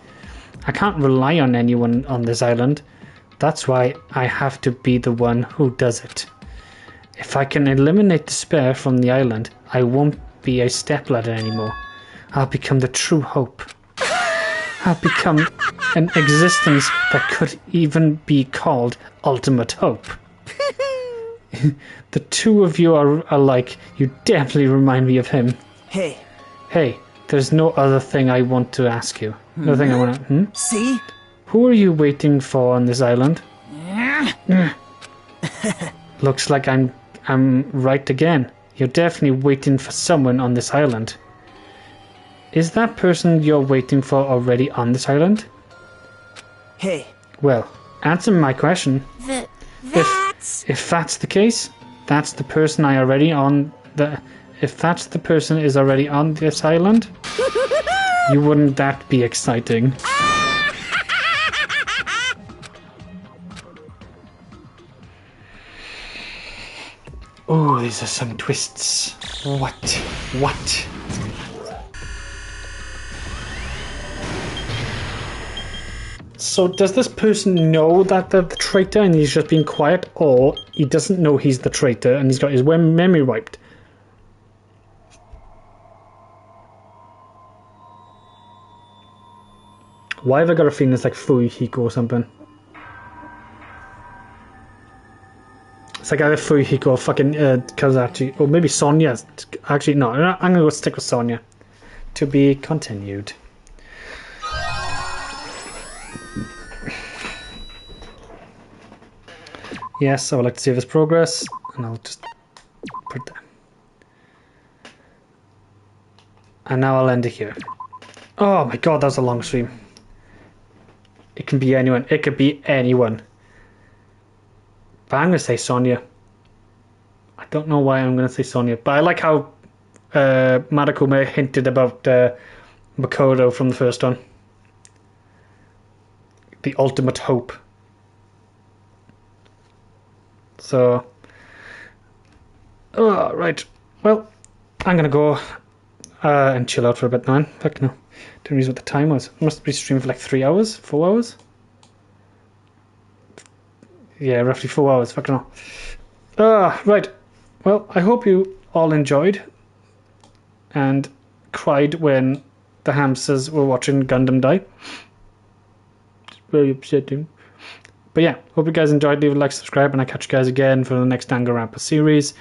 A: I can't rely on anyone on this island. That's why I have to be the one who does it. If I can eliminate despair from the island, I won't be a stepladder anymore. I'll become the true hope. I'll become an existence that could even be called ultimate hope. The two of you are alike. You definitely remind me of him.
M: Hey,
A: there's no other thing I want to ask you. No thing I want to...
M: See?
A: Who are you waiting for on this island? Looks like I'm right again. You're definitely waiting for someone on this island. Is that person you're waiting for already on this island?
M: Hey.
A: Well, answer my question.
C: That's...
A: If that's the case, that's the person I already on the... If that's the person is already on this island, you wouldn't that be exciting? Oh, these are some twists. What? So does this person know that they're the traitor and he's just being quiet, or he doesn't know he's the traitor and he's got his memory wiped? Why have I got a feeling it's like Fuyuhiko or something? It's like either Fuyuhiko or fucking Kazachi, or maybe Sonya. Actually, no, I'm gonna go stick with Sonya. To be continued. Yes, I would like to see this progress, and I'll just put that. And now I'll end it here. Oh my god, that was a long stream. It can be anyone. It could be anyone. But I'm going to say Sonya. I don't know why I'm going to say Sonya, but I like how Maruko hinted about Makoto from the first one. The ultimate hope. So, right. Well, I'm going to go and chill out for a bit now. Fuck no. Didn't realize what the time was. I must be streaming for like 3 hours? 4 hours? Yeah, roughly 4 hours. Fucking hell. Right. Well, I hope you all enjoyed and cried when the hamsters were watching Gundam die. It's very upsetting. But yeah, hope you guys enjoyed. Leave a like, subscribe, and I'll catch you guys again for the next Danganronpa series.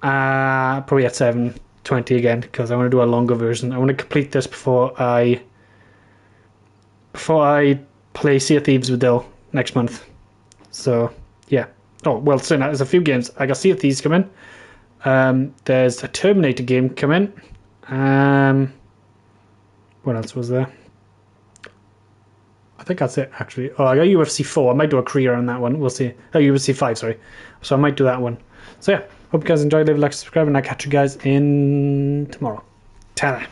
A: Probably at 7:20 again, because I want to do a longer version. I want to complete this before I play Sea of Thieves with Dill next month. So yeah. Oh well, so now there's a few games. I got Sea of Thieves coming. There's a Terminator game coming. What else was there? I think that's it, actually. Oh, I got UFC 4. I might do a career on that one. We'll see. Oh, UFC 5, sorry. So I might do that one. So yeah, hope you guys enjoyed. Leave a like, subscribe, and I'll catch you guys in tomorrow. Ta-da.